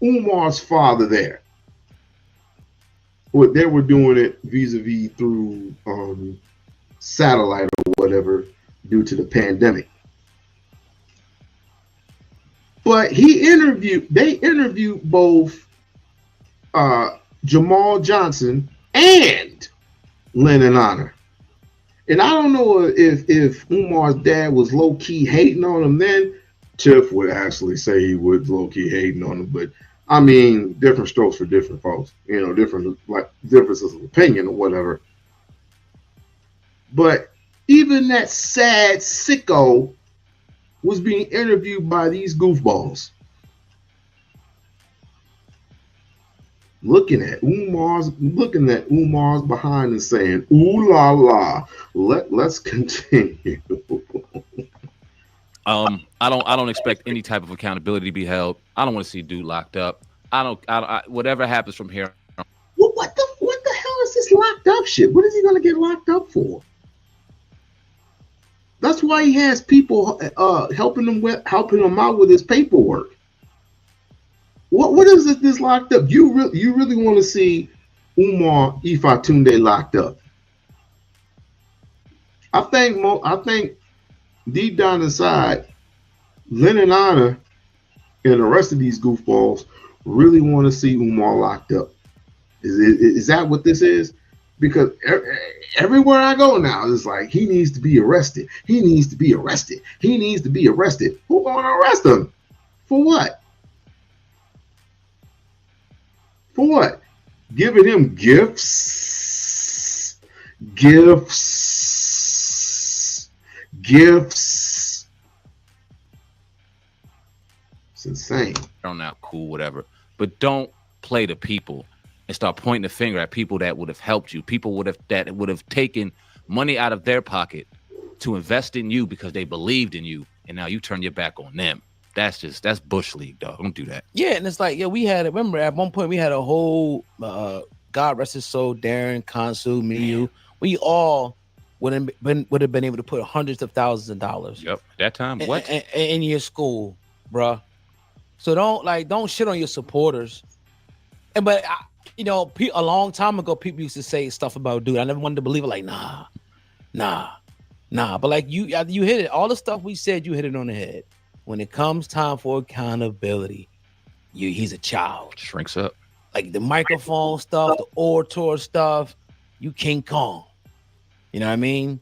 Umar's father there. Well, they were doing it vis-a-vis through satellite or whatever due to the pandemic. But they interviewed both Jamal Johnson and Lennon Honor. And I don't know if Umar's dad was low-key hating on him then. Tiff would actually say he was low-key hating on him, but I mean, different strokes for different folks, different differences of opinion or whatever. But even that sad sicko was being interviewed by these goofballs. Looking at Umar's behind and saying, "Ooh la la, let's continue." I don't expect any type of accountability to be held. I don't want to see dude locked up. Whatever happens from here. What the hell is this locked up shit? What is he gonna get locked up for? That's why he has people helping him out with his paperwork. What is this locked up? You really want to see Umar Ifatunde locked up? I think deep down inside, Lennon Honor and the rest of these goofballs really want to see Umar locked up. Is that what this is? Because everywhere I go now, it's like he needs to be arrested. He needs to be arrested. He needs to be arrested. Who's going to arrest him? For what? For what? Giving him gifts. It's insane. Now, cool, whatever. But don't play the people and start pointing the finger at people that would have helped you. People that would have taken money out of their pocket to invest in you because they believed in you, and now you turn your back on them. That's bush league, dog. Don't do that. Yeah, and it's like, remember at one point we had a whole God rest his soul, Darren, Konsu, me, you. We all would have been able to put hundreds of thousands of dollars. Yep. That time, what? In your school, bruh. So don't shit on your supporters. But a long time ago, people used to say stuff about dude. I never wanted to believe it. Like, nah. But like you hit it. All the stuff we said, you hit it on the head. When it comes time for accountability, he's a child. Shrinks up. Like the microphone stuff, the orator stuff, you King Kong. You know what I mean?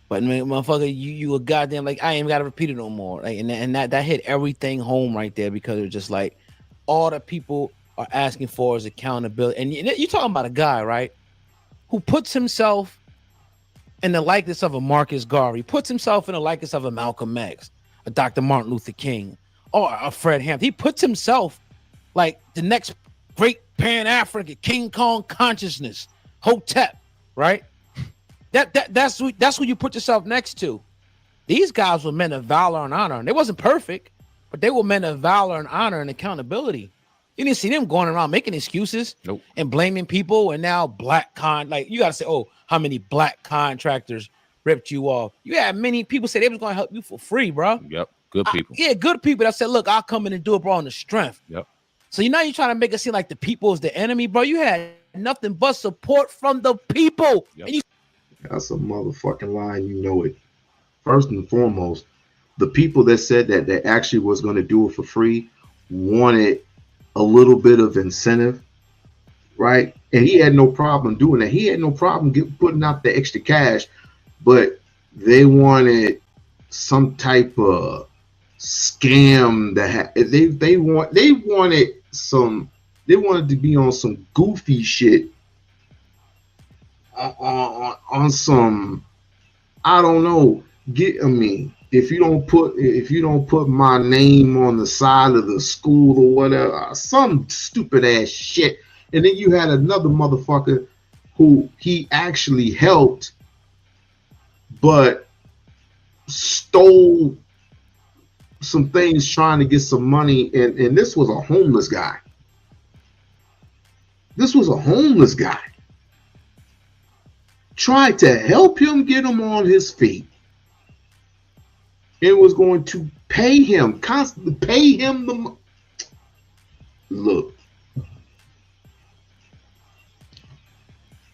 But motherfucker, you a goddamn, like, I ain't gotta repeat it no more. Like, and that hit everything home right there, because it's just like all the people are asking for is accountability. And you're talking about a guy, right, who puts himself in the likeness of a Marcus Garvey, puts himself in the likeness of a Malcolm X, a Dr. Martin Luther King, or a Fred Hampton. He puts himself like the next great Pan-African King Kong consciousness, Hotep, right? That's who you put yourself next to. These guys were men of valor and honor, and they wasn't perfect, but they were men of valor and honor and accountability. You didn't see them going around making excuses and blaming people. And now like you gotta say, oh, how many black contractors ripped you off? You had many people say they was gonna help you for free, bro. Yep, good people. Good people that said, look, I'll come in and do it, bro, on the strength. Yep. So you're trying to make it seem like the people is the enemy, bro. You had nothing but support from the people. Yep. And that's a motherfucking lie, and you know it. First and foremost, the people that said that they actually was going to do it for free wanted a little bit of incentive, right? And he had no problem doing that. He had no problem putting out the extra cash, but they wanted some type of scam that they wanted to be on some goofy shit, on some, I don't know. If you don't put my name on the side of the school or whatever, some stupid ass shit, And then you had another motherfucker who he actually helped, but stole some things trying to get some money. And this was a homeless guy. This was a homeless guy. Tried to help him get him on his feet. And was going to pay him, constantly pay him the look.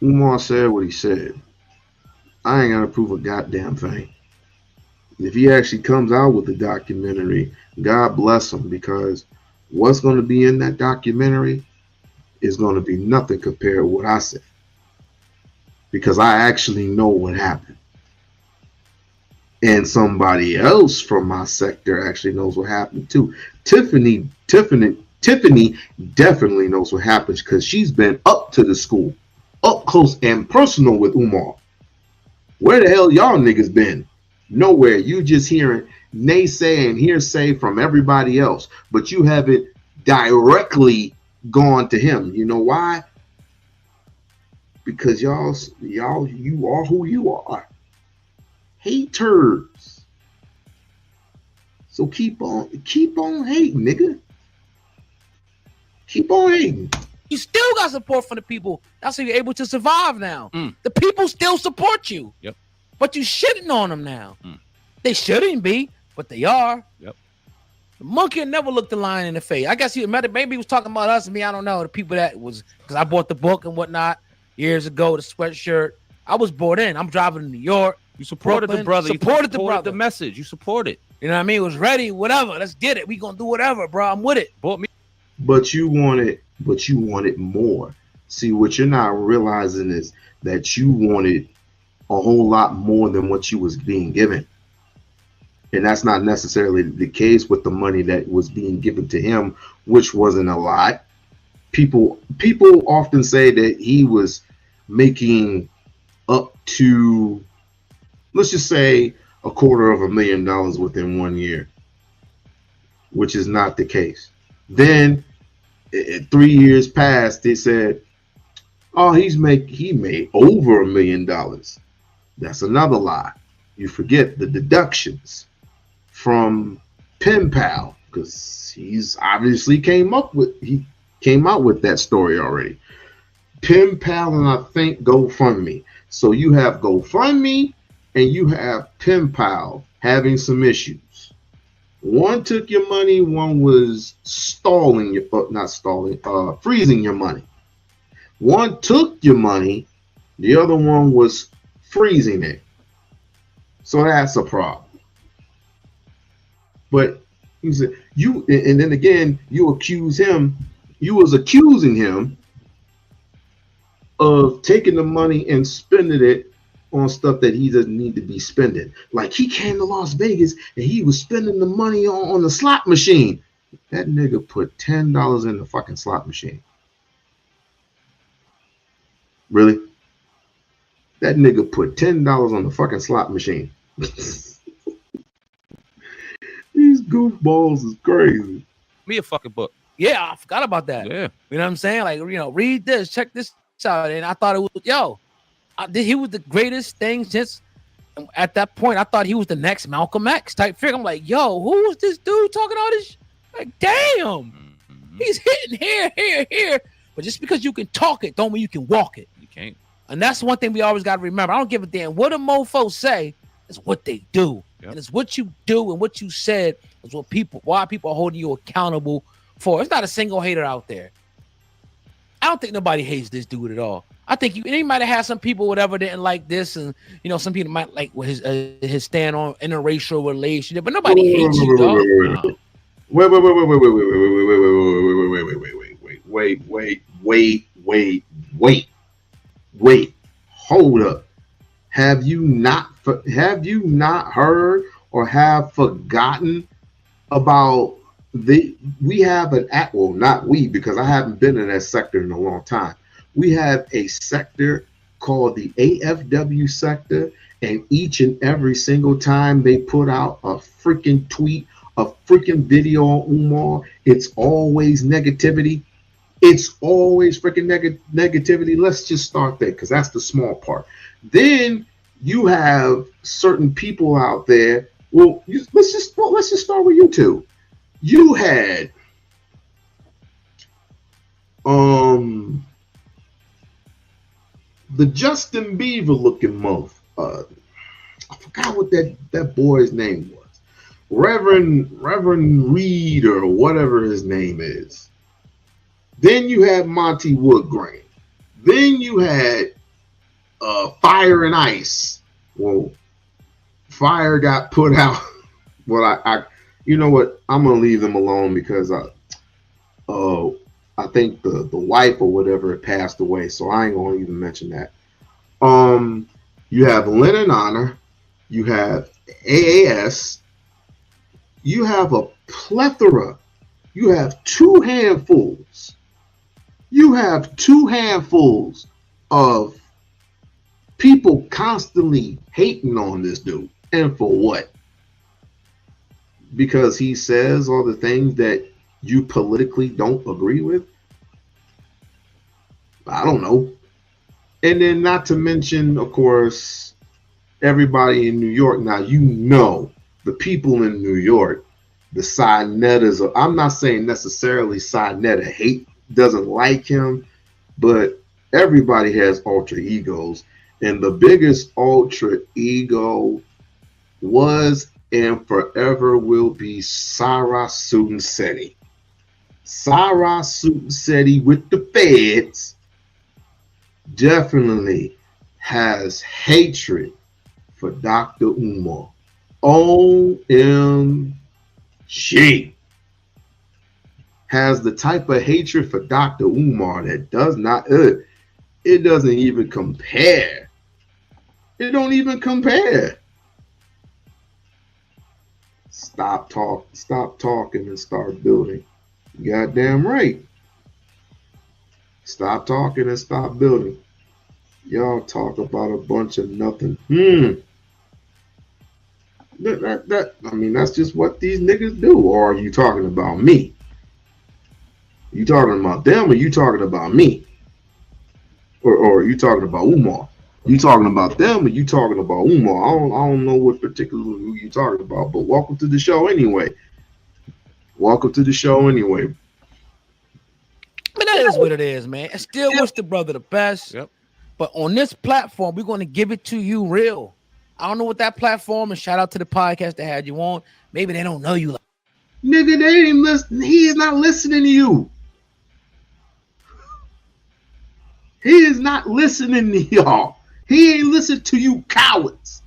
Umar said what he said. I ain't gotta prove a goddamn thing. If he actually comes out with the documentary, God bless him, because what's going to be in that documentary is going to be nothing compared to what I said. Because I actually know what happened. And somebody else from my sector actually knows what happened too. Tiffany definitely knows what happens because she's been up to the school, up close and personal with Umar. Where the hell y'all niggas been? Nowhere. You just hearing naysay and hearsay from everybody else, but you haven't directly gone to him. You know why? Because you are who you are. Haters. So keep on hating, nigga. Keep on hating. You still got support from the people. That's how you're able to survive now. The people still support you. Yep. But you shitting on them now. They shouldn't be, but they are. Yep. The monkey never looked the lion in the face. I guess maybe he was talking about us and me. I don't know. The people that was, because I bought the book and whatnot years ago, the sweatshirt. I was bought in. I'm driving to New York. You supported Brooklyn, the brother. Supported the brother. The message. You support it. You know what I mean? It was ready. Whatever. Let's get it. We gonna do whatever, bro. I'm with it. Bought me. But you wanted more. See, what you're not realizing is that you wanted a whole lot more than what you was being given. And that's not necessarily the case with the money that was being given to him, which wasn't a lot. People often say that he was making up to, let's just say, $250,000 within 1 year, which is not the case. Then 3 years passed, they said, oh, he made over $1 million. That's another lie. You forget the deductions from Pen Pal, because he's obviously came out with that story already. Pen Pal and I think GoFundMe. So you have GoFundMe and you have Pen Pal having some issues. One took your money, one was freezing your money. One took your money, the other one was freezing it. So that's a problem. But he said and then again, you was accusing him of taking the money and spending it on stuff that he doesn't need to be spending. Like he came to Las Vegas and he was spending the money on the slot machine. That nigga put $10 in the fucking slot machine. Really? That nigga put $10 on the fucking slot machine. These goofballs is crazy. Me a fucking book. Yeah, I forgot about that. Yeah. You know what I'm saying? Like, read this, check this out. And I thought it was, he was the greatest thing since, at that point, I thought he was the next Malcolm X type figure. I'm like, who is this dude talking all this? Like, damn. He's hitting here. But just because you can talk it, don't mean you can walk it. You can't. And that's one thing we always got to remember. I don't give a damn what a mofo say. It's what they do. Yep. And it's what you do and what you said is why people are holding you accountable for. It's not a single hater out there. I don't think nobody hates this dude at all. I think he might have had some people, whatever, didn't like this, and some people might like his stand on interracial relationship, but nobody hates you, dog. Wait. Hold up. Have you not heard or have forgotten about we have an act? Well, not we, because I haven't been in that sector in a long time. We have a sector called the AFW sector, and each and every single time they put out a freaking tweet, a freaking video on Umar, it's always negativity. It's always freaking negativity. Let's just start there because that's the small part. Then you have certain people out there. Well, let's just start with you two. You had the Justin Bieber looking mother. I forgot what that boy's name was. Reverend Reed or whatever his name is. Then you had Monty Woodgrain. Then you had Fire and Ice. Well, Fire got put out. Well, I you know what? I'm gonna leave them alone because I think the wife or whatever had passed away, so I ain't gonna even mention that. You have Lynn and Honor. You have AAS. You have a plethora. You have two handfuls. You have two handfuls of people constantly hating on this dude. And for what? Because he says all the things that you politically don't agree with? I don't know. And then not to mention, of course, everybody in New York. Now, you know, the people in New York, the Sinettas, I'm not saying necessarily Sinetta doesn't like him, but everybody has alter egos. And the biggest alter ego was and forever will be Sarah Sutton-Seti. Sarah Sutton-Seti with the feds definitely has hatred for Dr. Umar. OMG. Has the type of hatred for Dr. Umar that does not, it doesn't even compare. It don't even compare. Stop talking and start building. Goddamn right. Stop talking and stop building. Y'all talk about a bunch of nothing. I mean, that's just what these niggas do. Or are you talking about me? You talking about them or you talking about me? Or are you talking about Umar? You talking about them or you talking about Umar? I don't know what particularly who you talking about, but welcome to the show anyway. Welcome to the show anyway. But that is what it is, man. I still wish the brother the best. Yep. But on this platform, we're going to give it to you real. I don't know what that platform, and shout out to the podcast that had you on. Maybe they don't know you. Nigga, they ain't listen. He is not listening to you. He is not listening to y'all. He ain't listening to you cowards.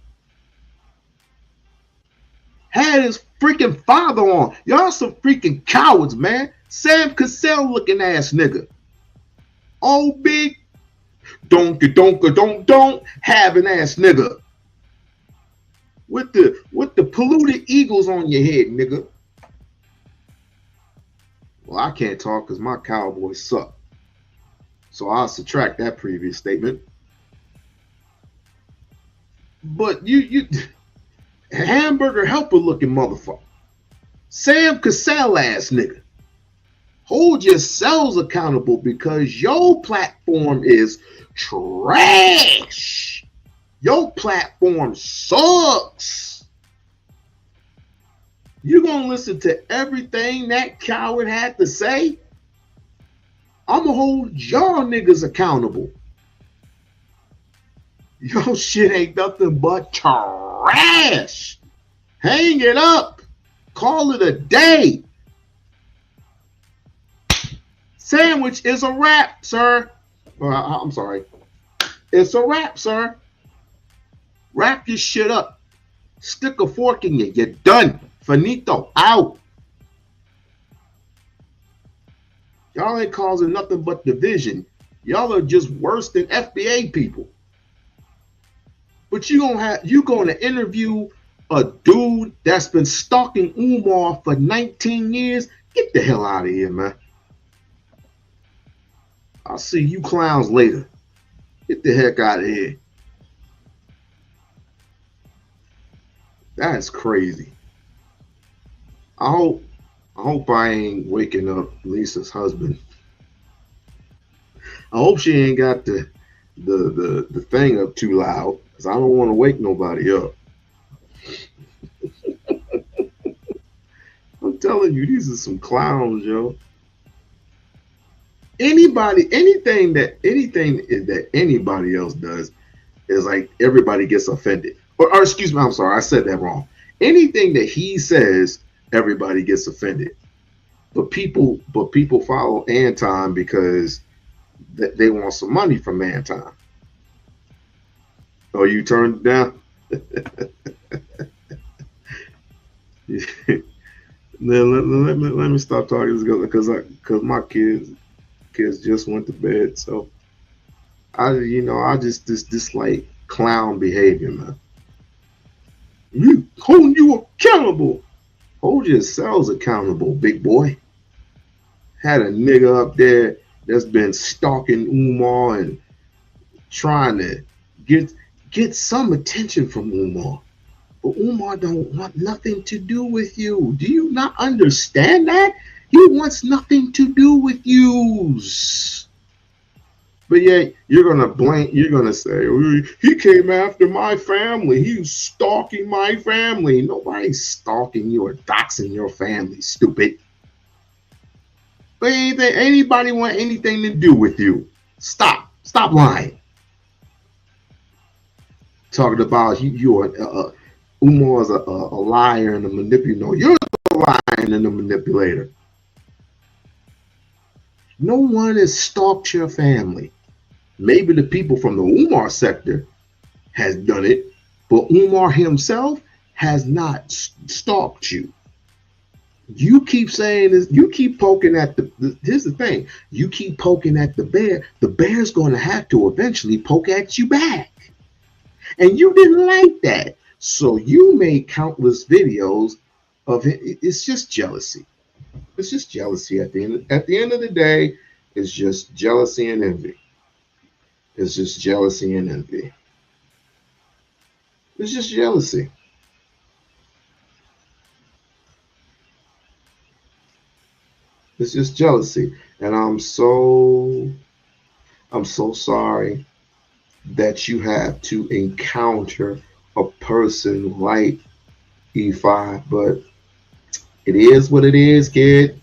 Had his freaking father on. Y'all some freaking cowards, man. Sam Cassell looking ass nigga. Oh, big don't having ass nigga. With the polluted eagles on your head, nigga. Well, I can't talk because my Cowboys suck. So I'll subtract that previous statement. But you hamburger helper looking motherfucker. Sam Cassell ass nigga. Hold yourselves accountable because your platform is trash. Your platform sucks. You gonna listen to everything that coward had to say? I'ma hold y'all niggas accountable. Your shit ain't nothing but trash. Hang it up. Call it a day. Sandwich is a wrap, sir. I'm sorry. It's a wrap, sir. Wrap your shit up. Stick a fork in you. You're done. Finito. Out. Y'all ain't causing nothing but division. Y'all are just worse than FBA people. But you gonna interview a dude that's been stalking Umar for 19 years? Get the hell out of here, man. I'll see you clowns later. Get the heck out of here. That's crazy. I hope I ain't waking up Lisa's husband. I hope she ain't got the thing up too loud, because I don't want to wake nobody up. I'm telling you, these are some clowns, yo. Anything that anybody else does is like everybody gets offended. Or excuse me, I'm sorry, I said that wrong. Anything that he says, everybody gets offended. But people follow Anton because they want some money from Anton. Oh, you turned it down? Then let me stop talking because my kids just went to bed. So I just dislike clown behavior, man. You holding you accountable. Hold yourselves accountable, big boy. Had a nigga up there that's been stalking Umar and trying to get some attention from Umar. But Umar don't want nothing to do with you. Do you not understand that? He wants nothing to do with you. But yet you're gonna say, he came after my family. He was stalking my family. Nobody's stalking you or doxing your family, stupid. But anybody want anything to do with you? Stop lying. Talking about Umar's a liar and a manipulator. No, you're the liar and the manipulator. No one has stalked your family. Maybe the people from the Umar sector has done it, but Umar himself has not stalked you. You keep saying this. You keep poking at here's the thing. You keep poking at the bear. The bear's going to have to eventually poke at you back. And you didn't like that. So you made countless videos of it. It's just jealousy. It's just jealousy at the end of the day. It's just jealousy and envy. It's just jealousy and envy. It's just jealousy. It's just jealousy. And I'm so sorry that you have to encounter a person like E5, but it is what it is, kid.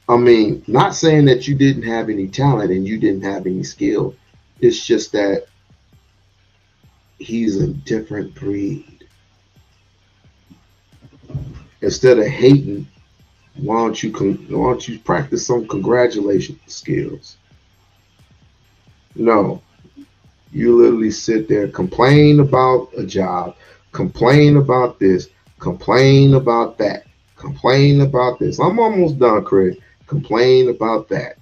I mean, not saying that you didn't have any talent and you didn't have any skill. It's just that he's a different breed. Instead of hating, why don't you practice some congratulation skills? No, you literally sit there, complain about a job, complain about this, complain about that, complain about this. I'm almost done, Craig. Complain about that.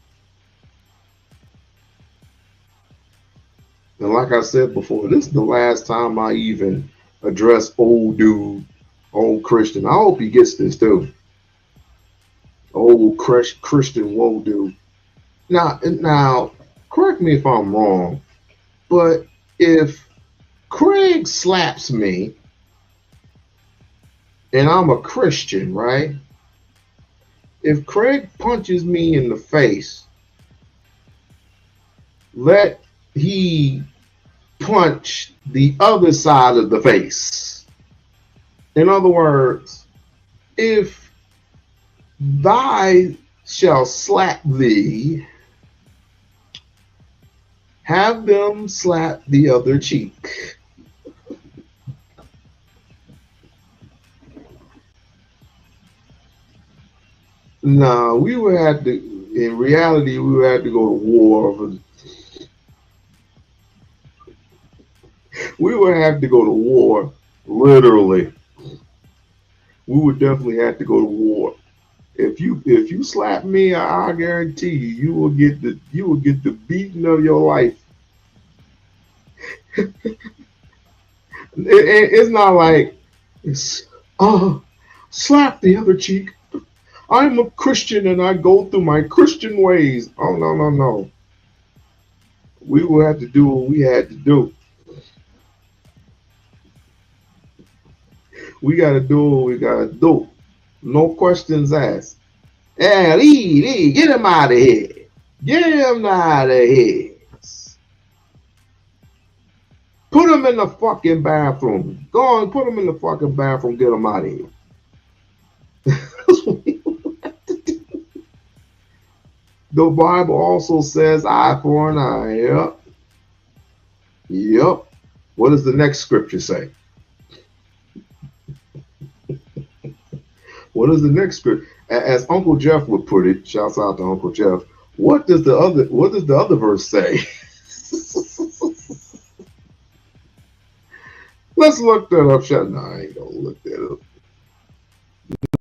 And like I said before, this is the last time I even address old dude, old Christian. I hope he gets this too. Old Christian woe dude. Now, correct me if I'm wrong, but if Craig slaps me and I'm a Christian, right? If Craig punches me in the face, let he punch the other side of the face. In other words, if thy shall slap thee, have them slap the other cheek. No, we would have to, in reality, we would have to go to war. We would have to go to war, literally. We would definitely have to go to war. If you slap me, I guarantee you will get the beating of your life. It's not like slap the other cheek. I'm a Christian and I go through my Christian ways. Oh, no. We will have to do what we had to do. We got to do what we got to do. No questions asked. Yeah, Lee, get him out of here. Get him out of here. Put him in the fucking bathroom. Go on, put him in the fucking bathroom. Get him out of here. The Bible also says eye for an eye. Yep. Yep. What does the next scripture say? What is the next scripture? As Uncle Jeff would put it, shouts out to Uncle Jeff. What does the other verse say? Let's look that up. No, I ain't gonna look that up.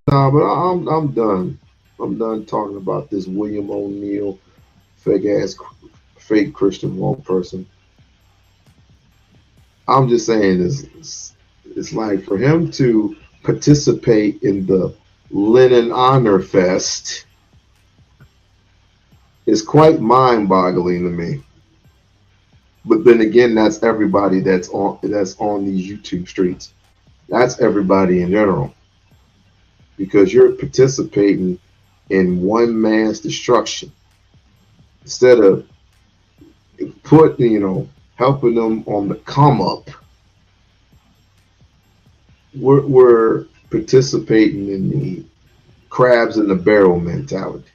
Nah, but I'm done. I'm done talking about this William Oneil fake Christian woke person. I'm just saying it's like for him to participate in the Lenin Honor Fest is quite mind-boggling to me. But then again, that's everybody that's on these YouTube streets. That's everybody in general. Because you're participating in one man's destruction. Instead of helping them on the come up, we're participating in the crabs in the barrel mentality.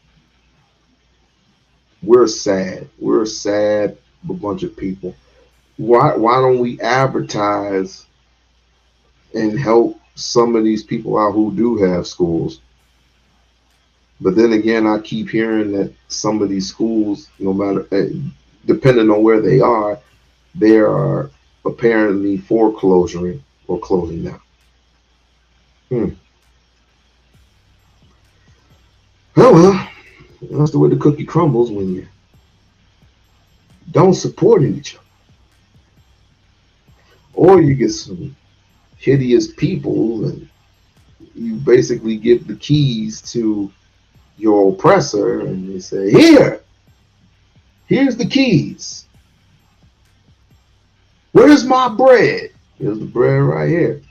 We're sad. We're sad, a bunch of people. Why don't we advertise and help some of these people out who do have schools? But then again, I keep hearing that some of these schools, no matter, depending on where they are apparently foreclosing or closing down. Oh well, that's the way the cookie crumbles when you don't support each other. Or you get some hideous people and you basically give the keys to your oppressor and you say, here's the keys. Where's my bread? Here's the bread right here.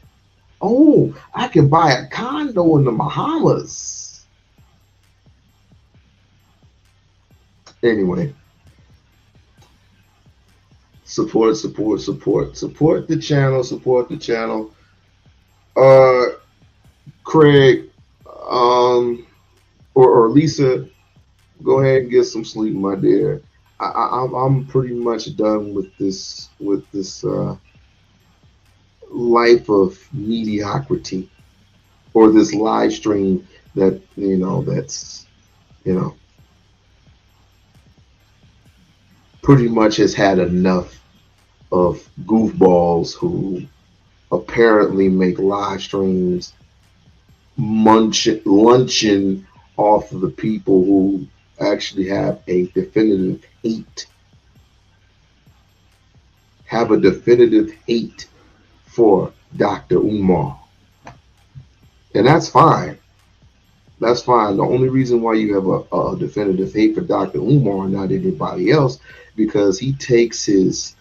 Oh, I can buy a condo in the Bahamas. Anyway, support the channel, Craig, or Lisa, go ahead and get some sleep, my dear. I'm pretty much done with this life of mediocrity, or this live stream that that's pretty much has had enough of goofballs who apparently make live streams luncheon off of the people who actually have a definitive hate for Dr. Umar. And that's fine. That's fine. The only reason why you have a definitive hate for Dr. Umar and not anybody else, because he takes his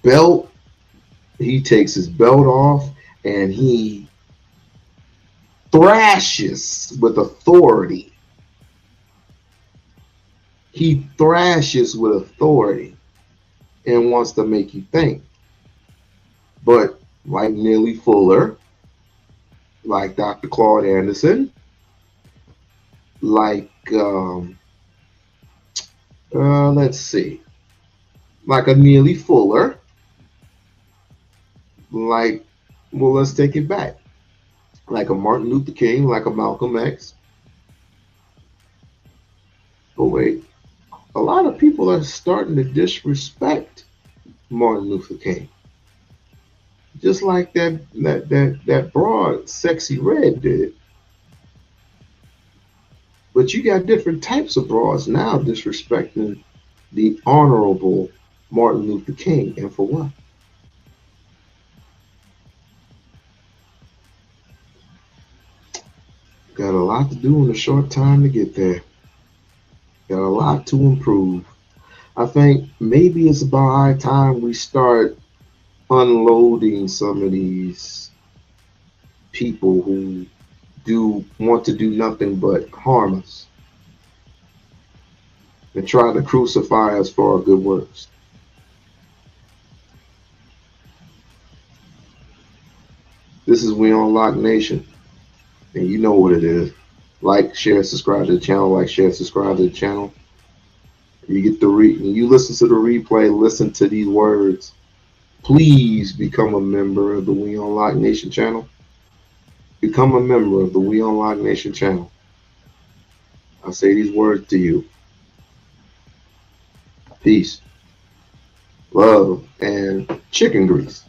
belt off and he thrashes with authority. He thrashes with authority and wants to make you think. But like Neely Fuller, like Dr. Claude Anderson, like let's see, like a Neely Fuller, like, well, let's take it back, like a Martin Luther King, like a Malcolm X. But wait, a lot of people are starting to disrespect Martin Luther King, just like that broad Sexy Red did. But you got different types of broads now disrespecting the honorable Martin Luther King, and for what? Got a lot to do in a short time to get there. Got a lot to improve. I think maybe it's about high time we start unloading some of these people who want to do nothing but harm us. and try to crucify us for our good works. This is We-On-Loc Nation, and you know what it is. Like, share, subscribe to the channel. Like, share, subscribe to the channel. You get the you listen to the replay, listen to these words. Please become a member of the We-On-Loc Nation channel. Become a member of the We-On-Loc Nation channel. I say these words to you. Peace, love, and chicken grease.